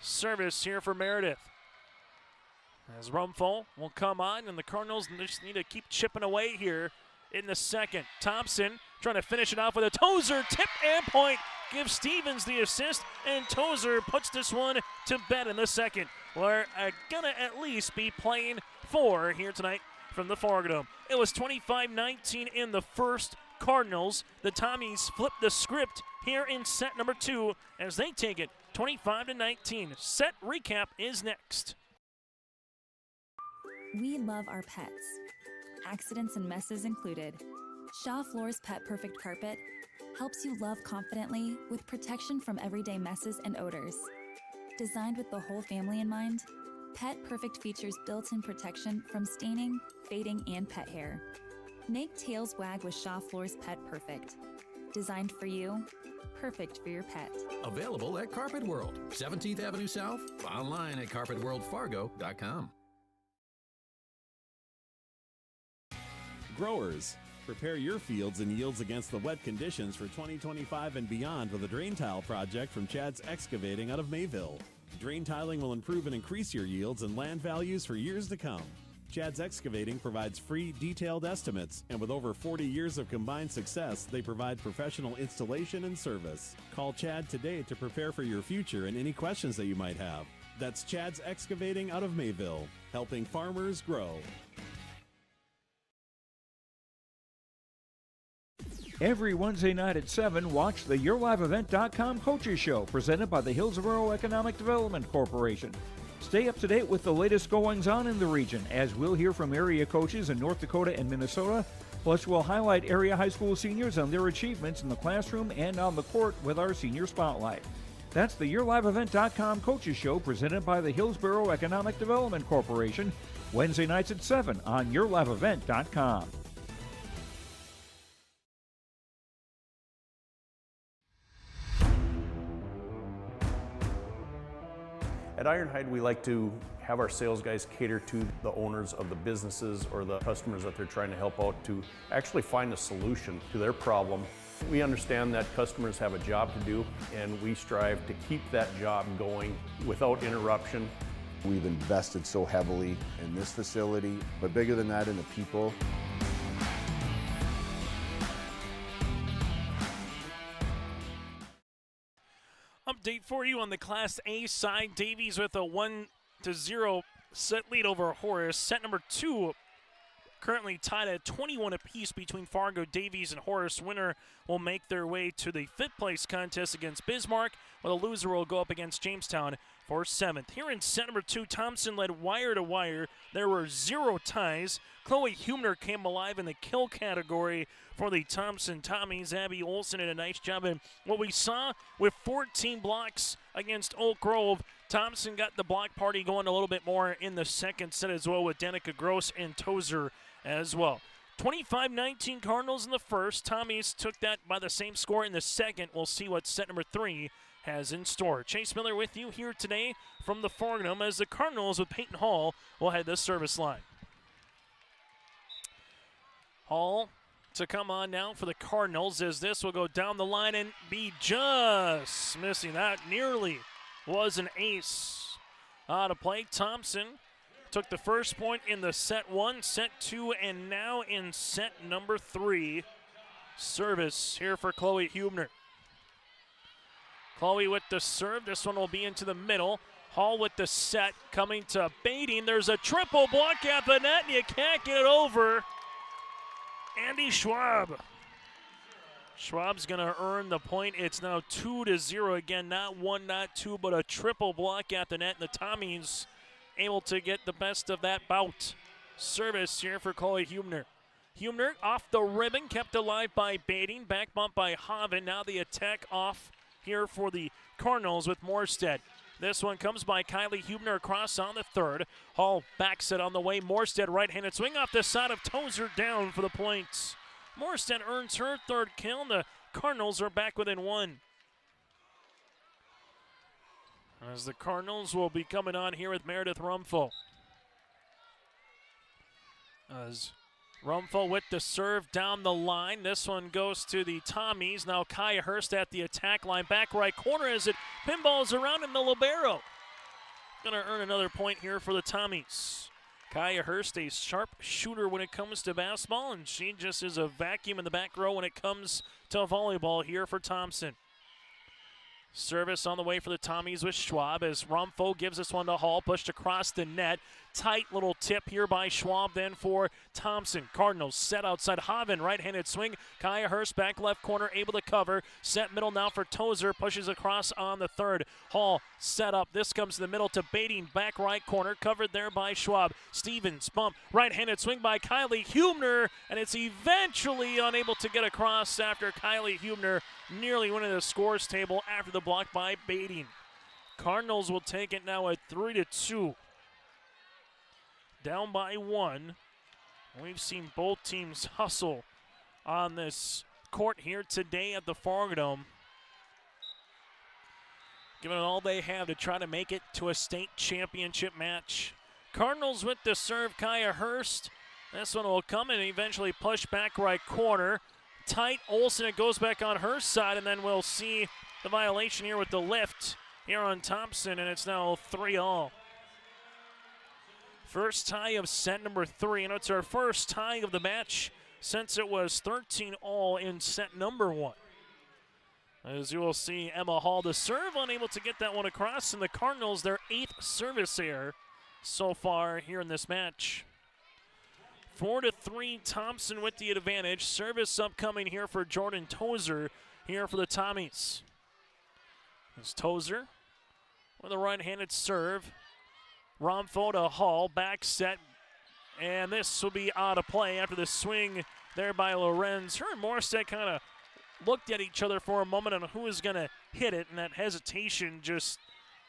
Service here for Meredith. As Rumfo will come on, and the Cardinals just need to keep chipping away here in the second. Thompson trying to finish it off with a Tozer tip and point. Gives Stevens the assist, and Tozer puts this one to bed in the second. We're gonna at least be playing 4 here tonight from the Fargo. It was 25-19 in the first. Cardinals, the Tommies flip the script here in set number 2 as they take it 25-19. Set recap is next. We love our pets. Accidents and messes included. Shaw Floor's Pet Perfect Carpet helps you love confidently with protection from everyday messes and odors. Designed with the whole family in mind, Pet Perfect features built-in protection from staining, fading, and pet hair. Make tails wag with Shaw Floor's Pet Perfect. Designed for you, perfect for your pet. Available at Carpet World, 17th Avenue South, online at carpetworldfargo.com. Growers, prepare your fields and yields against the wet conditions for 2025 and beyond with a drain tile project from Chad's Excavating out of Mayville. Drain tiling will improve and increase your yields and land values for years to come. Chad's Excavating provides free, detailed estimates, and with over 40 years of combined success, they provide professional installation and service. Call Chad today to prepare for your future and any questions that you might have. That's Chad's Excavating out of Mayville, helping farmers grow. Every Wednesday night at 7, watch the YourLiveEvent.com Coaches Show, presented by the Hillsborough Economic Development Corporation. Stay up to date with the latest goings-on in the region, as we'll hear from area coaches in North Dakota and Minnesota. Plus, we'll highlight area high school seniors and their achievements in the classroom and on the court with our Senior Spotlight. That's the YourLiveEvent.com Coaches Show, presented by the Hillsborough Economic Development Corporation, Wednesday nights at 7 on YourLiveEvent.com. At Ironhide, we like to have our sales guys cater to the owners of the businesses or the customers that they're trying to help out to actually find a solution to their problem. We understand that customers have a job to do, and we strive to keep that job going without interruption. We've invested so heavily in this facility, but bigger than that, in the people. Update for you on the Class A side. Davies with a 1-0 set lead over Horace. Set number 2 currently tied at 21 apiece between Fargo, Davies, and Horace. Winner will make their way to the 5th place contest against Bismarck, while the loser will go up against Jamestown for 7th. Here in set number 2, Thompson led wire to wire. There were 0 ties. Chloe Humner came alive in the kill category for the Thompson Tommies. Abby Olsen did a nice job. And what we saw with 14 blocks against Oak Grove, Thompson got the block party going a little bit more in the second set as well, with Danica Gross and Tozer as well. 25-19 Cardinals in the first. Tommies took that by the same score in the second. We'll see what set number 3 has in store. Chase Miller with you here today from the Farnham as the Cardinals with Peyton Hall will head the service line. Hall to come on now for the Cardinals, as this will go down the line and be just missing. That nearly was an ace. To play, Thompson took the first point in the set 1, set 2, and now in set number 3. Service here for Chloe Hubner. Chloe with the serve. This one will be into the middle. Hall with the set, coming to baiting. There's a triple block at the net, and you can't get it over. Andy Schwab. Schwab's going to earn the point. It's now 2-0 again. Not 1, not 2, but a triple block at the net. And the Tommies able to get the best of that bout. Service here for Chloe Hubner. Hubner off the ribbon, kept alive by baiting. Back bump by Haven. Now the attack off here for the Cardinals with Morstead. This one comes by Kylie Hubner across on the third. Hall backs it on the way. Morstead right-handed swing off the side of Tozer, down for the points. Morstead earns her 3rd kill, and the Cardinals are back within 1. As the Cardinals will be coming on here with Meredith Rumfo. As Rumfo with the serve down the line. This one goes to the Tommies. Now Kaya Hurst at the attack line. Back right corner as it pinballs around in the libero. Going to earn another point here for the Tommies. Kaya Hurst, a sharp shooter when it comes to basketball, and she just is a vacuum in the back row when it comes to volleyball here for Thompson. Service on the way for the Tommies with Schwab as Rumfo gives this one to Hall, pushed across the net. Tight little tip here by Schwab then for Thompson. Cardinals set outside Haven, right-handed swing. Kaya Hurst back left corner, able to cover. Set middle now for Tozer, pushes across on the third. Hall set up. This comes to the middle to Baiting, back right corner, covered there by Schwab. Stevens bump, right-handed swing by Kylie Hubner, and it's eventually unable to get across after Kylie Hubner nearly winning the scores table after the block by Baiting. Cardinals will take it now at 3-2. Down by 1. We've seen both teams hustle on this court here today at the Fargo, giving it all they have to try to make it to a state championship match. Cardinals with the serve, Kaya Hurst. This one will come and eventually push back right corner. Tight, Olsen, it goes back on her side, and then we'll see the violation here with the lift here on Thompson, and it's now 3-all. First tie of set number 3, and it's our first tie of the match since it was 13-all in set number 1. As you will see, Emma Hall, the serve, unable to get that one across, and the Cardinals, their 8th service error so far here in this match. 4-3, Thompson with the advantage. Service upcoming here for Jordan Tozer here for the Tommies. It's Tozer with a right-handed serve. Rumfo to Hall, back set, and this will be out of play after the swing there by Lorenz. Her and Morstead kind of looked at each other for a moment on who was going to hit it, and that hesitation just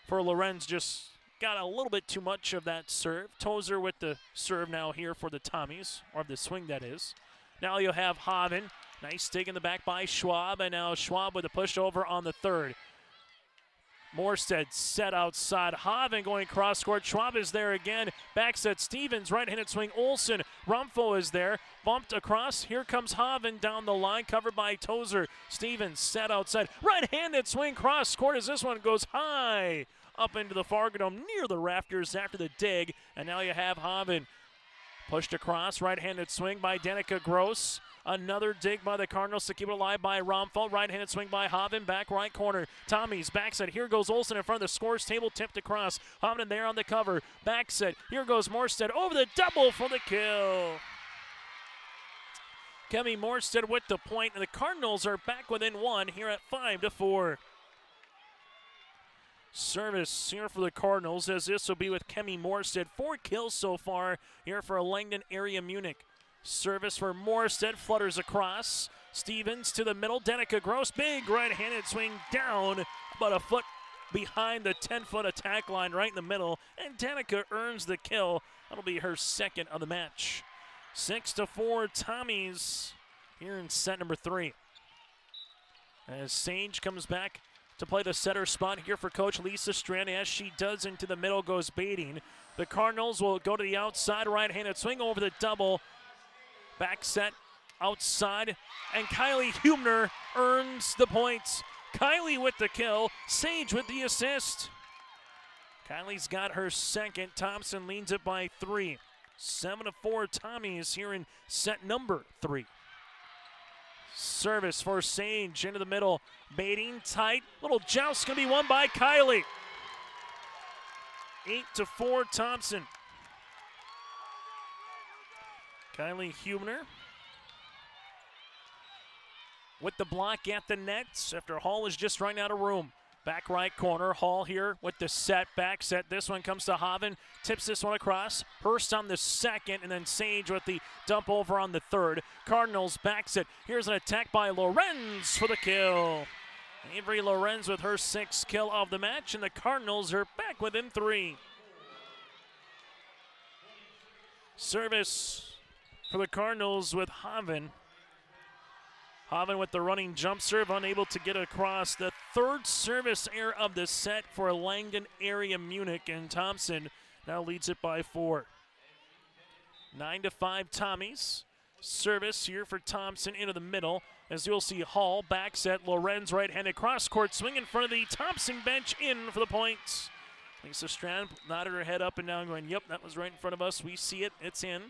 for Lorenz just got a little bit too much of that serve. Tozer with the serve now here for the Tommies, or the swing that is. Now you'll have Haven. Nice dig in the back by Schwab, and now Schwab with a push over on the third. Morstead set outside. Haven going cross court. Schwab is there again. Back set Stevens. Right-handed swing. Olsen. Rumpfo is there. Bumped across. Here comes Haven down the line. Covered by Tozer. Stevens set outside. Right-handed swing cross court as this one goes high up into the Fargo Dome near the rafters after the dig. And now you have Haven pushed across. Right-handed swing by Danica Gross. Another dig by the Cardinals to keep it alive by Rumpfo. Right-handed swing by Haven. Back right corner. Tommy's back set. Here goes Olsen in front of the scores table. Tipped across. Haven there on the cover. Back set. Here goes Morstead over the double for the kill. Kemi Morstead with the point, and the Cardinals are back within one here at 5-4. Service here for the Cardinals, as this will be with Kemi Morstead. 4 kills so far here for Langdon Area-Munich. Service for Morstead, flutters across. Stevens to the middle. Danica Gross, big right-handed swing down about a foot behind the 10-foot attack line right in the middle. And Danica earns the kill. That'll be her second of the match. 6-4 Tommies here in set number 3. As Sage comes back to play the setter spot here for Coach Lisa Strand. As she does, into the middle goes Baiting. The Cardinals will go to the outside, right-handed swing over the double. Back set outside, and Kylie Hubner earns the points. Kylie with the kill, Sage with the assist. Kylie's got her second. Thompson leads it by 3. 7-4 Tommies here in set number 3. Service for Sage into the middle. Baiting tight. Little joust going to be won by Kylie. 8-4 Thompson. Kylie Hubner with the block at the nets after Hall was just running out of room. Back right corner, Hall here with the set, back set. This one comes to Haven, tips this one across. Hurst on the second, and then Sage with the dump over on the third. Cardinals back set. Here's an attack by Lorenz for the kill. Avery Lorenz with her 6th kill of the match, and the Cardinals are back within 3. Service for the Cardinals with Haven. Haven with the running jump serve, unable to get across. The 3rd service error of the set for Langdon Area-Munich, and Thompson now leads it by 4. 9-5 Tommies. Service here for Thompson into the middle, as you'll see Hall back set. Lorenz right-handed cross-court swing in front of the Thompson bench, in for the points. Lisa Strand nodded her head up and down going, yep, that was right in front of us. We see it. It's in.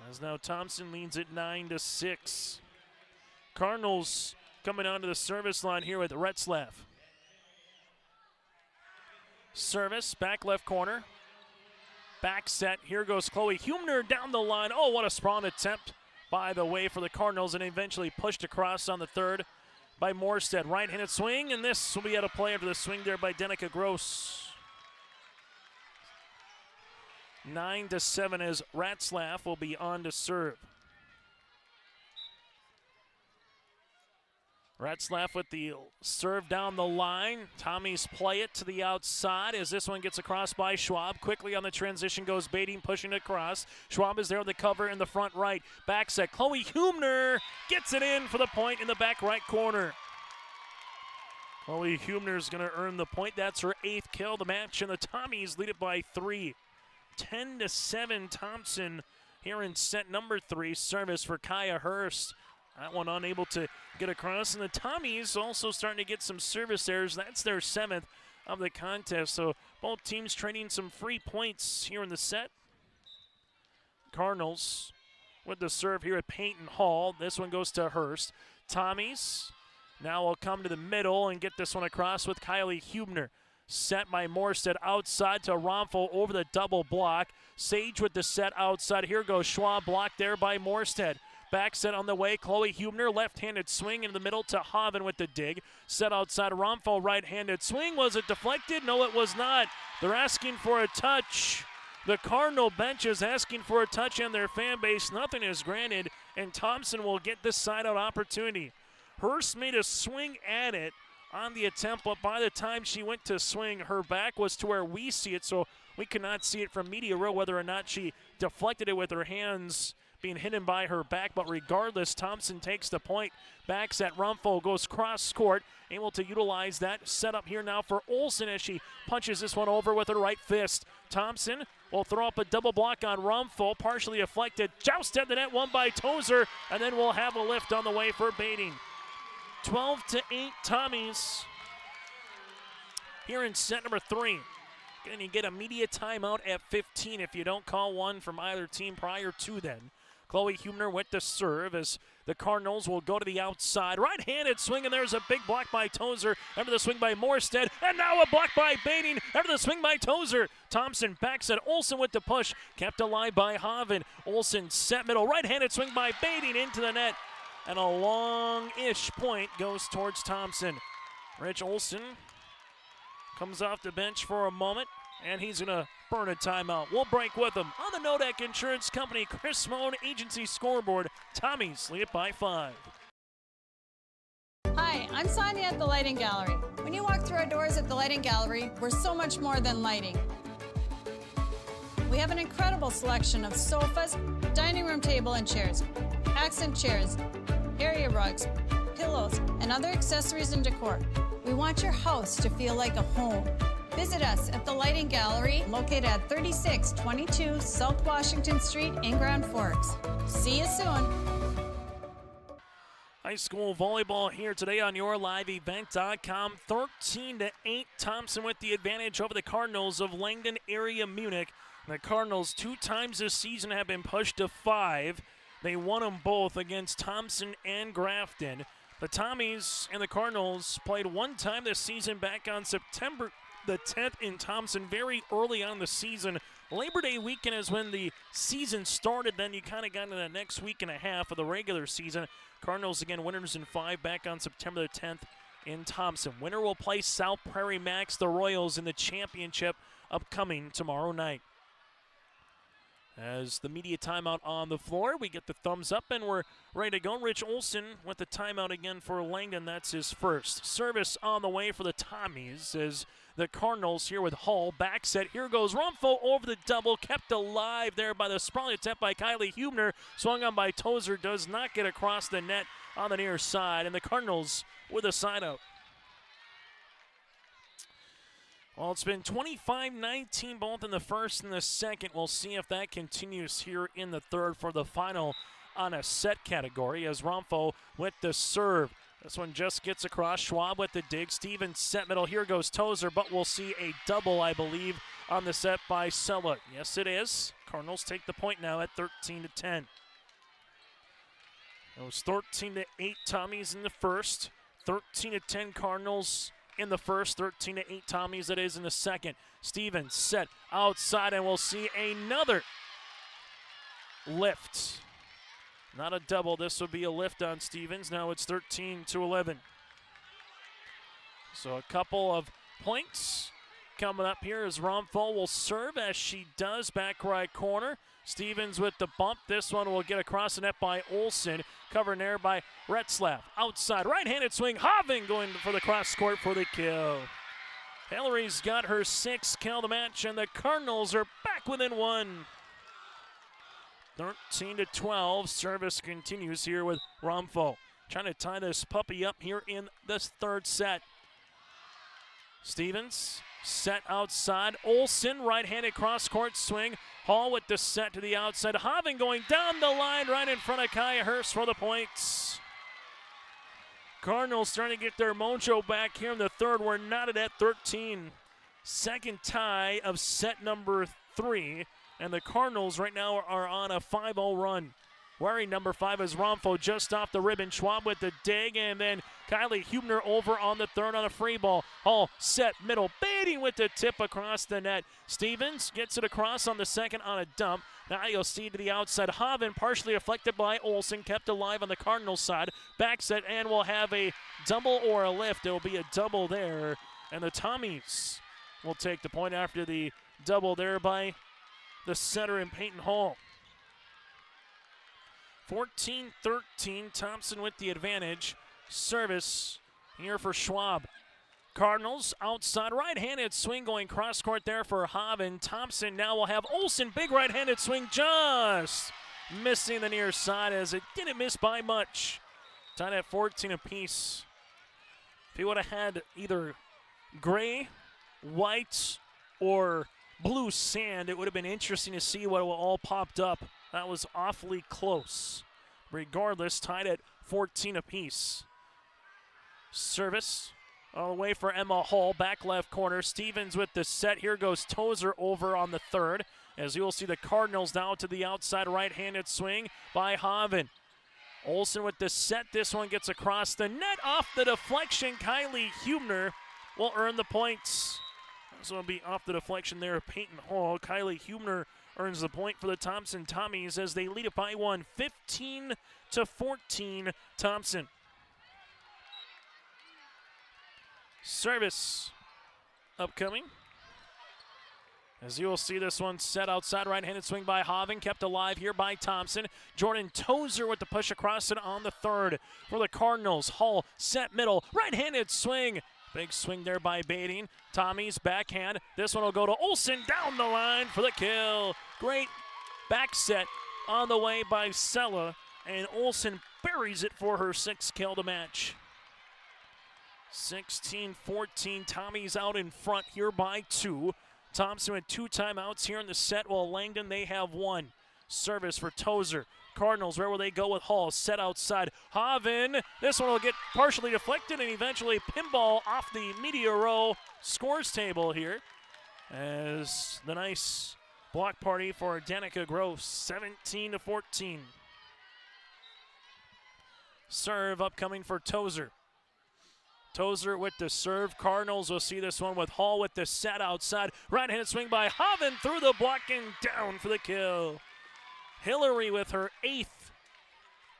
As now Thompson leads it 9-6. Cardinals coming onto the service line here with Retzlaff. Service, back left corner. Back set, here goes Chloe Hubner down the line. Oh, what a sprawn attempt by the way for the Cardinals, and eventually pushed across on the third by Morstead. Right-handed swing, and this will be out of play after the swing there by Danica Gross. 9-7 as Retzlaff will be on to serve. Retzlaff with the serve down the line. Tommy's play it to the outside as this one gets across by Schwab. Quickly on the transition goes Baiting, pushing it across. Schwab is there on the cover in the front right. Back set. Chloe Hubner gets it in for the point in the back right corner. Chloe Hubner is going to earn the point. That's her 8th kill of the match, and the Tommies lead it by 3. 10-7 Thompson here in set number 3. Service for Kaya Hurst. That one unable to get across, and the Tommies also starting to get some service errors. That's their 7th of the contest, so both teams trading some free points here in the set. Cardinals with the serve here at Peyton Hall. This one goes to Hurst. Tommies now will come to the middle and get this one across with Kylie Hubner. Set by Morstead outside to Rumpfo over the double block. Sage with the set outside. Here goes Schwab, blocked there by Morstead. Back set on the way, Chloe Hubner, left-handed swing in the middle to Haven with the dig. Set outside, Rumpfo, right-handed swing. Was it deflected? No, it was not. They're asking for a touch. The Cardinal bench is asking for a touch, and their fan base, nothing is granted, and Thompson will get this side-out opportunity. Hurst made a swing at it on the attempt, but by the time she went to swing, her back was to where we see it, so we cannot see it from media row whether or not she deflected it with her hands. being hidden by her back, but regardless, Thompson takes the point. Backs at Rumpho, goes cross court, able to utilize that setup here now for Olsen as she punches this one over with her right fist. Thompson will throw up a double block on Rumpho, partially deflected, jousted the net, won by Tozer, and then we'll have a lift on the way for Baiting. 12-8 Tommies here in set number 3. Going to get a media timeout at 15 if you don't call one from either team prior to then. Chloe Hubner with the serve as the Cardinals will go to the outside. Right-handed swing, and there's a big block by Tozer. After the swing by Morstead, and now a block by Baiting. After the swing by Tozer, Thompson backs at Olsen with the push. Kept alive by Haven. Olsen set middle. Right-handed swing by Baiting into the net. And a long-ish point goes towards Thompson. Rich Olsen comes off the bench for a moment, and he's going to burn a timeout. We'll break with him. On the Nodak Insurance Company, Chris Moan Agency scoreboard. Tommies lead it by 5. Hi, I'm Sonia at the Lighting Gallery. When you walk through our doors at the Lighting Gallery, we're so much more than lighting. We have an incredible selection of sofas, dining room table and chairs, accent chairs, area rugs, pillows, and other accessories and decor. We want your house to feel like a home. Visit us at the Lighting Gallery, located at 3622 South Washington Street in Grand Forks. See you soon. High school volleyball here today on YourLiveEvent.com. 13-8, Thompson with the advantage over the Cardinals of Langdon Area-Munich. The Cardinals 2 times this season have been pushed to 5. They won them both against Thompson and Grafton. The Tommies and the Cardinals played 1 time this season back on September the 10th in Thompson, very early on in the season. Labor Day weekend is when the season started. Then you kind of got into the next week and a half of the regular season. Cardinals, again, winners in 5 back on September the 10th in Thompson. Winner will play South Prairie Max, the Royals, in the championship upcoming tomorrow night. As the media timeout on the floor, we get the thumbs up and we're ready to go. Rich Olsen with the timeout again for Langdon. That's his first. Service on the way for the Tommies as the Cardinals here with Hall. Back set. Here goes Rumpho over the double. Kept alive there by the sprawling attempt by Kylie Hubner. Swung on by Tozer. Does not get across the net on the near side. And the Cardinals with a side out. Well, it's been 25-19 both in the first and the second. We'll see if that continues here in the third for the final on a set category as Rumpho with the serve. This one just gets across. Schwab with the dig. Stevens set middle. Here goes Tozer, but we'll see a double, I believe, on the set by Sella. Yes, it is. Cardinals take the point now at 13-10. It was 13-8 Tommies in the first. 13-10 Cardinals in the first, 13-8 Tommies it is in the second. Stevens set outside, and we'll see another lift. Not a double, this would be a lift on Stevens. Now it's 13-11. So a couple of points coming up here as Rumpho will serve as she does, back right corner. Stevens with the bump. This one will get across the net by Olsen. Covered there by Retzlaff. Outside, right-handed swing. Haven going for the cross court for the kill. Hillary's got her 6th kill of the match, and the Cardinals are back within 1. 13-12. Service continues here with Rumpho. Trying to tie this puppy up here in this third set. Stevens set outside. Olsen, right-handed cross-court swing. Hall with the set to the outside. Haven going down the line right in front of Kaya Hurst for the points. Cardinals starting to get their mojo back here in the third. We're knotted at 13. Second tie of set number 3. And the Cardinals right now are on a 5-0 run. Wearing number 5 is Rumpho just off the ribbon. Schwab with the dig, and then Kylie Hubner over on the third on a free ball. Hall set middle, Baiting with the tip across the net. Stevens gets it across on the second on a dump. Now you'll see to the outside. Haven partially afflicted by Olsen, kept alive on the Cardinals side. Back set, and we'll have a double or a lift. It will be a double there, and the Tommies will take the point after the double there by the setter in Peyton Hall. 14-13, Thompson with the advantage. Service here for Schwab. Cardinals outside, right-handed swing going cross-court there for Haven. Thompson now will have Olsen, big right-handed swing, just missing the near side as it didn't miss by much. Tied at 14 apiece. If he would have had either gray, white, or blue sand, it would have been interesting to see what all popped up. That was awfully close. Regardless, tied at 14 apiece. Service all the way for Emma Hall, back left corner. Stevens with the set. Here goes Tozer over on the third. As you will see the Cardinals now to the outside right-handed swing by Haven. Olsen with the set. This one gets across the net off the deflection. Kylie Hubner will earn the points. This will be off the deflection there of Peyton Hall. Kylie Hubner earns the point for the Thompson Tommies as they lead it by one, 15-14 Thompson. Service upcoming. As you will see this one set outside, right-handed swing by Haven, kept alive here by Thompson. Jordan Tozer with the push across it on the third for the Cardinals. Hall set middle, right-handed swing. Big swing there by Bading. Tommy's backhand. This one will go to Olsen down the line for the kill. Great back set on the way by Sella, and Olsen buries it for her sixth kill to match. 16-14, Tommy's out in front here by two. Thompson with 2 timeouts here in the set, while Langdon, they have 1. Service for Tozer. Cardinals, where will they go with Hall? Set outside. Haven, this one will get partially deflected and eventually pinball off the media row scores table here. As the nice block party for Danica Gross, 17-14. Serve upcoming for Tozer. Tozer with the serve. Cardinals will see this one with Hall with the set outside. Right-handed swing by Haven through the block and down for the kill. Hillary with her 8th,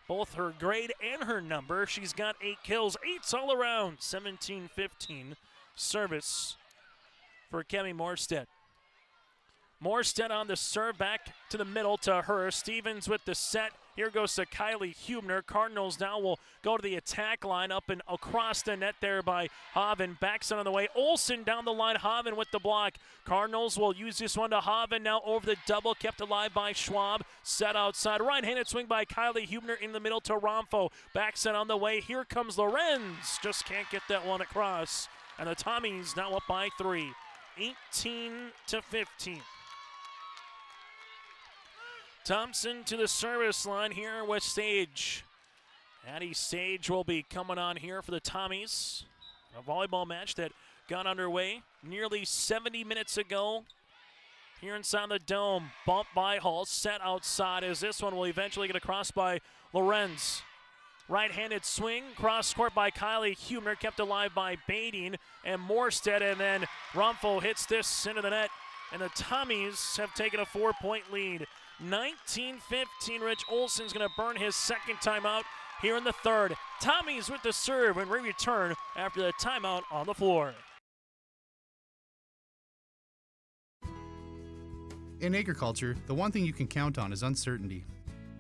both her grade and her number. She's got 8 kills, 8s all around. 17-15 service for Kemi Morstead. Morstead on the serve, back to the middle to her. Stevens with the set. Here goes to Kylie Hubner. Cardinals now will go to the attack line, up and across the net there by Haven. Backs on the way. Olsen down the line. Haven with the block. Cardinals will use this one to Haven. Now over the double, kept alive by Schwab. Set outside. Right-handed swing by Kylie Hubner in the middle to Romfo. Backs on the way. Here comes Lorenz. Just can't get that one across. And the Tommies now up by 3. 18-15. Thompson to the service line here with Sage. Addie Sage will be coming on here for the Tommies. A volleyball match that got underway nearly 70 minutes ago here inside the dome. Bumped by Hall, set outside as this one will eventually get across by Lorenz. Right-handed swing, cross court by Kylie Hubner, kept alive by Bading and Morstead, and then Romfo hits this into the net, and the Tommies have taken a 4-point lead. 19-15, Rich Olsen's going to burn his second timeout here in the third. Tommies with the serve when we return after the timeout on the floor. In agriculture, the one thing you can count on is uncertainty.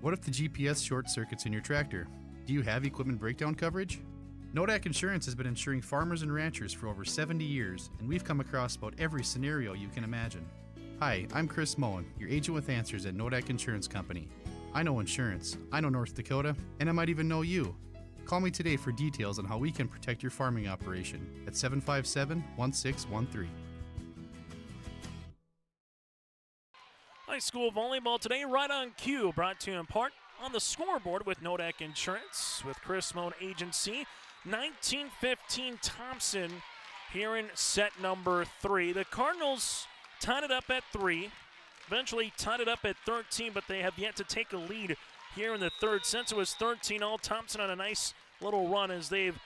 What if the GPS short circuits in your tractor? Do you have equipment breakdown coverage? Nodak Insurance has been insuring farmers and ranchers for over 70 years, and we've come across about every scenario you can imagine. Hi, I'm Chris Moen, your agent with answers at Nodak Insurance Company. I know insurance, I know North Dakota, and I might even know you. Call me today for details on how we can protect your farming operation at 757-1613. High school volleyball today, right on cue, brought to you in part on the scoreboard with Nodak Insurance with Chris Moen Agency. 19-15 Thompson here in set number 3. The Cardinals tied it up at 3, eventually tied it up at 13, but they have yet to take a lead here in the third. Since it was 13-all, Thompson on a nice little run as they've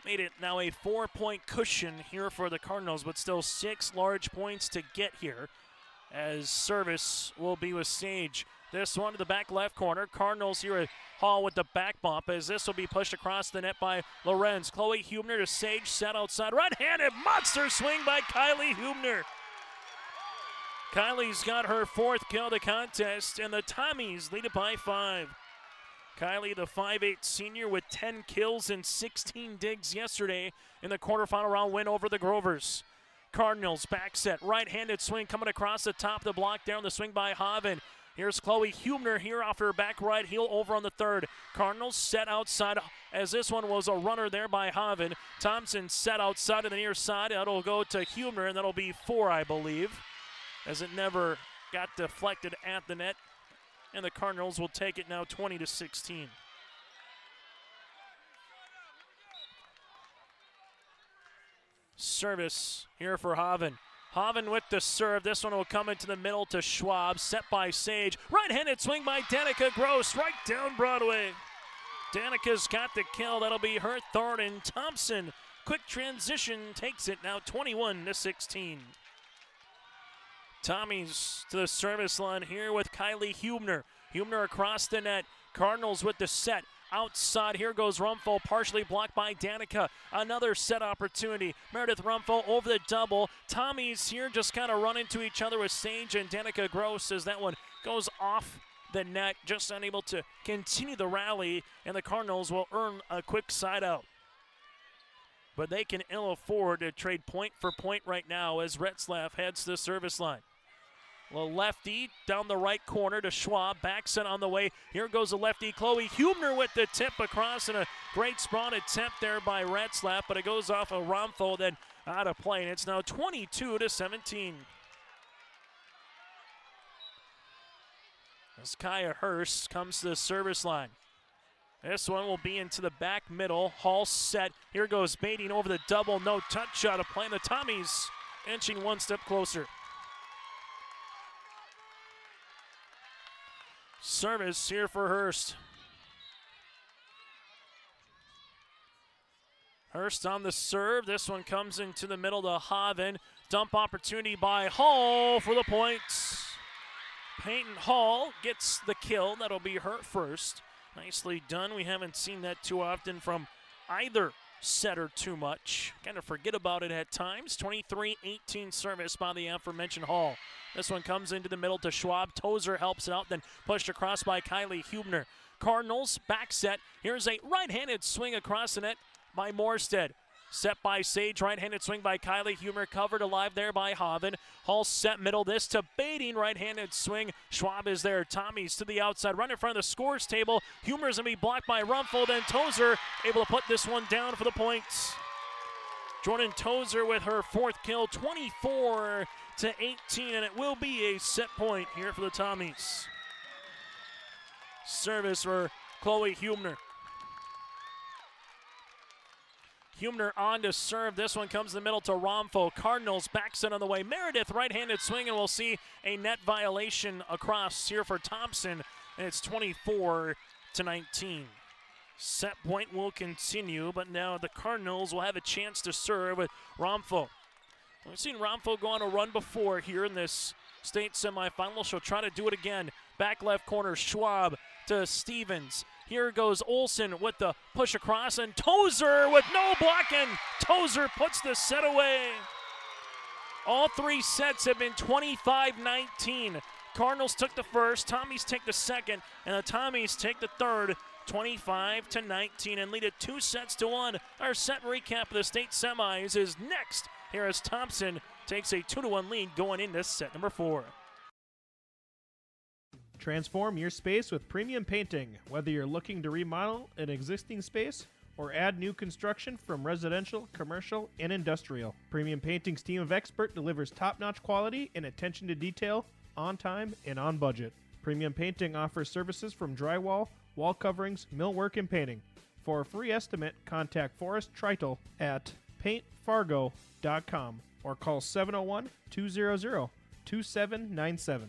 made it now a 4-point cushion here for the Cardinals, but still 6 large points to get here as service will be with Sage. This one to the back left corner. Cardinals here at Hall with the back bump as this will be pushed across the net by Lorenz. Chloe Hubner to Sage, set outside. Right-handed monster swing by Kylie Hubner. Kylie's got her 4th kill of the contest, and the Tommies lead it by 5. Kylie, the 5'8" senior with 10 kills and 16 digs yesterday in the quarterfinal round win over the Grovers. Cardinals back set, right-handed swing coming across the top of the block there on the swing by Haven. Here's Chloe Hubner here off her back right heel over on the third. Cardinals set outside as this one was a runner there by Haven. Thompson set outside to the near side. That'll go to Hubner, and that'll be 4, I believe, as it never got deflected at the net. And the Cardinals will take it now 20-16. Service here for Haven. Haven with the serve. This one will come into the middle to Schwab. Set by Sage. Right-handed swing by Danica Gross. Right down Broadway. Danica's got the kill. That'll be her third. And Thompson, quick transition, takes it now 21-16. Tommy's to the service line here with Kylie Hubner. Hubner across the net. Cardinals with the set. Outside, here goes Rumpho, partially blocked by Danica. Another set opportunity. Meredith Rumpho over the double. Tommy's here just kind of run into each other with Sage and Danica Gross as that one goes off the net, just unable to continue the rally, and the Cardinals will earn a quick side out. But they can ill afford to trade point for point right now as Retzlaff heads to the service line. Little lefty down the right corner to Schwab. Backset on the way. Here goes the lefty. Chloe Hubner with the tip across, and a great spawn attempt there by Retzlaff, but it goes off of Rumpho, then out of play. And it's now 22-17. As Kaya Hurst comes to the service line. This one will be into the back middle. Hall set. Here goes Baiting over the double. No touch shot of play. The Tommies inching one step closer. Service here for Hurst. Hurst on the serve. This one comes into the middle to Haven. Dump opportunity by Hall for the points. Peyton Hall gets the kill. That'll be her first. Nicely done. We haven't seen that too often from either setter too much. Kind of forget about it at times. 23-18 service by the aforementioned Hall. This one comes into the middle to Schwab. Tozer helps it out, then pushed across by Kylie Hubner. Cardinals back set. Here's a right-handed swing across the net by Morstead. Set by Sage, right-handed swing by Kylie Hubner, covered alive there by Haven. Hall set middle, this to Baiting, right-handed swing. Schwab is there, Tommy's to the outside, right in front of the scores table. Humer's gonna be blocked by Rumpho, then Tozer able to put this one down for the points. Jordan Tozer with her fourth kill, 24-18, and it will be a set point here for the Tommies. Service for Chloe Hubner. Hubner on to serve. This one comes in the middle to Rumpho. Cardinals back set on the way. Meredith right-handed swing, and we'll see a net violation across here for Thompson, and it's 24-19. Set point will continue, but now the Cardinals will have a chance to serve with Rumpho. We've seen Rumpho go on a run before here in this state semifinal. She'll try to do it again. Back left corner, Schwab to Stevens. Here goes Olsen with the push across, and Tozer with no blocking. Tozer puts the set away. All three sets have been 25-19. Cardinals took the first, Tommies take the second, and the Tommies take the third. 25-19 and lead it 2-1. Our set recap of the state semis is next here as Thompson takes a 2-1 lead going into set number 4. Transform your space with premium painting. Whether you're looking to remodel an existing space or add new construction from residential, commercial, and industrial, Premium Painting's team of experts delivers top-notch quality and attention to detail on time and on budget. Premium Painting offers services from drywall, wall coverings, millwork, and painting. For a free estimate, contact Forrest Tritel at paintfargo.com or call 701-200-2797.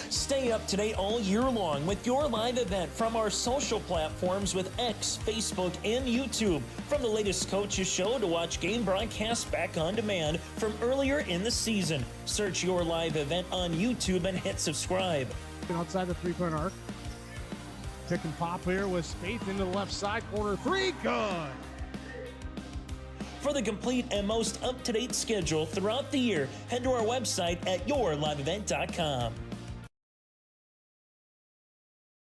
Stay up to date all year long with your live event from our social platforms with X, Facebook, and YouTube. From the latest coaches show to watch game broadcasts back on demand from earlier in the season. Search your live event on YouTube and hit subscribe. Outside the three-point arc. Pick and pop here with Spaeth into the left side corner. Three, good! For the complete and most up-to-date schedule throughout the year, head to our website at yourliveevent.com.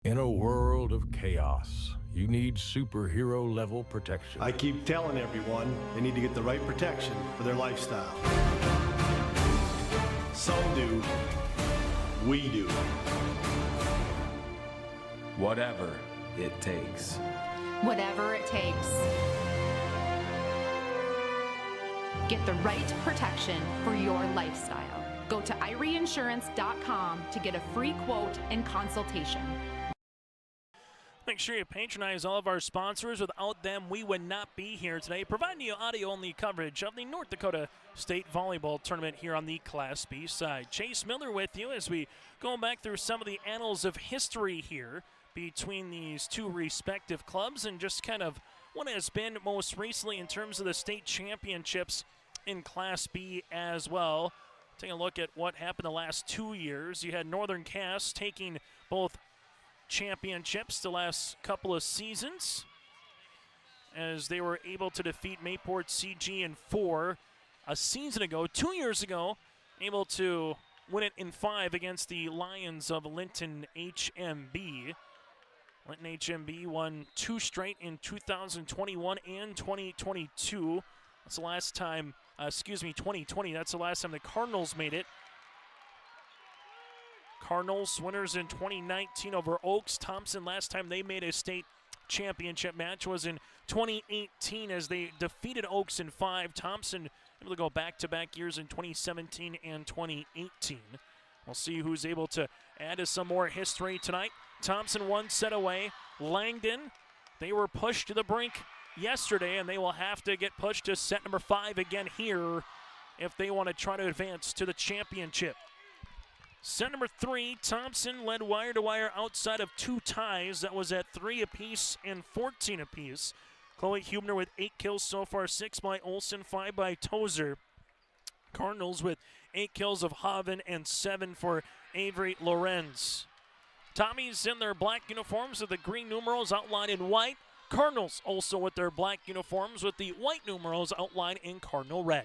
In a world of chaos, you need superhero-level protection. I keep telling everyone they need to get the right protection for their lifestyle. Some do. We do. Whatever it takes. Whatever it takes. Get the right protection for your lifestyle. Go to IRIinsurance.com to get a free quote and consultation. Make sure you patronize all of our sponsors. Without them, we would not be here today, providing you audio-only coverage of the North Dakota State Volleyball Tournament here on the Class B side. Chase Miller with you as we go back through some of the annals of history here between these two respective clubs and just kind of what has been most recently in terms of the state championships in Class B as well. Taking a look at what happened the last 2 years. You had Northern Cass taking both championships the last couple of seasons as they were able to defeat Mayport CG in 4 a season ago. 2 years ago, able to win it in 5 against the Lions of Linton HMB. Linton HMB won 2 straight in 2021 and 2022. That's the last time, 2020. That's the last time the Cardinals made it. Cardinals winners in 2019 over Oaks. Thompson, last time they made a state championship match was in 2018 as they defeated Oaks in 5. Thompson able to go back-to-back years in 2017 and 2018. We'll see who's able to add to some more history tonight. Thompson 1 set away. Langdon, they were pushed to the brink yesterday, and they will have to get pushed to set number 5 again here if they want to try to advance to the championship. Set number 3, Thompson led wire-to-wire outside of 2 ties. That was at 3 apiece and 14 apiece. Chloe Hubner with 8 kills so far, 6 by Olsen, 5 by Tozer. Cardinals with 8 kills of Haven and 7 for Avery Lorenz. Tommies in their black uniforms with the green numerals outlined in white. Cardinals also with their black uniforms with the white numerals outlined in cardinal red.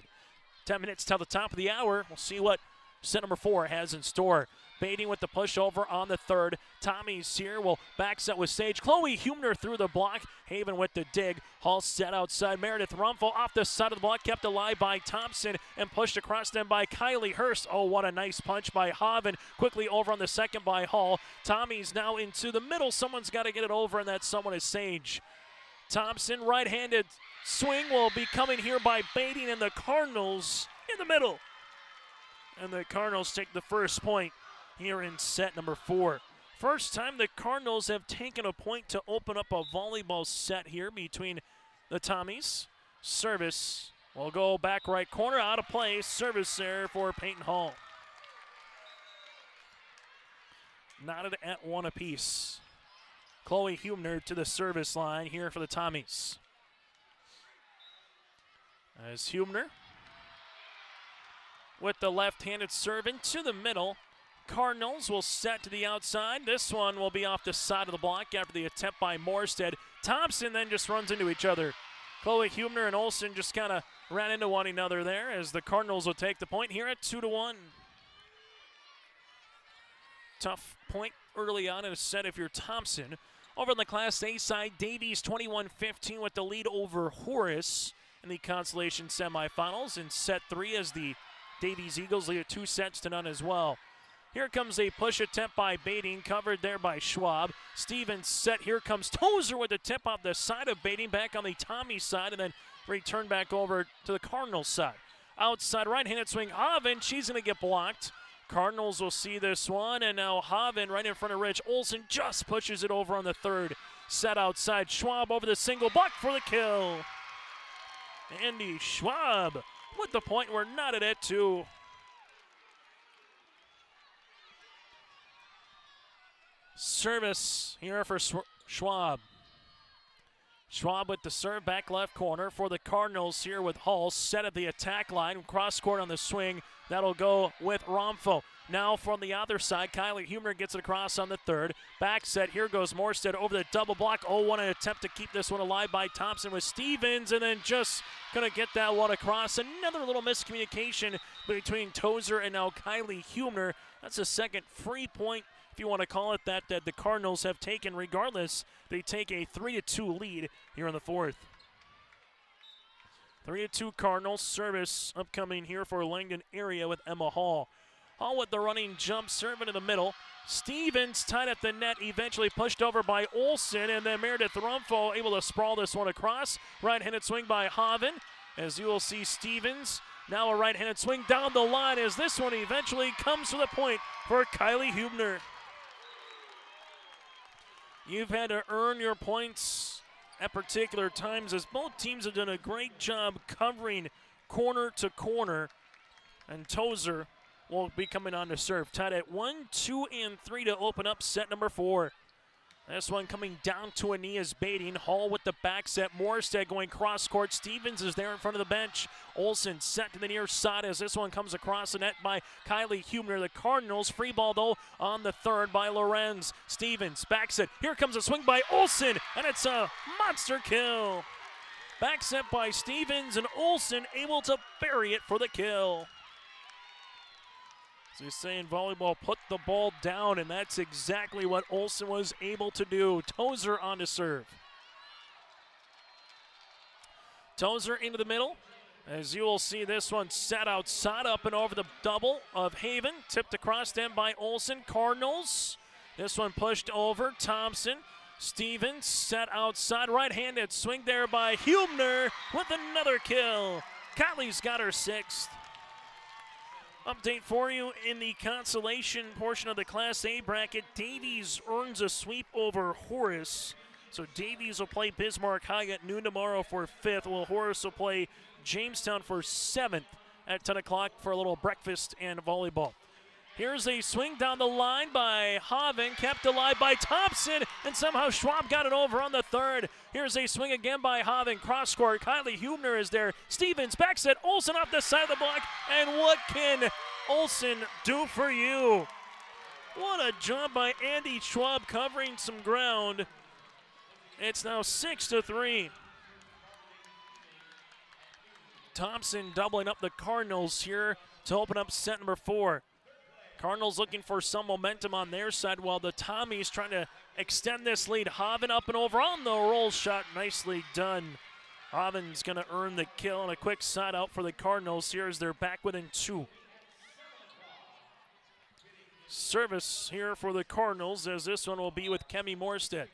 10 minutes till the top of the hour. We'll see what set number 4 has in store. Baiting with the pushover on the 3rd. Tommy's here will back set with Sage. Chloe Hubner through the block. Haven with the dig. Hall set outside. Meredith Rumfo off the side of the block. Kept alive by Thompson and pushed across them by Kylie Hurst. Oh, what a nice punch by Haven. Quickly over on the 2nd by Hall. Tommy's now into the middle. Someone's got to get it over, and that someone is Sage. Thompson, right-handed swing will be coming here by Baiting, and the Cardinals in the middle. And the Cardinals take the first point here in set number 4. First time the Cardinals have taken a point to open up a volleyball set here between the Tommies. Service will go back right corner, out of play. Service there for Peyton Hall. Knotted at 1 apiece. Chloe Hubner to the service line here for the Tommies. As Hubner with the left-handed serve into the middle. Cardinals will set to the outside. This one will be off the side of the block after the attempt by Morstead. Thompson then just runs into each other. Chloe Hubner and Olsen just kind of ran into one another there as the Cardinals will take the point here at 2-1. Tough point early on in a set if you're Thompson. Over on the Class A side, Davies 21-15 with the lead over Horace in the consolation semifinals. In set 3 as the Davies Eagles lead at 2-0 as well. Here comes a push attempt by Baiting, covered there by Schwab. Stevens set, here comes Tozer with the tip off the side of Baiting, back on the Tommy side, and then return back over to the Cardinals side. Outside right-handed swing, Haven, she's going to get blocked. Cardinals will see this one, and now Haven right in front of Rich. Olsen just pushes it over on the 3rd. Set outside, Schwab over the single, block for the kill. Andy Schwab with the point. We're knotted at 2. Service here for Schwab. Schwab with the serve, back left corner for the Cardinals here with Hall. Set at the attack line, cross court on the swing. That'll go with Romfo. Now from the other side, Kylie Hubner gets it across on the 3rd. Back set, here goes Morstead over the double block. Oh, what an attempt to keep this one alive by Thompson with Stevens, and then just going to get that one across. Another little miscommunication between Tozer and now Kylie Hubner. That's a second free point, if you want to call it that the Cardinals have taken. Regardless, they take a 3-2 lead here in the 4th. 3-2 Cardinals. Service upcoming here for Langdon area with Emma Hall. Hall with the running jump, serving in the middle. Stevens tied at the net, eventually pushed over by Olsen, and then Meredith Rumpho able to sprawl this one across. Right-handed swing by Haven, as you will see Stevens. Now a right-handed swing down the line as this one eventually comes to the point for Kylie Hubner. You've had to earn your points at particular times as both teams have done a great job covering corner to corner. And Tozer will be coming on to serve. Tied at 1, 2, and 3 to open up set number 4. This one coming down to a knee is baiting. Hall with the back set. Morstead going cross court. Stevens is there in front of the bench. Olsen set to the near side as this one comes across the net by Kylie Hubner. The Cardinals free ball though on the third by Lorenz. Stevens back set. Here comes a swing by Olsen, and it's a monster kill. Back set by Stevens, and Olsen able to bury it for the kill. As they say in volleyball, put the ball down, and that's exactly what Olsen was able to do. Tozer on to serve. Tozer into the middle. As you will see, this one set outside, up and over the double of Haven. Tipped across them by Olsen. Cardinals. This one pushed over. Thompson. Stevens set outside. Right-handed swing there by Hubner with another kill. Kylie's got her 6th. Update for you in the consolation portion of the Class A bracket. Davies earns a sweep over Horace. So Davies will play Bismarck High at noon tomorrow for 5th, while Horace will play Jamestown for 7th at 10 o'clock for a little breakfast and volleyball. Here's a swing down the line by Haven, kept alive by Thompson, and somehow Schwab got it over on the third. Here's a swing again by Haven, cross court. Kylie Hubner is there. Stevens back set. Olsen off the side of the block, and what can Olsen do for you? What a job by Andy Schwab covering some ground. It's now 6-3. Thompson doubling up the Cardinals here to open up set number 4. Cardinals looking for some momentum on their side while the Tommies trying to extend this lead. Haven up and over on the roll shot. Nicely done. Haven's going to earn the kill, and a quick side out for the Cardinals here as they're back within 2. Service here for the Cardinals as this one will be with Kemi Morstead.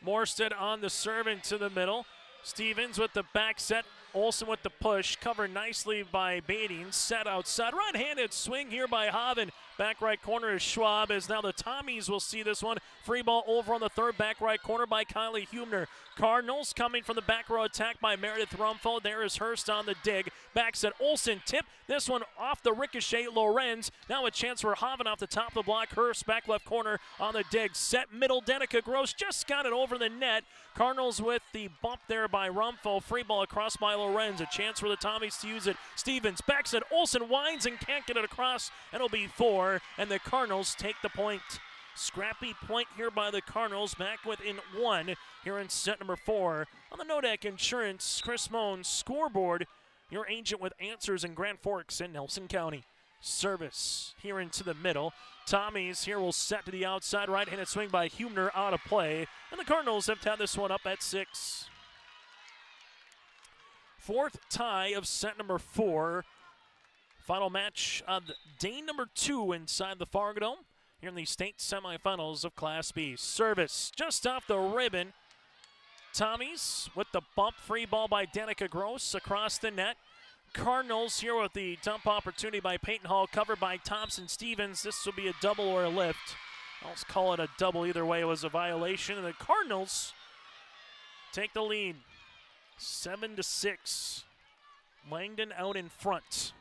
Morstead on the serve into the middle. Stevens with the back set. Olsen with the push, covered nicely by Bading, set outside. Right-handed swing here by Haven. Back right corner is Schwab, as now the Tommies will see this one. Free ball over on the third, back right corner by Kylie Hubner. Cardinals coming from the back row attack by Meredith Rumpho. There is Hurst on the dig. Back set, Olsen tip. This one off the ricochet, Lorenz. Now a chance for Haven off the top of the block. Hurst back left corner on the dig. Set middle, Danica Gross just got it over the net. Cardinals with the bump there by Rumpho. Free ball across by Lorenz. A chance for the Tommies to use it. Stevens back set. Olsen winds and can't get it across. And it'll be 4. And the Cardinals take the point. Scrappy point here by the Cardinals. Back within 1 here in set number 4. On the Nodak Insurance Chris Moan scoreboard. Your agent with answers in Grand Forks and Nelson County. Service here into the middle. Tommies here will set to the outside. Right-handed swing by Hubner out of play. And the Cardinals have tied this one up at 6. 4th tie of set number 4. Final match of day number 2 inside the Fargo Dome here in the state semifinals of Class B. Service just off the ribbon. Tommies with the bump. Free ball by Danica Gross across the net. Cardinals here with the dump opportunity by Peyton Hall, covered by Thompson Stevens. This will be a double or a lift. I'll call it a double. Either way, it was a violation. And the Cardinals take the lead. 7-6. Langdon out in front.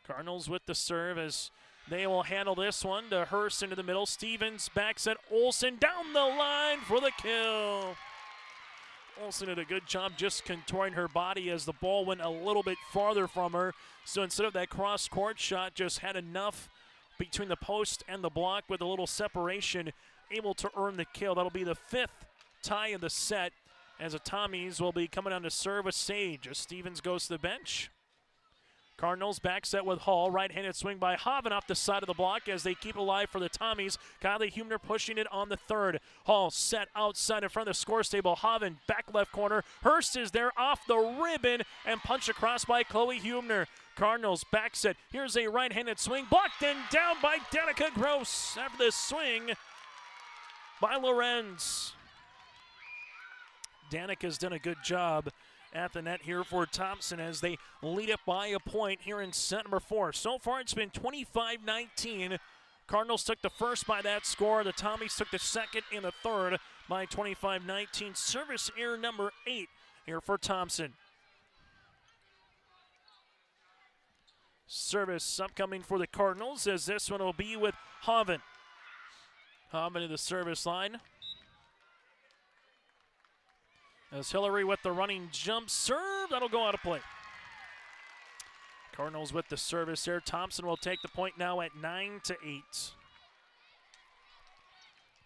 Cardinals with the serve as they will handle this one to Hurst into the middle. Stevens back set. Olsen down the line for the kill. Olsen did a good job just contouring her body as the ball went a little bit farther from her. So instead of that cross-court shot, just had enough between the post and the block with a little separation, able to earn the kill. That'll be the 5th tie of the set as the Tommies will be coming on to serve a Sage as Stevens goes to the bench. Cardinals back set with Hall. Right-handed swing by Hoven off the side of the block as they keep it alive for the Tommies. Kylie Humner pushing it on the third. Hall set outside in front of the score stable. Hoven back left corner. Hurst is there off the ribbon and punched across by Chloe Humner. Cardinals back set. Here's a right-handed swing. Blocked and down by Danica Gross after the swing by Lorenz. Danica's done a good job at the net here for Thompson as they lead it by a point here in set number 4. So far it's been 25-19. Cardinals took the first by that score. The Tommies took the second and the third by 25-19. Service error number 8 here for Thompson. Service upcoming for the Cardinals as this one will be with Hoven. Hoven to the service line. As Hillary with the running jump serve, that'll go out of play. Cardinals with the service here. Thompson will take the point now at 9-8.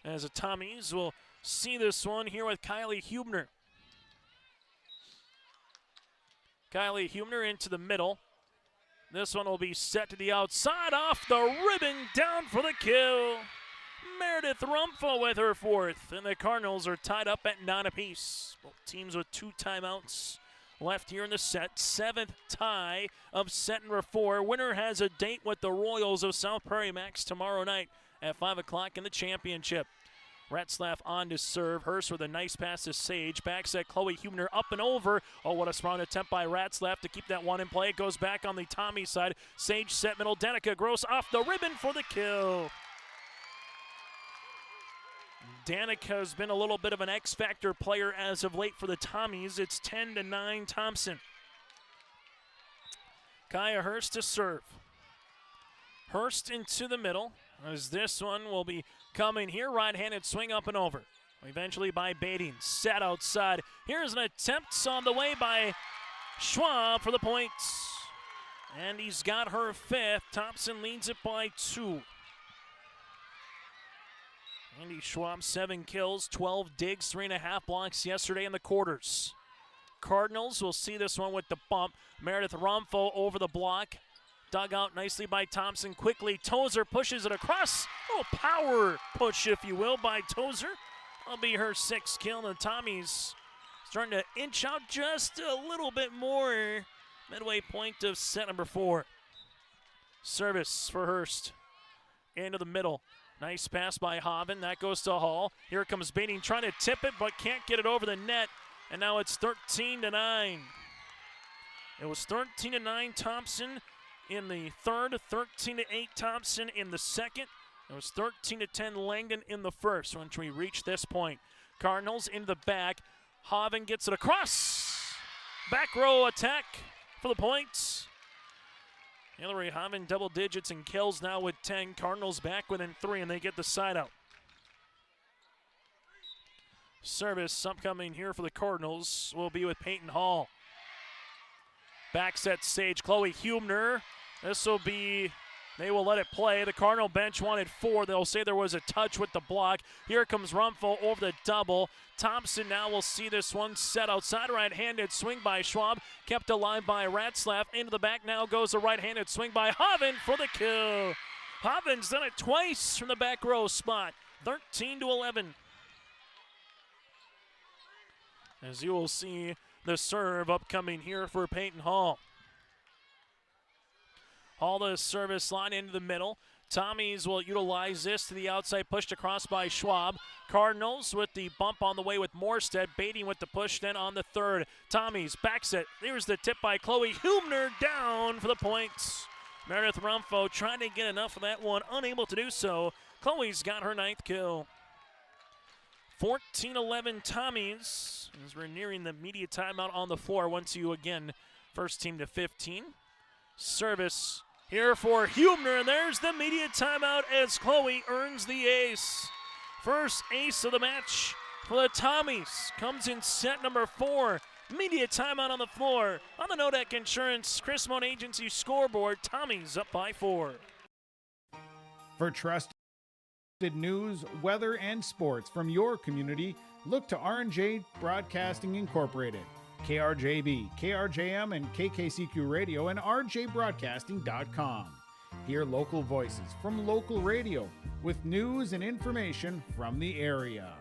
As the Tommies will see this one here with Kylie Hubner. Kylie Hubner into the middle. This one will be set to the outside, off the ribbon, down for the kill. Meredith Rumpho with her fourth, and the Cardinals are tied up at 9 apiece. Both teams with 2 timeouts left here in the set. 7th tie of set number 4. Winner has a date with the Royals of South Prairie Max tomorrow night at 5 o'clock in the championship. Retzlaff on to serve. Hurst with a nice pass to Sage. Back set Chloe Hubner up and over. Oh, what a strong attempt by Retzlaff to keep that one in play. It goes back on the Tommy side. Sage set middle. Danica Gross off the ribbon for the kill. Danica's been a little bit of an X-Factor player as of late for the Tommies. It's 10-9 Thompson. Kaya Hurst to serve. Hurst into the middle as this one will be coming here. Right-handed swing up and over. Eventually by Bading. Set outside. Here's an attempt on the way by Schwab for the points. And he's got her 5th. Thompson leads it by 2. Andy Schwab, 7 kills, 12 digs, 3.5 blocks yesterday in the quarters. Cardinals will see this one with the bump. Meredith Rumpho over the block. Dug out nicely by Thompson. Quickly, Tozer pushes it across. Oh, power push, if you will, by Tozer. That'll be her 6th kill. And the Tommies starting to inch out just a little bit more. Midway point of set number 4. Service for Hurst. Into the middle. Nice pass by Hoven. That goes to Hall. Here comes Bading trying to tip it, but can't get it over the net. And now it's 13-9. It was 13-9 Thompson in the third, 13-8 Thompson in the second. It was 13-10 Langdon in the first once we reach this point. Cardinals into the back. Hoven gets it across. Back row attack for the points. Hillary Hoven double digits in kills now with 10. Cardinals back within 3, and they get the side out. Service upcoming here for the Cardinals will be with Peyton Hall. Back set Sage. Chloe Hubner. This will be, they will let it play. The Cardinal bench wanted 4. They'll say there was a touch with the block. Here comes Rumpho over the double. Thompson now will see this one set outside. Right-handed swing by Schwab. Kept alive by Ratzlaff. Into the back now goes the right-handed swing by Hoven for the kill. Hoven's done it twice from the back row spot. 13-11. As you will see the serve upcoming here for Peyton Hall. Hall the service line into the middle. Tommies will utilize this to the outside, pushed across by Schwab. Cardinals with the bump on the way with Morstead. Bading with the push then on the third. Tommies back set. There's the tip by Chloe Hubner down for the points. Meredith Rumpho trying to get enough of that one, unable to do so. Chloe's got her 9th kill. 14-11 Tommies as we're nearing the media timeout on the floor. Once you again, first team to 15. Service here for Hubner, and there's the media timeout as Chloe earns the ace. First ace of the match for the Tommies comes in set number 4. Media timeout on the floor. On the Nodak Insurance Chris Moan Agency scoreboard, Tommies up by 4. For trusted news, weather, and sports from your community, look to R&J Broadcasting Incorporated. KRJB, KRJM, and KKCQ Radio and RJBroadcasting.com. Hear local voices from local radio with news and information from the area.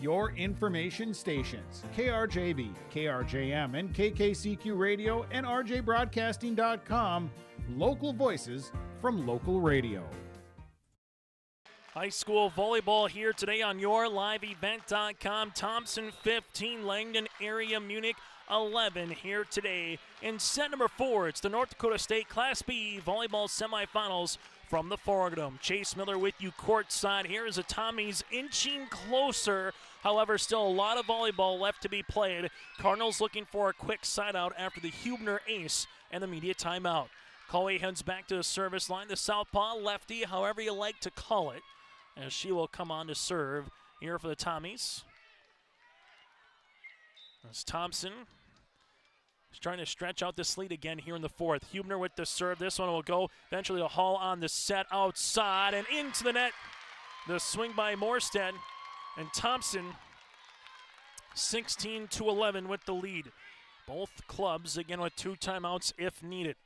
Your information stations, KRJB, KRJM, and KKCQ Radio and RJBroadcasting.com. Local voices from local radio. High school volleyball here today on YourLiveEvent.com. Thompson 15, Langdon Area-Munich 11 here today. In set number 4, it's the North Dakota State Class B volleyball semifinals from the Pregame. Chase Miller with you courtside. Here is the Tommies inching closer. However, still a lot of volleyball left to be played. Cardinals looking for a quick side out after the Hubner ace and the media timeout. Coley heads back to the service line. The southpaw, lefty, however you like to call it, as she will come on to serve here for the Tommies. As Thompson is trying to stretch out this lead again here in the fourth. Hubner with the serve. This one will go eventually to Hall on the set outside and into the net. The swing by Morstead, and Thompson 16-11 with the lead. Both clubs again with 2 timeouts if needed.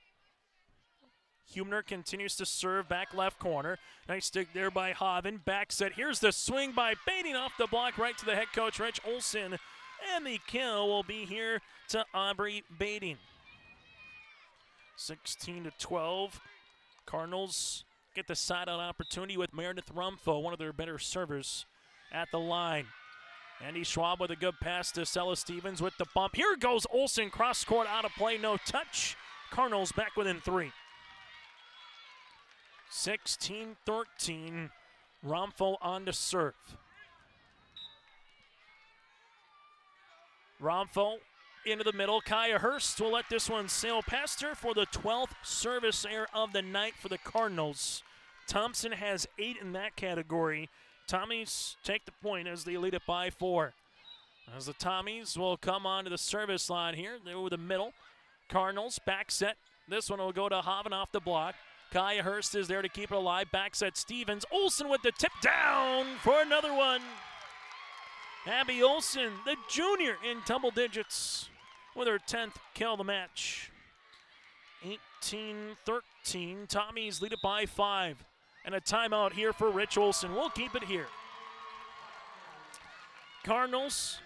Hubner continues to serve back left corner. Nice stick there by Hoven. Back set. Here's the swing by Bading off the block right to the head coach, Rich Olson. And the kill will be here to Aubrey Bading. 16-12. Cardinals get the side-out opportunity with Meredith Rumfo, one of their better servers, at the line. Andy Schwab with a good pass to Stella Stevens with the bump. Here goes Olson, cross court, out of play, no touch. Cardinals back within 3. 16-13, Rumfo on to serve. Rumfo into the middle. Kaya Hurst will let this one sail past her for the 12th service error of the night for the Cardinals. Thompson has 8 in that category. Tommies take the point as they lead it by 4. As the Tommies will come onto the service line here. They're over the middle. Cardinals back set. This one will go to Hoven off the block. Kaya Hurst is there to keep it alive. Back set Stevens. Olson with the tip down for another one. Abby Olson, the junior, in double digits with her 10th kill of the match. 18-13. Tommies lead it by 5. And a timeout here for Rich Olson. We'll keep it here. Cardinals,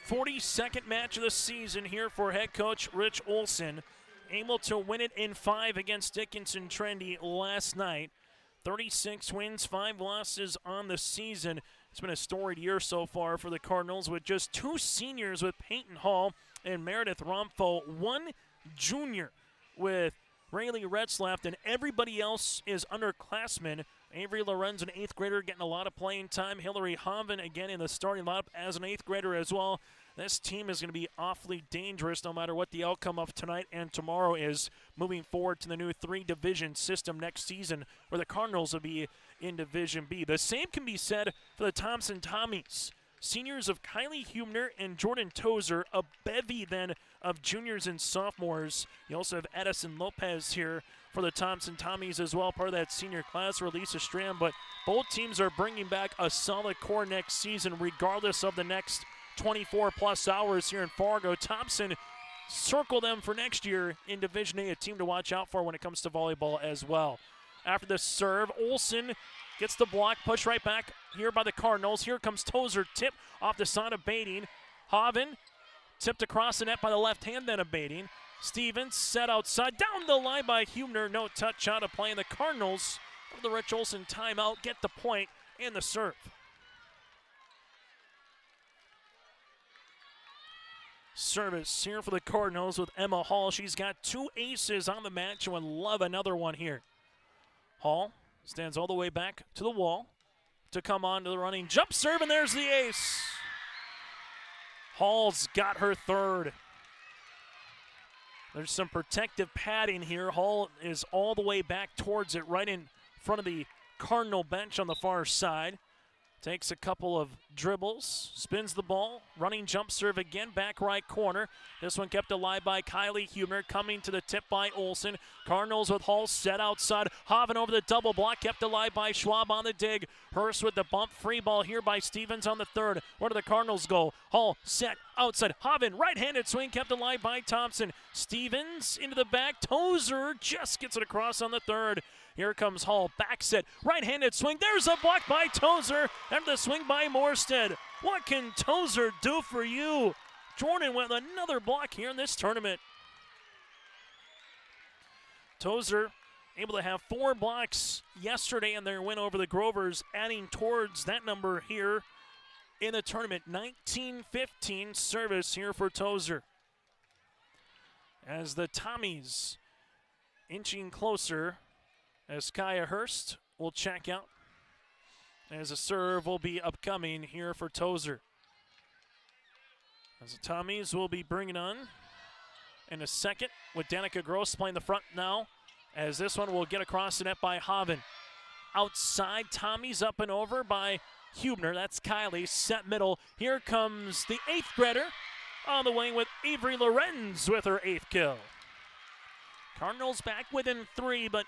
42nd match of the season here for head coach Rich Olson. Able to win it in 5 against Dickinson Trinity last night. 36 wins, 5 losses on the season. It's been a storied year so far for the Cardinals with just 2 seniors with Peyton Hall and Meredith Rumfo, 1 junior with Rayleigh Retzlaff, and everybody else is underclassmen. Avery Lorenz, an 8th grader, getting a lot of playing time. Hillary Hoven, again, in the starting lineup as an 8th grader as well. This team is going to be awfully dangerous no matter what the outcome of tonight and tomorrow is, moving forward to the new 3-division system next season where the Cardinals will be in Division B. The same can be said for the Thompson Tommies. Seniors of Kylie Hubner and Jordan Tozer, a bevy then of juniors and sophomores. You also have Edison Lopez here for the Thompson Tommies as well, part of that senior class for Lisa Strand. But both teams are bringing back a solid core next season regardless of the next 24-plus hours here in Fargo. Thompson, circle them for next year in Division A, a team to watch out for when it comes to volleyball as well. After the serve, Olson gets the block, push right back here by the Cardinals. Here comes Tozer, tip off the side of Bading. Hoven tipped across the net by the left hand, then of Bading. Stevens set outside, down the line by Hubner. No touch out of play, and the Cardinals, with the Rich Olson timeout, get the point and the serve. Service here for the Cardinals with Emma Hall. She's got 2 aces on the match and would love another one here. Hall stands all the way back to the wall to come on to the running jump serve, and there's the ace. Hall's got her 3rd. There's some protective padding here. Hall is all the way back towards it, right in front of the Cardinal bench on the far side. Takes a couple of dribbles, spins the ball, running jump serve again, back right corner. This one kept alive by Kylie Huebner, coming to the tip by Olsen. Cardinals with Hall set outside. Haven over the double block, kept alive by Schwab on the dig. Hurst with the bump, free ball here by Stevens on the third. Where do the Cardinals go? Hall set outside. Haven, right-handed swing, kept alive by Thompson. Stevens into the back. Tozer just gets it across on the third. Here comes Hall, back set, right-handed swing. There's a block by Tozer, and the swing by Morstead. What can Tozer do for you? Jordan with another block here in this tournament. Tozer able to have 4 blocks yesterday in their win over the Grovers, adding towards that number here in the tournament. 19-15 service here for Tozer. As the Tommies inching closer, as Kaya Hurst will check out, as a serve will be upcoming here for Tozer. As the Tommies will be bringing on in a second with Danica Gross playing the front now, as this one will get across the net by Haven. Outside, Tommies up and over by Huebner. That's Kylie, set middle. Here comes the 8th grader on the wing with Avery Lorenz with her 8th kill. Cardinals back within 3, but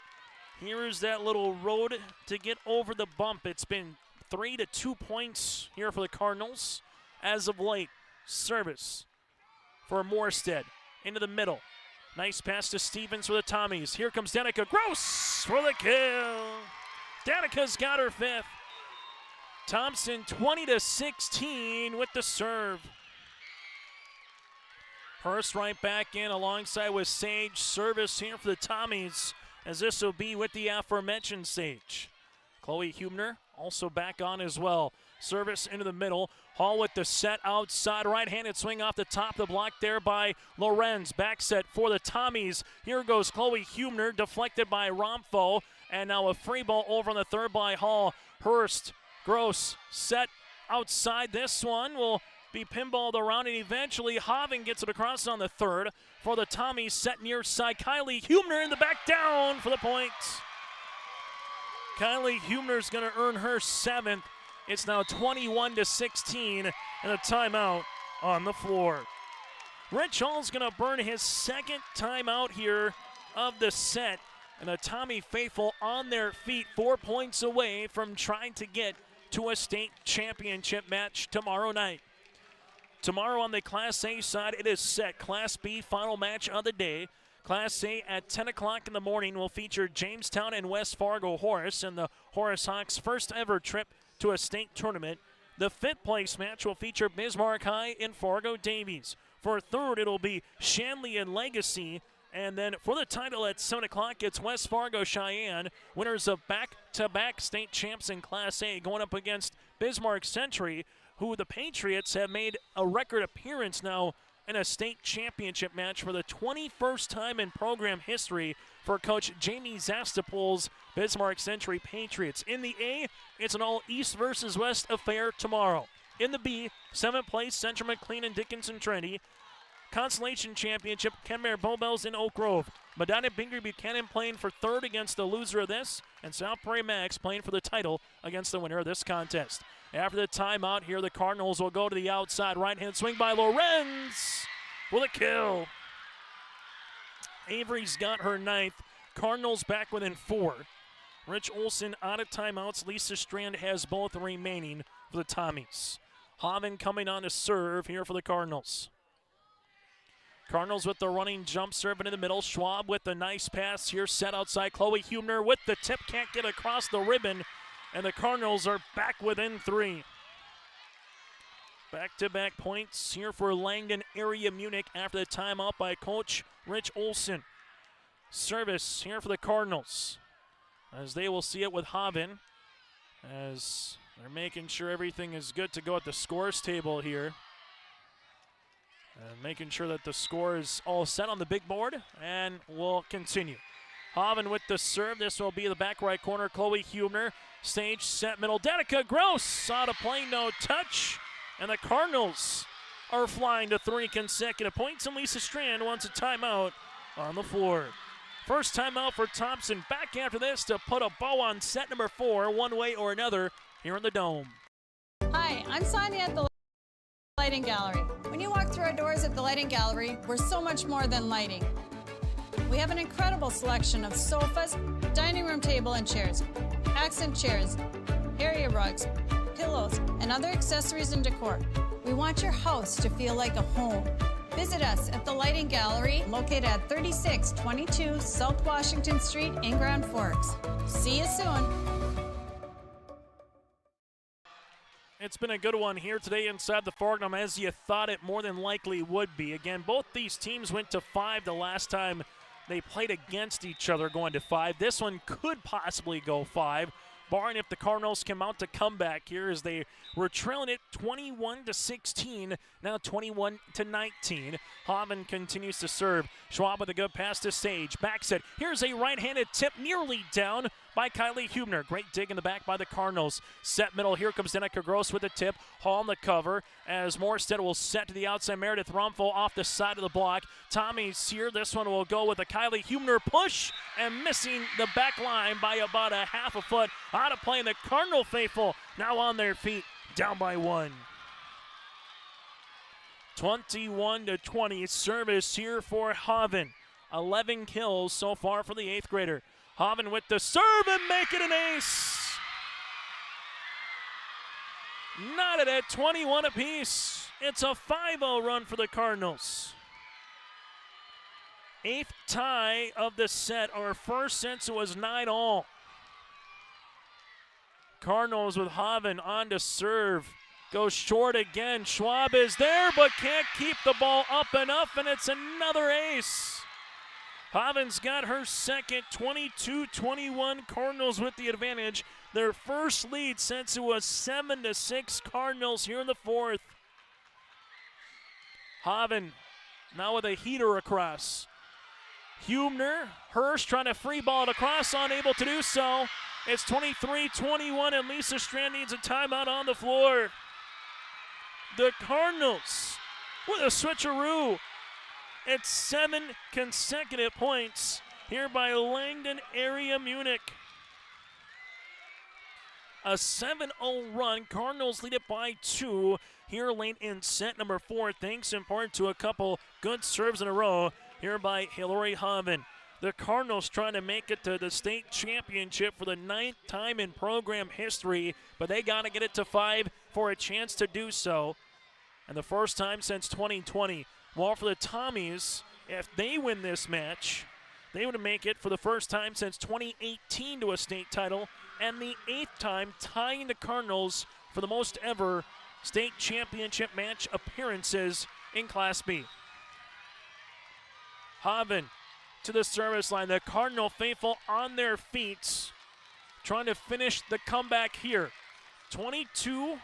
here's that little road to get over the bump. It's been 3 to 2 points here for the Cardinals as of late. Service for Morstead into the middle. Nice pass to Stevens for the Tommies. Here comes Danica Gross for the kill. Danica's got her 5th. Thompson 20-16 with the serve. Hurst right back in alongside with Sage. Service here for the Tommies, as this will be with the aforementioned Sage. Chloe Huebner also back on as well. Service into the middle. Hall with the set outside. Right-handed swing off the top of the block there by Lorenz. Back set for the Tommies. Here goes Chloe Huebner, deflected by Romfo. And now a free ball over on the third by Hall. Hurst, Gross, set outside. This one will be pinballed around, and eventually Haven gets it across on the third. For the Tommies, set near side. Kylie Huebner in the back down for the point. Kylie Huebner's going to earn her 7th. It's now 21-16 and a timeout on the floor. Rich Hall's going to burn his 2nd timeout here of the set. And the Tommy faithful on their feet, 4 points away from trying to get to a state championship match tomorrow night. Tomorrow on the Class A side, it is set. Class B final match of the day. Class A at 10 o'clock in the morning will feature Jamestown and West Fargo Horace and the Horace Hawks' first ever trip to a state tournament. The 5th place match will feature Bismarck High and Fargo Davies. For 3rd, it'll be Shanley and Legacy. And then for the title at 7 o'clock, it's West Fargo Cheyenne, winners of back-to-back state champs in Class A, going up against Bismarck Century, who the Patriots have made a record appearance now in a state championship match for the 21st time in program history for Coach Jamie Zastapol's Bismarck Century Patriots. In the A, it's an all East versus West affair tomorrow. In the B, 7th place, Central McLean and Dickinson Trinity. Consolation Championship, Kenmare Bowbells in Oak Grove. Medina Bingley Buchanan playing for 3rd against the loser of this, and South Prairie Max playing for the title against the winner of this contest. After the timeout here, the Cardinals will go to the outside. Right-hand swing by Lorenz with a kill. Avery's got her 9th. Cardinals back within 4. Rich Olson out of timeouts. Lisa Strand has both remaining for the Tommies. Haven coming on to serve here for the Cardinals. Cardinals with the running jump serve into the middle. Schwab with the nice pass here, set outside. Chloe Huebner with the tip, can't get across the ribbon, and the Cardinals are back within 3. Back-to-back points here for Langdon Area-Munich after the timeout by Coach Rich Olson. Service here for the Cardinals, as they will see it with Haven, as they're making sure everything is good to go at the scores table here. And making sure that the score is all set on the big board, and we'll continue. Haven with the serve. This will be the back right corner. Chloe Huebner, stage set middle. Danica Gross out of play, no touch. And the Cardinals are flying to 3 consecutive points, and Lisa Strand wants a timeout on the floor. First timeout for Thompson. Back after this to put a bow on set number 4, one way or another, here in the Dome. Hi, I'm Sonia at the Lighting Gallery. When you walk through our doors at the Lighting Gallery, we're so much more than lighting. We have an incredible selection of sofas, dining room table and chairs, accent chairs, area rugs, pillows, and other accessories and decor. We want your house to feel like a home. Visit us at the Lighting Gallery, located at 3622 South Washington Street in Grand Forks. See you soon. It's been a good one here today inside the Pregame, as you thought it more than likely would be. Again, both these teams went to 5 the last time they played against each other, going to 5. This one could possibly go 5, barring if the Cardinals come out to come back here, as they were trailing it 21-16, now 21-19. Haven continues to serve. Schwab with a good pass to Sage. Backs it. Here's a right-handed tip nearly down by Kylie Hubner. Great dig in the back by the Cardinals. Set middle. Here comes Danica Gross with the tip. Hall on the cover as Morstead will set to the outside. Meredith Rumpel off the side of the block. Tommy's here. This one will go with a Kylie Hubner push and missing the back line by about a half a foot. Out of play, and the Cardinal faithful now on their feet, down by 1. 21-20 service here for Haven. 11 kills so far for the 8th grader. Haven with the serve and make it an ace. Knotted at 21 apiece. It's a 5-0 run for the Cardinals. 8th tie of the set, or first since it was 9-all. Cardinals with Haven on to serve. Goes short again. Schwab is there, but can't keep the ball up enough, and it's another ace. Haven's got her second, 22-21. Cardinals with the advantage. Their first lead since it was 7-6 Cardinals here in the 4th. Haven now with a heater across. Hubner, Hirsch trying to free ball it across, unable to do so. It's 23-21, and Lisa Strand needs a timeout on the floor. The Cardinals with a switcheroo. It's 7 consecutive points here by Langdon Area-Munich. A 7-0 run. Cardinals lead it by 2 here late in set number 4, thanks in part to a couple good serves in a row here by Hillary Haven. The Cardinals trying to make it to the state championship for the 9th time in program history, but they got to get it to 5 for a chance to do so. And the first time since 2020. Well, for the Tommies, if they win this match, they would make it for the first time since 2018 to a state title, and the 8th time tying the Cardinals for the most ever state championship match appearances in Class B. Haven to the service line. The Cardinal faithful on their feet, trying to finish the comeback here. 22,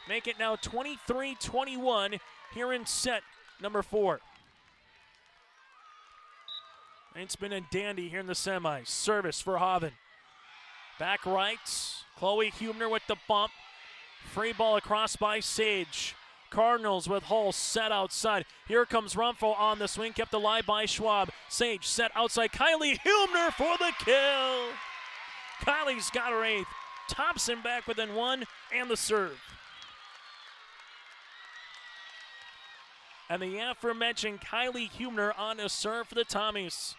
make it now 23-21 here in set number 4. It's been a dandy here in the semis. Service for Haven. Back right, Chloe Hubner with the bump. Free ball across by Sage. Cardinals with Hull set outside. Here comes Rumpel on the swing, kept alive by Schwab. Sage set outside. Kylie Hubner for the kill. Kylie's got her 8th. Thompson back within 1 and the serve. And the aforementioned Kylie Hubner on a serve for the Tommies.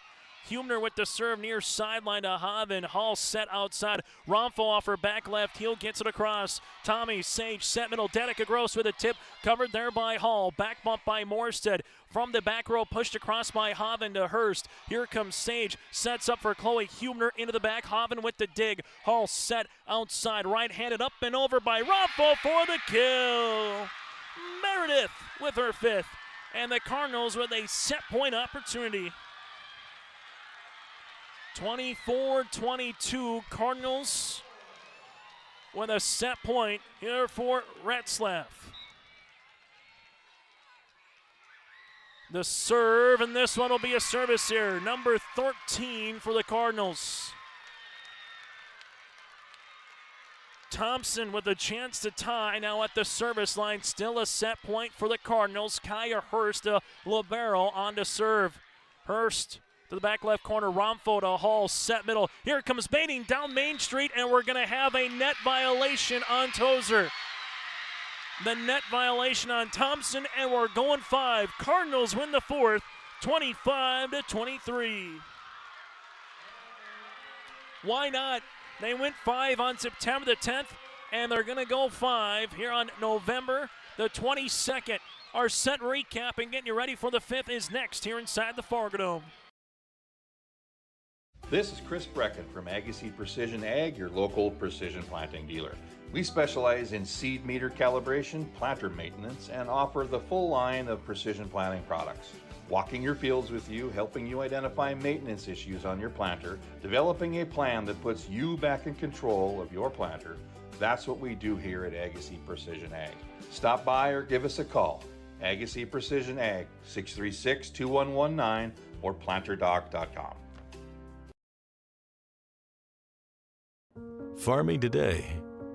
Hubner with the serve near sideline to Haven. Hall set outside. Rumpel off her back left heel, gets it across. Tommy Sage set middle. Danica Gross with a tip, covered there by Hall. Back bump by Morstead. From the back row, pushed across by Haven to Hurst. Here comes Sage, sets up for Chloe Hubner into the back. Haven with the dig. Hall set outside, right-handed up and over by Rumpel for the kill. Meredith with her 5th. And the Cardinals with a set point opportunity. 24-22, Cardinals with a set point here for Retzlaff. The serve, and this one will be a service here. Number 13 for the Cardinals. Thompson with a chance to tie now at the service line. Still a set point for the Cardinals. Kaya Hurst, a libero, on to serve. Hurst to the back left corner. Rumpel to Hall, set middle. Here comes Baiting down Main Street, and we're going to have a net violation on Tozer. The net violation on Thompson, and we're going 5. Cardinals win the fourth, 25-23. Why not? They went 5 on September the 10th, and they're going to go 5 here on November the 22nd. Our set recap and getting you ready for the 5th is next here inside the Fargo Dome. This is Chris Brecken from Agassiz Precision Ag, your local precision planting dealer. We specialize in seed meter calibration, planter maintenance, and offer the full line of precision planting products. Walking your fields with you, helping you identify maintenance issues on your planter, developing a plan that puts you back in control of your planter. That's what we do here at Agassiz Precision Ag. Stop by or give us a call. Agassiz Precision Ag, 636-2119 or planterdoc.com. Farming today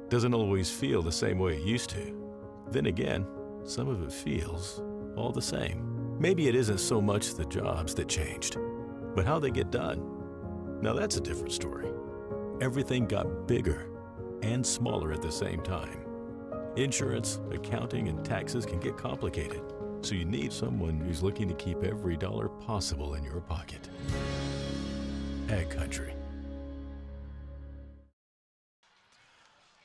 doesn't always feel the same way it used to. Then again, some of it feels all the same. Maybe it isn't so much the jobs that changed, but how they get done. Now that's a different story. Everything got bigger and smaller at the same time. Insurance, accounting, and taxes can get complicated, so you need someone who's looking to keep every dollar possible in your pocket. Ag Country.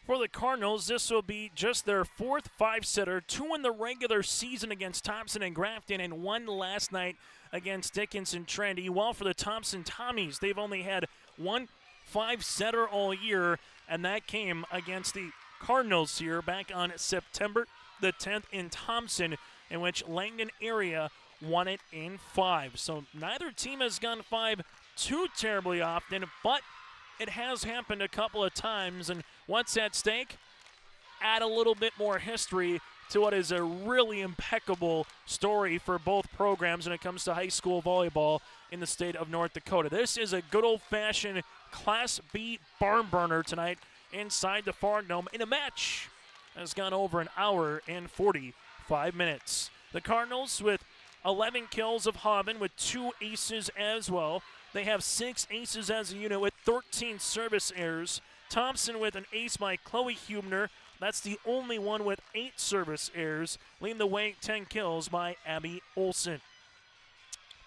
For the Cardinals, this will be just their 4th 5-setter, 2 in the regular season against Thompson and Grafton, and 1 last night against Dickinson Trinity. While for the Thompson Tommies, they've only had 1 5-setter all year, and that came against the Cardinals here back on September the 10th in Thompson, in which Langdon Area won it in 5. So neither team has gone 5 too terribly often, but it has happened a couple of times, and what's at stake? Add a little bit more history to what is a really impeccable story for both programs when it comes to high school volleyball in the state of North Dakota. This is a good old-fashioned Class B barn burner tonight inside the Fargo Dome in a match that has gone over an hour and 45 minutes. The Cardinals with 11 kills of Hobbin with 2 aces as well. They have 6 aces as a unit with 13 service errors. Thompson with an ace by Chloe Hubner. That's the only one with 8 service errors. Leading the way, 10 kills by Abby Olson.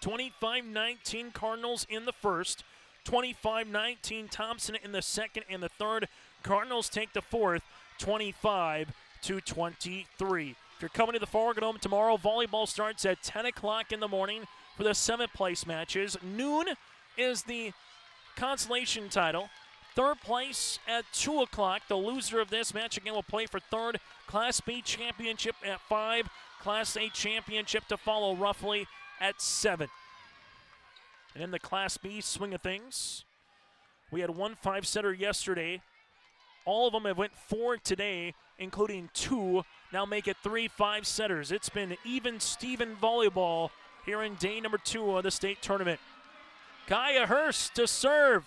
25-19 Cardinals in the first. 25-19 Thompson in the second and the third. Cardinals take the fourth, 25-23. If you're coming to the Fargo Dome tomorrow, volleyball starts at 10 o'clock in the morning for the 7th place matches. Noon is the consolation title. 3rd place at 2 o'clock. The loser of this match again will play for 3rd. Class B championship at 5. Class A championship to follow roughly at 7. And in the Class B swing of things, we had 1 5-setter yesterday. All of them have went 4 today, including 2. Now make it 3 5-setters. It's been even Steven volleyball here in day number 2 of the state tournament. Kaya Hurst to serve.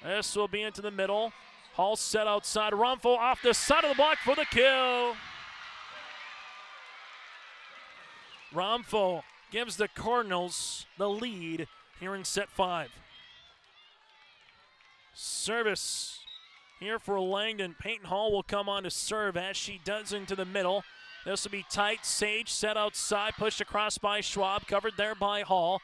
This will be into the middle. Hall set outside. Rumfo off the side of the block for the kill. Rumfo gives the Cardinals the lead here in set 5. Service here for Langdon. Peyton Hall will come on to serve as she does into the middle. This will be tight. Sage set outside, pushed across by Schwab, covered there by Hall.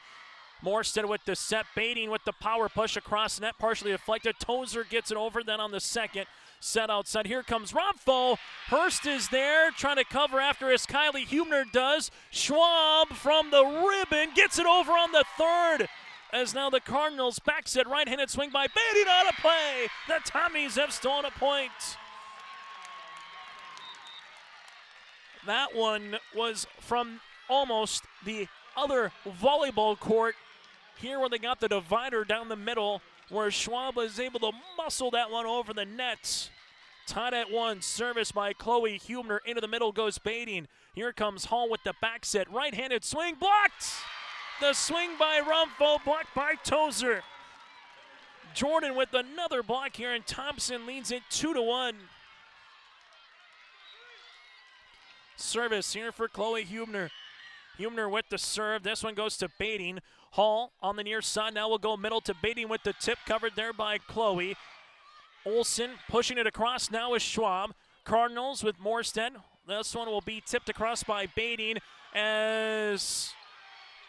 Morstead with the set, baiting with the power push across net, partially deflected. Tozer gets it over, then on the second, set outside. Here comes Rumfo. Hurst is there, trying to cover after as Kylie Hubner does. Schwab from the ribbon gets it over on the third. As now the Cardinals back set, right-handed swing by Beatty, out of play. The Tommies have stolen a point. That one was from almost the other volleyball court. Here where they got the divider down the middle, where Schwab was able to muscle that one over the net. Tied at 1, service by Chloe Hubner. Into the middle goes Baiting. Here comes Hall with the back set. Right-handed swing, blocked! The swing by Rumfo, blocked by Tozer. Jordan with another block here, and Thompson leads it 2-1. Service here for Chloe Hubner. Hubner with the serve. This one goes to Baiting. Hall on the near side. Now we'll go middle to Baiting with the tip, covered there by Chloe. Olsen pushing it across now is Schwab. Cardinals with Morstead. This one will be tipped across by Bading as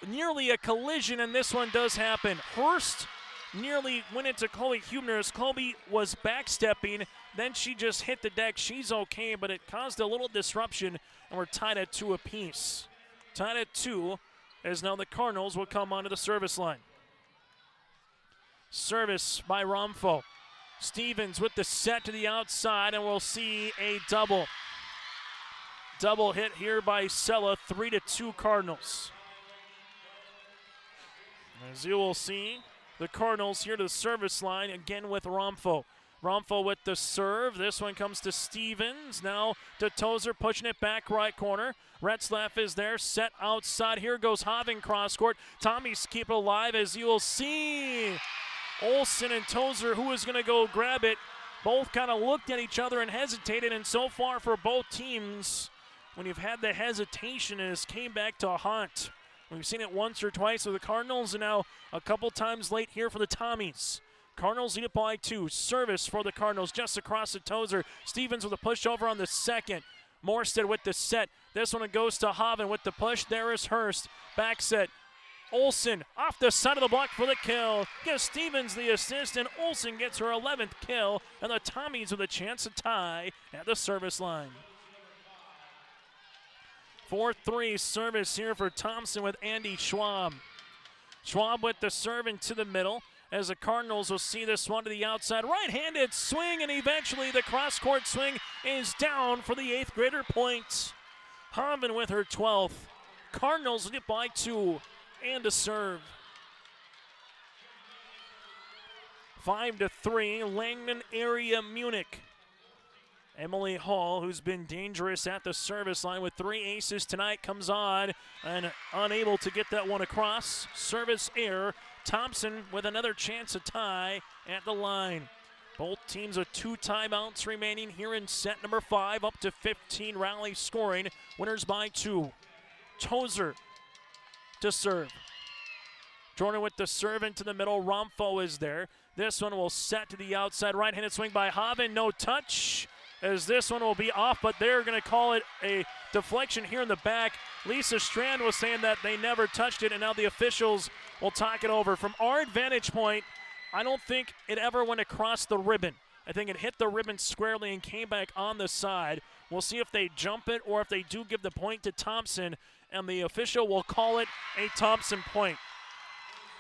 nearly a collision, and this one does happen. Hurst nearly went into Chloe Hubner as Chloe was backstepping. Then she just hit the deck. She's okay, but it caused a little disruption, and we're tied at 2 apiece. Tied at 2 as now the Cardinals will come onto the service line. Service by Romfo. Stevens with the set to the outside, and we'll see a double. Double hit here by Sella, 3-2 Cardinals. As you will see, the Cardinals here to the service line again with Romfo. Romfo with the serve. This one comes to Stevens. Now to Tozer, pushing it back right corner. Retzlaff is there, set outside. Here goes Haven cross court. Tommy's keep it alive, as you will see. Olsen and Tozer, who is going to go grab it, both kind of looked at each other and hesitated, and so far for both teams, when you've had the hesitation, it has came back to haunt. We've seen it once or twice with the Cardinals, and now a couple times late here for the Tommies. Cardinals lead it by 2. Service for the Cardinals just across to Tozer. Stevens with a pushover on the second. Morstead with the set. This one goes to Haven with the push. There is Hurst. Back set. Olsen off the side of the block for the kill. Gives Stevens the assist, and Olsen gets her 11th kill, and the Tommies with a chance to tie at the service line. 4-3 service here for Thompson with Andy Schwab. Schwab with the serve into the middle, as the Cardinals will see this one to the outside. Right-handed swing, and eventually the cross-court swing is down for the 8th grader point. Haven with her 12th. Cardinals lead it by 2. And a serve. 5-3, Langdon Area-Munich. Emily Hall, who's been dangerous at the service line with 3 aces tonight, comes on and unable to get that one across. Service error. Thompson with another chance to tie at the line. Both teams with 2 timeouts remaining here in set number 5, up to 15 rally scoring. Winners by 2. Tozer to serve. Jordan with the serve into the middle. Romfo is there. This one will set to the outside. Right-handed swing by Haven. No touch, as this one will be off, but they're going to call it a deflection here in the back. Lisa Strand was saying that they never touched it, and now the officials will talk it over. From our vantage point, I don't think it ever went across the ribbon. I think it hit the ribbon squarely and came back on the side. We'll see if they jump it or if they do give the point to Thompson, and the official will call it a Thompson point.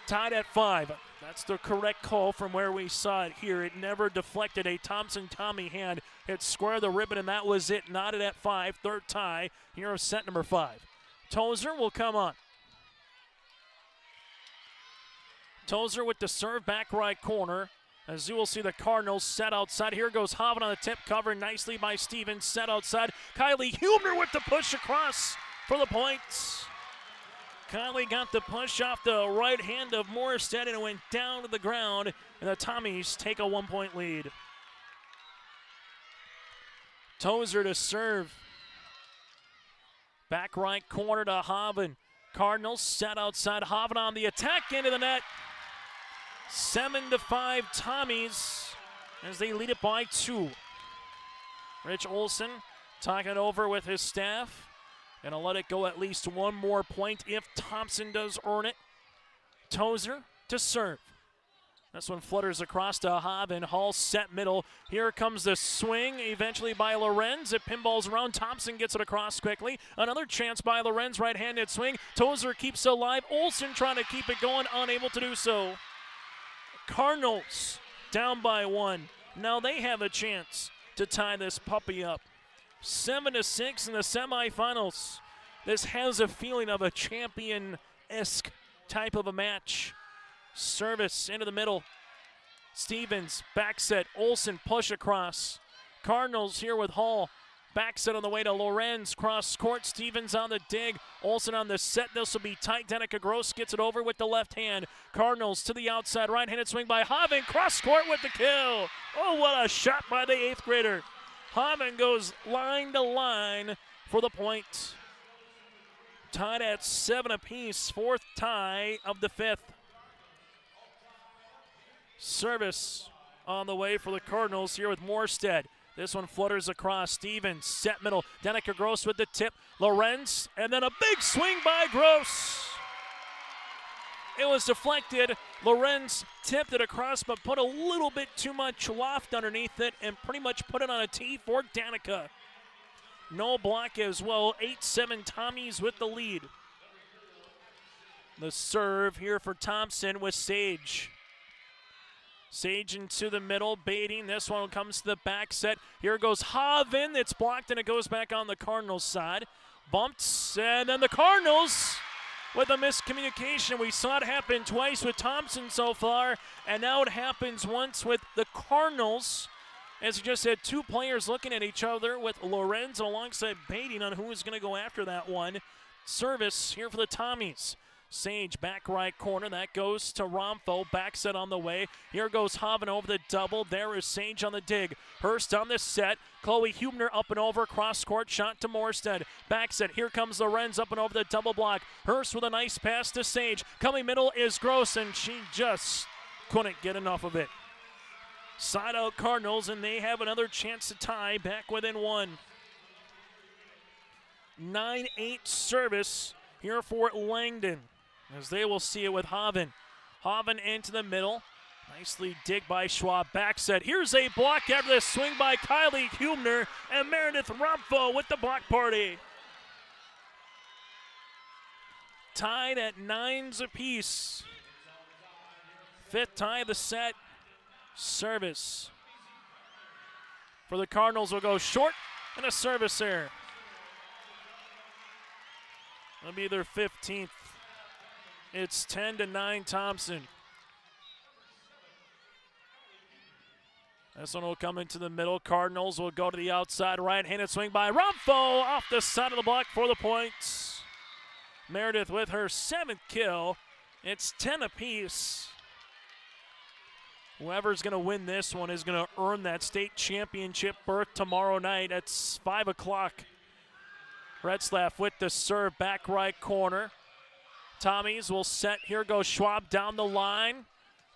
Tied at 5. That's the correct call from where we saw it here. It never deflected. A Thompson-Tommy hand hit square the ribbon, and that was it. Knotted at 5. 3rd tie here of set number 5. Tozer will come on. Tozer with the serve back right corner. As you will see the Cardinals set outside. Here goes Haven on the tip, covered nicely by Stevens. Set outside. Kylie Hubner with the push across for the points. Kylie got the push off the right hand of Morstead, and it went down to the ground, and the Tommies take a 1-point lead. Tozer to serve. Back right corner to Haven. Cardinals set outside. Haven on the attack into the net. 7-5 Tommies as they lead it by 2. Rich Olsen talking it over with his staff. Gonna let it go at least 1 more point if Thompson does earn it. Tozer to serve. This one flutters across to Haven. Hall set middle. Here comes the swing, eventually by Lorenz. It pinballs around. Thompson gets it across quickly. Another chance by Lorenz, right-handed swing. Tozer keeps it alive. Olsen trying to keep it going, unable to do so. Cardinals down by 1. Now they have a chance to tie this puppy up. 7-6 in the semifinals. This has a feeling of a champion-esque type of a match. Service into the middle. Stevens, back set. Olsen push across. Cardinals here with Hall. Back set on the way to Lorenz. Cross court. Stevens on the dig. Olsen on the set. This will be tight. Danica Gross gets it over with the left hand. Cardinals to the outside. Right-handed swing by Haven. Cross court with the kill. Oh, what a shot by the 8th grader. Haven goes line to line for the point. Tied at 7 apiece. 4th tie of the 5th. Service on the way for the Cardinals here with Morstead. This one flutters across. Stevens, set middle. Danica Gross with the tip. Lorenz, and then a big swing by Gross. It was deflected. Lorenz tipped it across, but put a little bit too much loft underneath it and pretty much put it on a tee for Danica. No block as well. 8-7 Tommies with the lead. The serve here for Thompson with Sage. Sage into the middle, baiting. This one comes to the back set. Here goes Haven. It's blocked, and it goes back on the Cardinals side. Bumped, and then the Cardinals with a miscommunication. We saw it happen twice with Thompson so far, and now it happens once with the Cardinals, as we just had two players looking at each other with Lorenz alongside baiting on who was going to go after that one. Service here for the Tommies. Sage back right corner. That goes to Romfo. Back set on the way. Here goes Haven over the double. There is Sage on the dig. Hurst on the set. Chloe Hubner up and over. Cross court shot to Morstead. Back set. Here comes Lorenz up and over the double block. Hurst with a nice pass to Sage. Coming middle is Gross, and she just couldn't get enough of it. Side out Cardinals, and they have another chance to tie back within one. 9-8 service here for Langdon, as they will see it with Haven. Haven into the middle. Nicely dig by Schwab. Back set. Here's a block after the swing by Kylie Hubner, and Meredith Romfo with the block party. Tied at 9s apiece. Fifth tie of the set. Service for the Cardinals will go short, and a service there. That'll be their 15th. It's 10-9 Thompson. This one will come into the middle. Cardinals will go to the outside. Right-handed swing by Romfo off the side of the block for the points. Meredith with her 7th kill. It's 10 apiece. Whoever's going to win this one is going to earn that state championship berth tomorrow night at 5 o'clock. Retzlaff with the serve, back right corner. Tommies will set. Here goes Schwab down the line.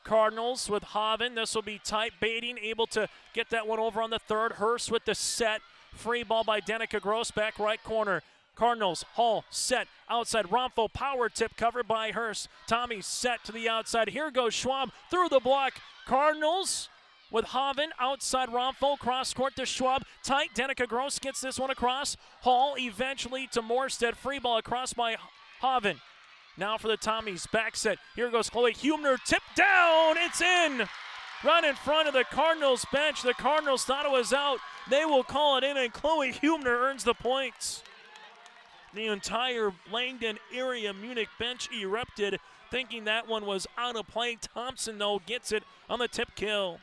Cardinals with Haven. This will be tight. Baiting, able to get that one over on the third. Hurst with the set. Free ball by Danica Gross, back right corner. Cardinals, Hall, set, outside, Romfo, power tip covered by Hurst. Tommy set to the outside. Here goes Schwab through the block. Cardinals with Haven, outside Romfo, cross court to Schwab. Tight, Danica Gross gets this one across. Hall eventually to Morstead. Free ball across by Haven. Now for the Tommies, back set. Here goes Chloe Hubner, tip down, it's in! Right in front of the Cardinals bench. The Cardinals thought it was out. They will call it in, and Chloe Hubner earns the points. The entire Langdon Area-Munich bench erupted, thinking that one was out of play. Thompson, though, gets it on the tip kill.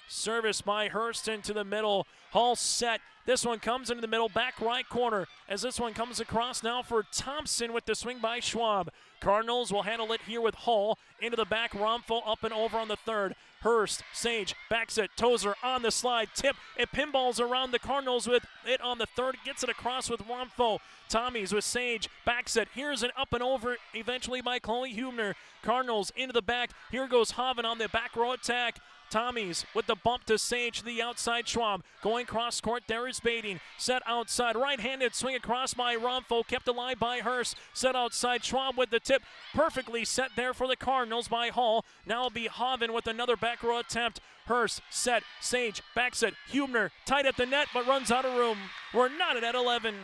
Service by Hurst into the middle. Hall set. This one comes into the middle, back right corner, as this one comes across now for Thompson with the swing by Schwab. Cardinals will handle it here with Hall. Into the back, Romfo up and over on the third. Hurst, Sage, back set, Tozer on the slide, tip. It pinballs around the Cardinals with it on the third, gets it across with Romfo. Tommies with Sage, back set. Here's an up and over eventually by Chloe Hubner. Cardinals into the back. Here goes Haven on the back row attack. Tommies with the bump to Sage to the outside. Schwab going cross court. There is baiting. Set outside. Right-handed swing across by Romfo. Kept alive by Hurst. Set outside. Schwab with the tip. Perfectly set there for the Cardinals by Hall. Now it'll be Haven with another back row attempt. Hurst set. Sage back set. Hubner tight at the net but runs out of room. We're knotted at 11.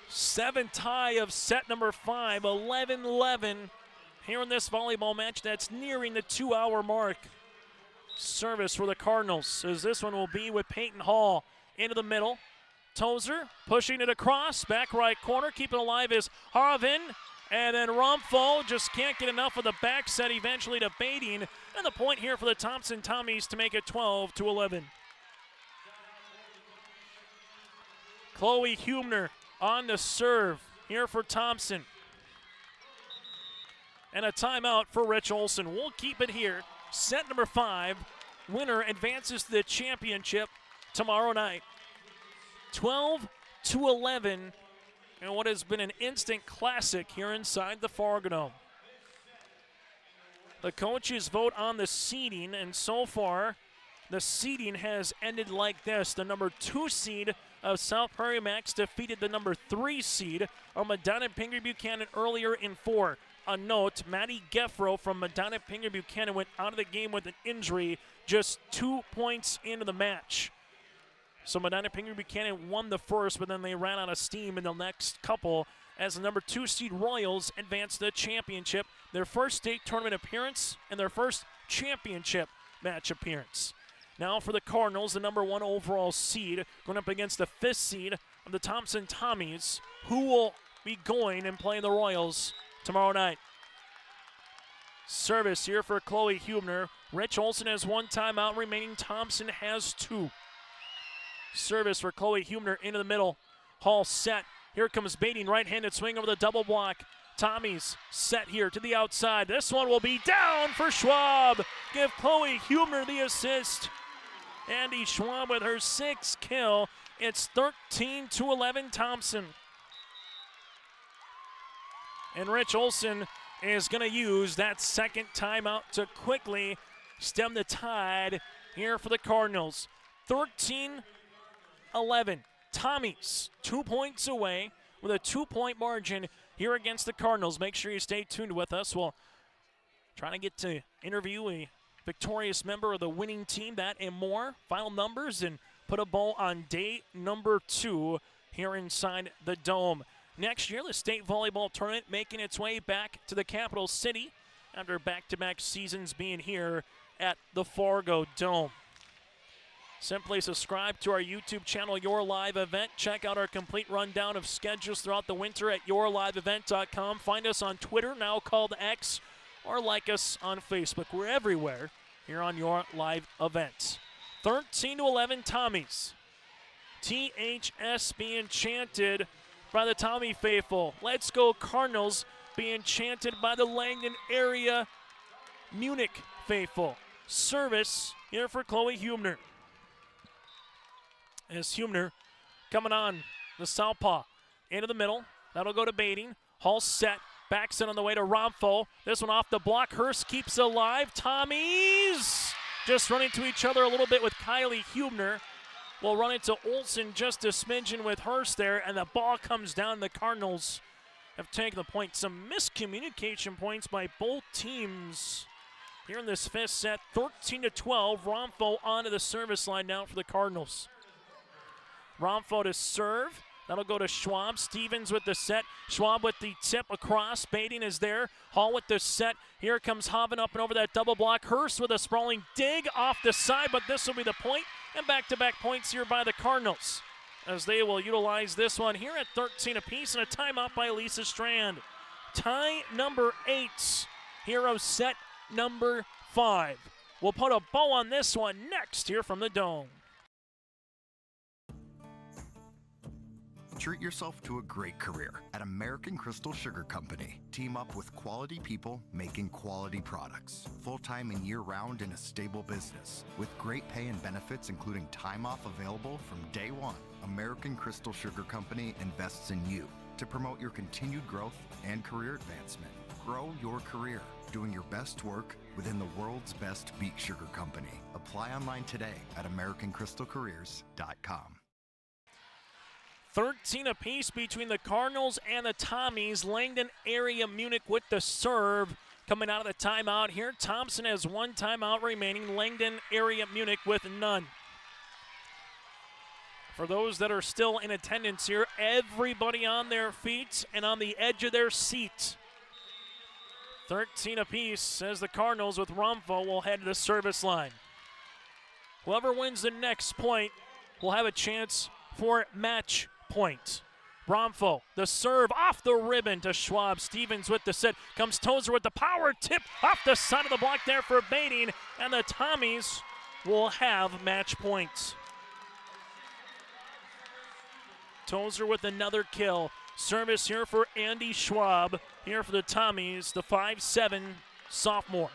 7 tie of set number 5. 11-11. Here in this volleyball match that's nearing the 2-hour mark. Service for the Cardinals, as this one will be with Peyton Hall into the middle. Tozer pushing it across, back right corner. Keeping alive is Harvin. And then Romfo just can't get enough of the back set eventually to baiting. And the point here for the Thompson Tommies to make it 12-11. Chloe Hubner on the serve here for Thompson. And a timeout for Rich Olson. We'll keep it here. Set number 5. Winner advances to the championship tomorrow night. 12-11. And what has been an instant classic here inside the Fargo Dome. the coaches vote on the seeding, and so far the seeding has ended like this. The number 2 seed of South Prairie Max defeated the number 3 seed of Medina Pingree Buchanan earlier in 4. A note, Maddie Geffro from Medina Pingree Buchanan went out of the game with an injury just 2 points into the match. So Medina Pingree Buchanan won the first, but then they ran out of steam in the next couple as the number 2 seed Royals advanced to the championship, their first state tournament appearance and their first championship match appearance. Now for the Cardinals, the number 1 overall seed, going up against the 5th seed of the Thompson Tommies, who will be going and playing the Royals tomorrow night. Service here for Chloe Hubner. Rich Olson has 1 timeout remaining. Thompson has 2. Service for Chloe Hubner into the middle. Hall set. Here comes Bating, right-handed swing over the double block. Tommy's set here to the outside. This one will be down for Schwab. Give Chloe Hubner the assist. Andy Schwab with her 6th kill. It's 13-11 Thompson. And Rich Olson is going to use that second timeout to quickly stem the tide here for the Cardinals. 13-11. Tommies 2 points away with a 2-point margin here against the Cardinals. Make sure you stay tuned with us. We'll try to get to interview a victorious member of the winning team, that and more. Final numbers and put a bow on day number 2 here inside the Dome. Next year, the state volleyball tournament making its way back to the capital city after back-to-back seasons being here at the Fargo Dome. Simply subscribe to our YouTube channel, Your Live Event. Check out our complete rundown of schedules throughout the winter at yourliveevent.com. Find us on Twitter, now called X, or like us on Facebook. We're everywhere here on Your Live Events. 13-11 Tommies. THS being chanted by the Tommy faithful. Let's go Cardinals being chanted by the Langdon Area-Munich faithful. Service here for Chloe Hubner. As Hubner coming on the southpaw into the middle. That'll go to Bating. Hall set. Backs it on the way to Romfo. This one off the block. Hurst keeps it alive. Tommies just running to each other a little bit with Kylie Hubner. We'll run into Olsen just a smidgen with Hurst there, and the ball comes down. The Cardinals have taken the point. Some miscommunication points by both teams here in this 5th set. 13-12. Romfo onto the service line now for the Cardinals. Romfo to serve. That'll go to Schwab. Stevens with the set. Schwab with the tip across. Bating is there. Hall with the set. Here comes Hoven up and over that double block. Hurst with a sprawling dig off the side, but this will be the point. And back-to-back points here by the Cardinals, as they will utilize this one here at 13 apiece, and a timeout by Lisa Strand. Tie number 8 here of set number 5. We'll put a bow on this one next here from the Dome. Treat yourself to a great career at American Crystal Sugar Company. Team up with quality people making quality products. Full-time and year-round in a stable business. With great pay and benefits including time off available from day one. American Crystal Sugar Company invests in you to promote your continued growth and career advancement. Grow your career doing your best work within the world's best beet sugar company. Apply online today at AmericanCrystalCareers.com. 13 apiece between the Cardinals and the Tommies. Langdon Area-Munich with the serve coming out of the timeout here. Thompson has 1 timeout remaining. Langdon Area-Munich with none. For those that are still in attendance here, everybody on their feet and on the edge of their seat. 13 apiece as the Cardinals with Romfo will head to the service line. Whoever wins the next point will have a chance for match point. Romfo, the serve off the ribbon to Schwab. Stevens with the set. Comes Tozer with the power tip off the side of the block there for Bating. And the Tommies will have match points. Tozer with another kill. Service here for Andy Schwab. Here for the Tommies, the 5'7" sophomore.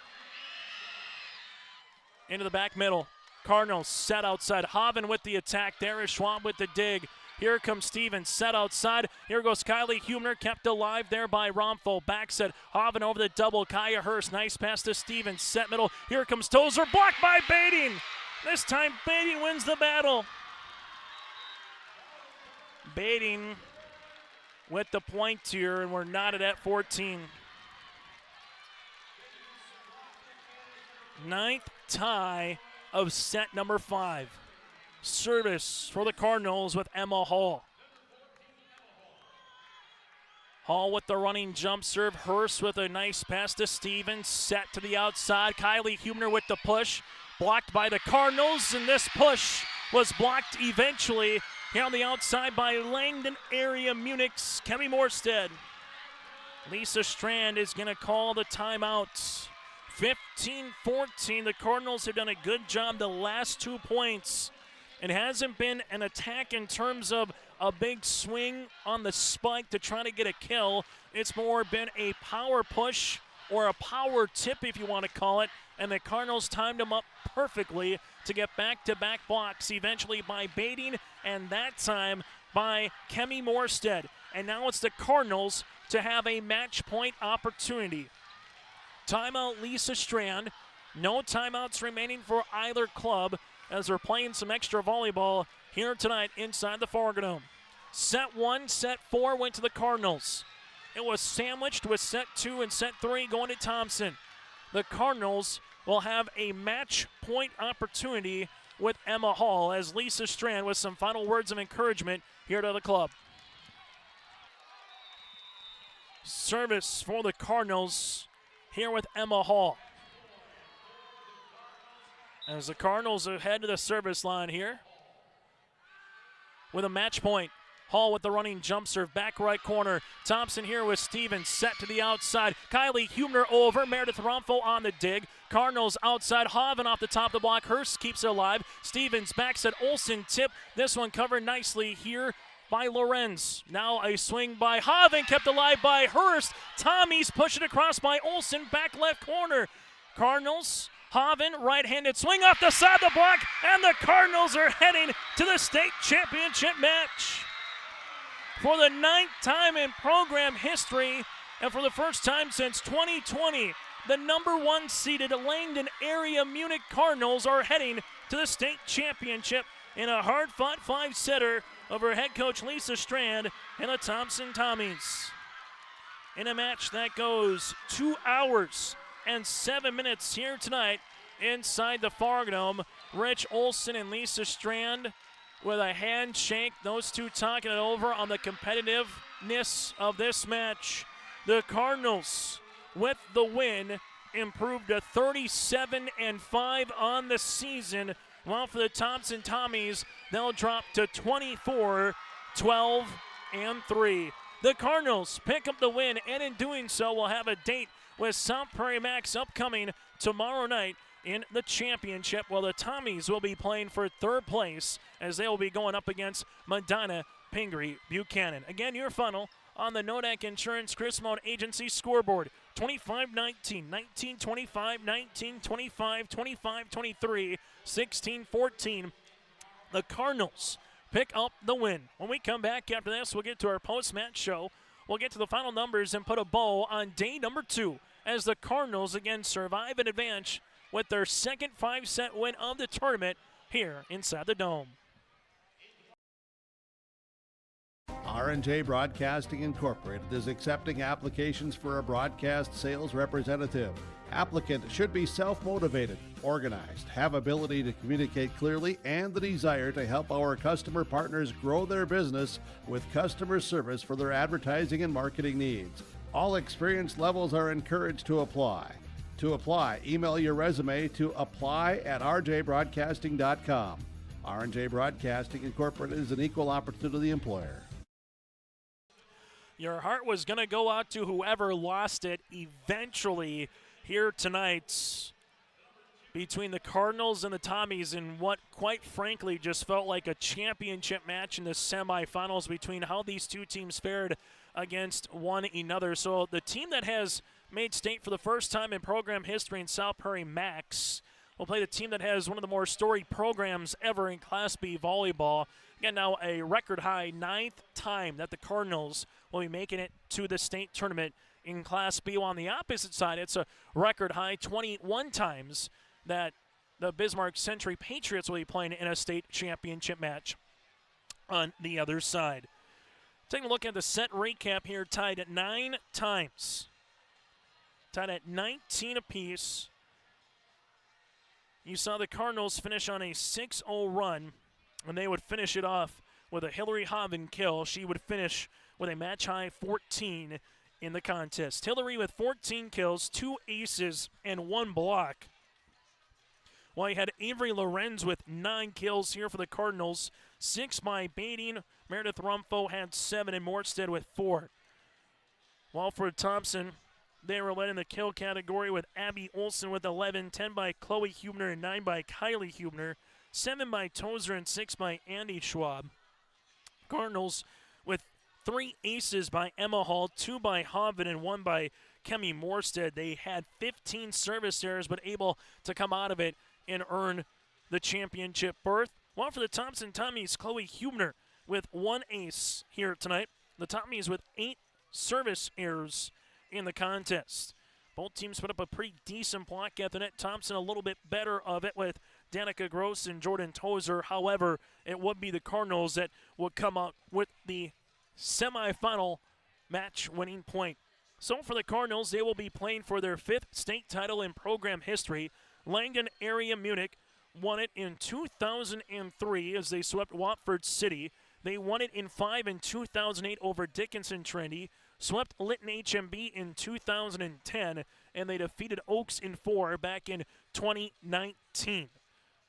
Into the back middle. Cardinals set outside. Hoven with the attack. There is Schwab with the dig. Here comes Stevens, set outside. Here goes Kylie Humner, kept alive there by Romfo. Back set, Hoven over the double. Kaya Hurst, nice pass to Stevens, set middle. Here comes Tozer, blocked by Bading. This time Bading wins the battle. Bading with the point here, and we're knotted at 14. Ninth tie of set number 5. Service for the Cardinals with Emma Hall. Hall with the running jump serve. Hurst with a nice pass to Stevens. Set to the outside. Kylie Humner with the push. Blocked by the Cardinals, and this push was blocked eventually here on the outside by Langdon Area-Munich's Kemi Morstead. Lisa Strand is going to call the timeout. 15-14. The Cardinals have done a good job the last 2 points. It hasn't been an attack in terms of a big swing on the spike to try to get a kill. It's more been a power push or a power tip, if you want to call it, and the Cardinals timed them up perfectly to get back-to-back blocks, eventually by Bading, and that time by Kemi Morstead. And now it's the Cardinals to have a match point opportunity. Timeout Lisa Strand. No timeouts remaining for either club as they're playing some extra volleyball here tonight inside the Fargo Dome. Set 1, set 4 went to the Cardinals. It was sandwiched with set 2 and set 3 going to Thompson. The Cardinals will have a match point opportunity with Emma Hall as Lisa Strand with some final words of encouragement here to the club. Service for the Cardinals here with Emma Hall. As the Cardinals head to the service line here with a match point. Hall with the running jump serve, back right corner. Thompson here with Stevens, set to the outside. Kylie Humner over, Meredith Romfo on the dig. Cardinals outside, Hoven off the top of the block. Hurst keeps it alive. Stevens back set, Olsen tip. This one covered nicely here by Lorenz. Now a swing by Hoven, kept alive by Hurst. Tommy's pushing across by Olsen, back left corner. Cardinals, Hoven, right-handed swing off the side of the block, and the Cardinals are heading to the state championship match. For the 9th time in program history, and for the first time since 2020, the number 1 seeded Langdon Area-Munich Cardinals are heading to the state championship in a hard-fought 5-setter over head coach Lisa Strand and the Thompson Tommies. In a match that goes 2 hours and 7 minutes here tonight inside the Fargo Dome. Rich Olsen and Lisa Strand with a handshake. Those two talking it over on the competitiveness of this match. The Cardinals, with the win, improved to 37-5 on the season, while for the Thompson Tommies, they'll drop to 24-12-3. The Cardinals pick up the win, and in doing so, will have a date with South Prairie Max upcoming tomorrow night in the championship, while the Tommies will be playing for 3rd place as they will be going up against Medina Pingree Buchanan. Again, your final on the Nodak Insurance Chris Moan Agency scoreboard. 25-19, 19-25, 19-25, 25-23, 16-14. The Cardinals pick up the win. When we come back after this, we'll get to our post-match show. We'll get to the final numbers and put a bow on day number 2 as the Cardinals again survive and advance with their second 5-set win of the tournament here inside the Dome. R&J Broadcasting Incorporated is accepting applications for a broadcast sales representative. Applicant should be self-motivated, organized, have ability to communicate clearly, and the desire to help our customer partners grow their business with customer service for their advertising and marketing needs. All experience levels are encouraged to apply. To apply, email your resume to apply@rjbroadcasting.com. R&J Broadcasting Incorporated is an equal opportunity employer. Your heart was going to go out to whoever lost it eventually here tonight between the Cardinals and the Tommies in what, quite frankly, just felt like a championship match in the semifinals between how these two teams fared against one another. So the team that has made state for the first time in program history in South Prairie Max will play the team that has one of the more storied programs ever in Class B volleyball. Again, now a record high 9th time that the Cardinals will be making it to the state tournament in Class B. While on the opposite side, it's a record high 21 times that the Bismarck Century Patriots will be playing in a state championship match on the other side. Taking a look at the set recap here, tied at 9 times. Tied at 19 apiece. You saw the Cardinals finish on a 6-0 run, and they would finish it off with a Hillary Hoven kill. She would finish with a match-high 14 in the contest. Hillary with 14 kills, 2 aces, and 1 block. While you had Avery Lorenz with 9 kills here for the Cardinals, 6 by Bading. Meredith Rumfo had 7, and Morstead with 4. While for Thompson, they were led in the kill category with Abby Olson with 11, 10 by Chloe Hubner, and 9 by Kylie Hubner, 7 by Tozer, and 6 by Andy Schwab. Cardinals with 3 aces by Emma Hall, 2 by Hoven, and 1 by Kemi Morstead. They had 15 service errors, but able to come out of it and earn the championship berth. While for the Thompson Tommies, Chloe Hubner with 1 ace here tonight. The Tommies with 8 service errors in the contest. Both teams put up a pretty decent block at the net. Thompson a little bit better of it with Danica Gross and Jordan Tozer. However, it would be the Cardinals that would come out with the semifinal match-winning point. So for the Cardinals, they will be playing for their 5th state title in program history. Langdon Area-Munich won it in 2003 as they swept Watford City. They won it in 5 in 2008 over Dickinson Trinity, swept Lytton HMB in 2010, and they defeated Oaks in 4 back in 2019.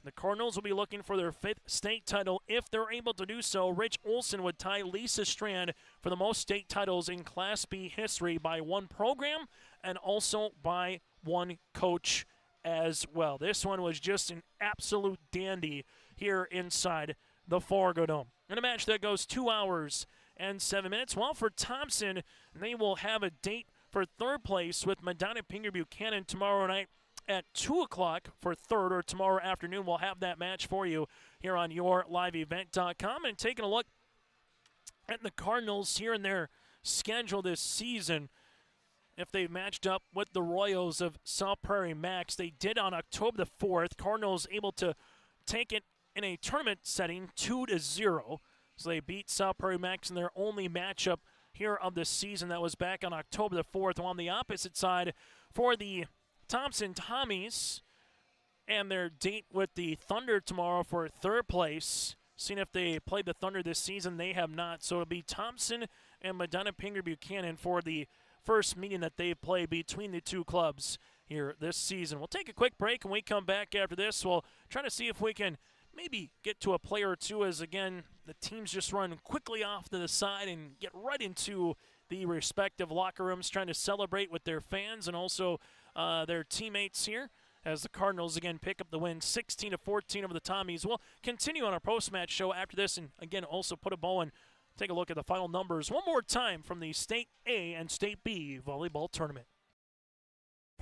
The Cardinals will be looking for their 5th state title. If they're able to do so, Rich Olson would tie Lisa Strand for the most state titles in Class B history by 1 program and also by 1 coach as well. This one was just an absolute dandy here inside the Fargo Dome. In a match that goes 2 hours and 7 minutes. Well, for Thompson, they will have a date for 3rd place with Madonna Pinger Buchanan tomorrow night at 2 o'clock for 3rd, or tomorrow afternoon. We'll have that match for you here on yourliveevent.com. And taking a look at the Cardinals here in their schedule this season, if they matched up with the Royals of South Prairie Max, they did on October the 4th. Cardinals able to take it in a tournament setting 2-0. So they beat South Prairie Max in their only matchup here of the season. That was back on October the 4th. On the opposite side, for the Thompson Tommies and their date with the Thunder tomorrow for 3rd place. Seeing if they played the Thunder this season, they have not. So it'll be Thompson and Madonna Pinger Buchanan for the first meeting that they play between the two clubs here this season. We'll take a quick break, and we come back after this. We'll try to see if we can maybe get to a player or two, as again the teams just run quickly off to the side and get right into the respective locker rooms, trying to celebrate with their fans and also their teammates here, as the Cardinals again pick up the win 16-14 over the Tommies. We'll continue on our post-match show after this, and again also put a bow and take a look at the final numbers one more time from the State A and State B volleyball tournament.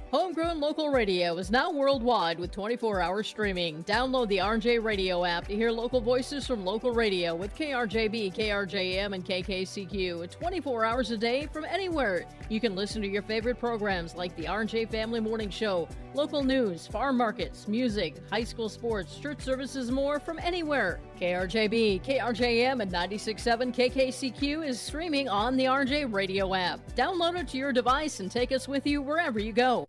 Homegrown local radio is now worldwide with 24-hour streaming. Download the RJ Radio app to hear local voices from local radio with KRJB, KRJM, and KKCQ 24 hours a day from anywhere. You can listen to your favorite programs like the RJ Family Morning Show, local news, farm markets, music, high school sports, church services, more from anywhere. KRJB, KRJM, and 96.7 KKCQ is streaming on the RJ Radio app. Download it to your device and take us with you wherever you go.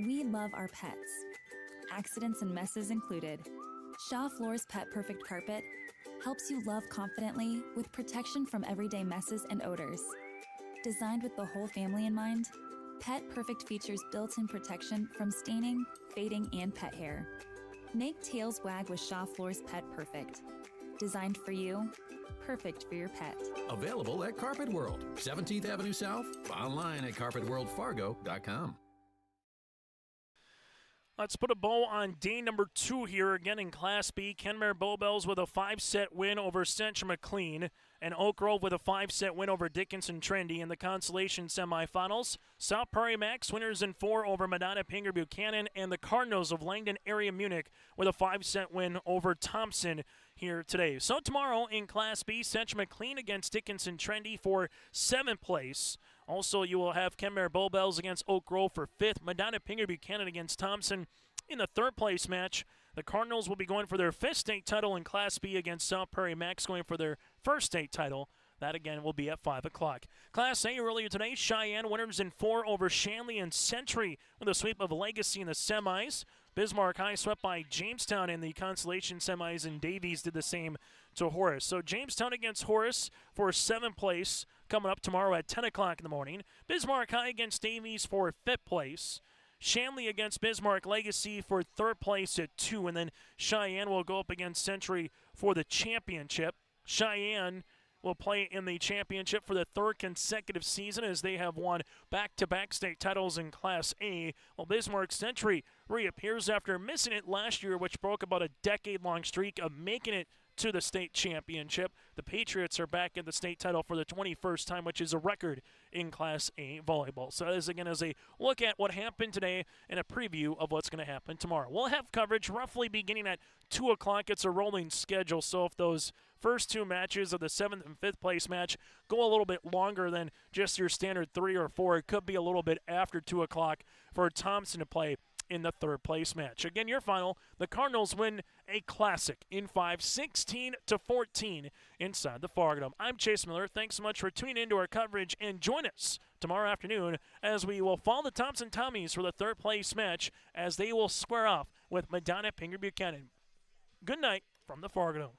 We love our pets, accidents and messes included. Shaw Floor's Pet Perfect Carpet helps you love confidently with protection from everyday messes and odors. Designed with the whole family in mind, Pet Perfect features built-in protection from staining, fading, and pet hair. Make tails wag with Shaw Floor's Pet Perfect. Designed for you, perfect for your pet. Available at Carpet World, 17th Avenue South, online at carpetworldfargo.com. Let's put a bow on day number 2 here again in Class B. Kenmare Bowbells with a 5-set win over Central McLean. And Oak Grove with a 5-set win over Dickinson Trinity in the consolation semifinals. South Prairie Max winners in 4 over Medina Pinger Buchanan, and the Cardinals of Langdon Area-Munich with a 5-set win over Thompson here today. So tomorrow in Class B, Central McLean against Dickinson Trinity for 7th place. Also, you will have Kenmare Bowbells against Oak Grove for 5th. Medina Pinger Buchanan against Thompson in the 3rd place match. The Cardinals will be going for their 5th state title in Class B against South Prairie Max, going for their 1st state title. That, again, will be at 5 o'clock. Class A earlier today, Cheyenne winners in 4 over Shanley and Century with a sweep of Legacy in the semis. Bismarck High swept by Jamestown in the consolation semis, and Davies did the same to Horace. So Jamestown against Horace for 7th place coming up tomorrow at 10 o'clock in the morning. Bismarck High against Davies for 5th place. Shanley against Bismarck Legacy for 3rd place at 2, and then Cheyenne will go up against Century for the championship. Cheyenne will play in the championship for the 3rd consecutive season as they have won back-to-back state titles in Class A. While Bismarck Century reappears after missing it last year, which broke about a decade-long streak of making it to the state championship. The Patriots are back in the state title for the 21st time, which is a record in Class A volleyball. So that is, again, as a look at what happened today and a preview of what's going to happen tomorrow. We'll have coverage roughly beginning at 2 o'clock. It's a rolling schedule, so if those first 2 matches of the 7th and 5th place match go a little bit longer than just your standard 3 or 4, it could be a little bit after 2 o'clock for Thompson to play in the 3rd place match. Again, your final, the Cardinals win a classic in 5, 16-14 inside the Fargo. I'm Chase Miller. Thanks so much for tuning into our coverage, and join us tomorrow afternoon as we will follow the Thompson Tommies for the 3rd place match as they will square off with Medina Pinger Buchanan. Good night from the Fargo.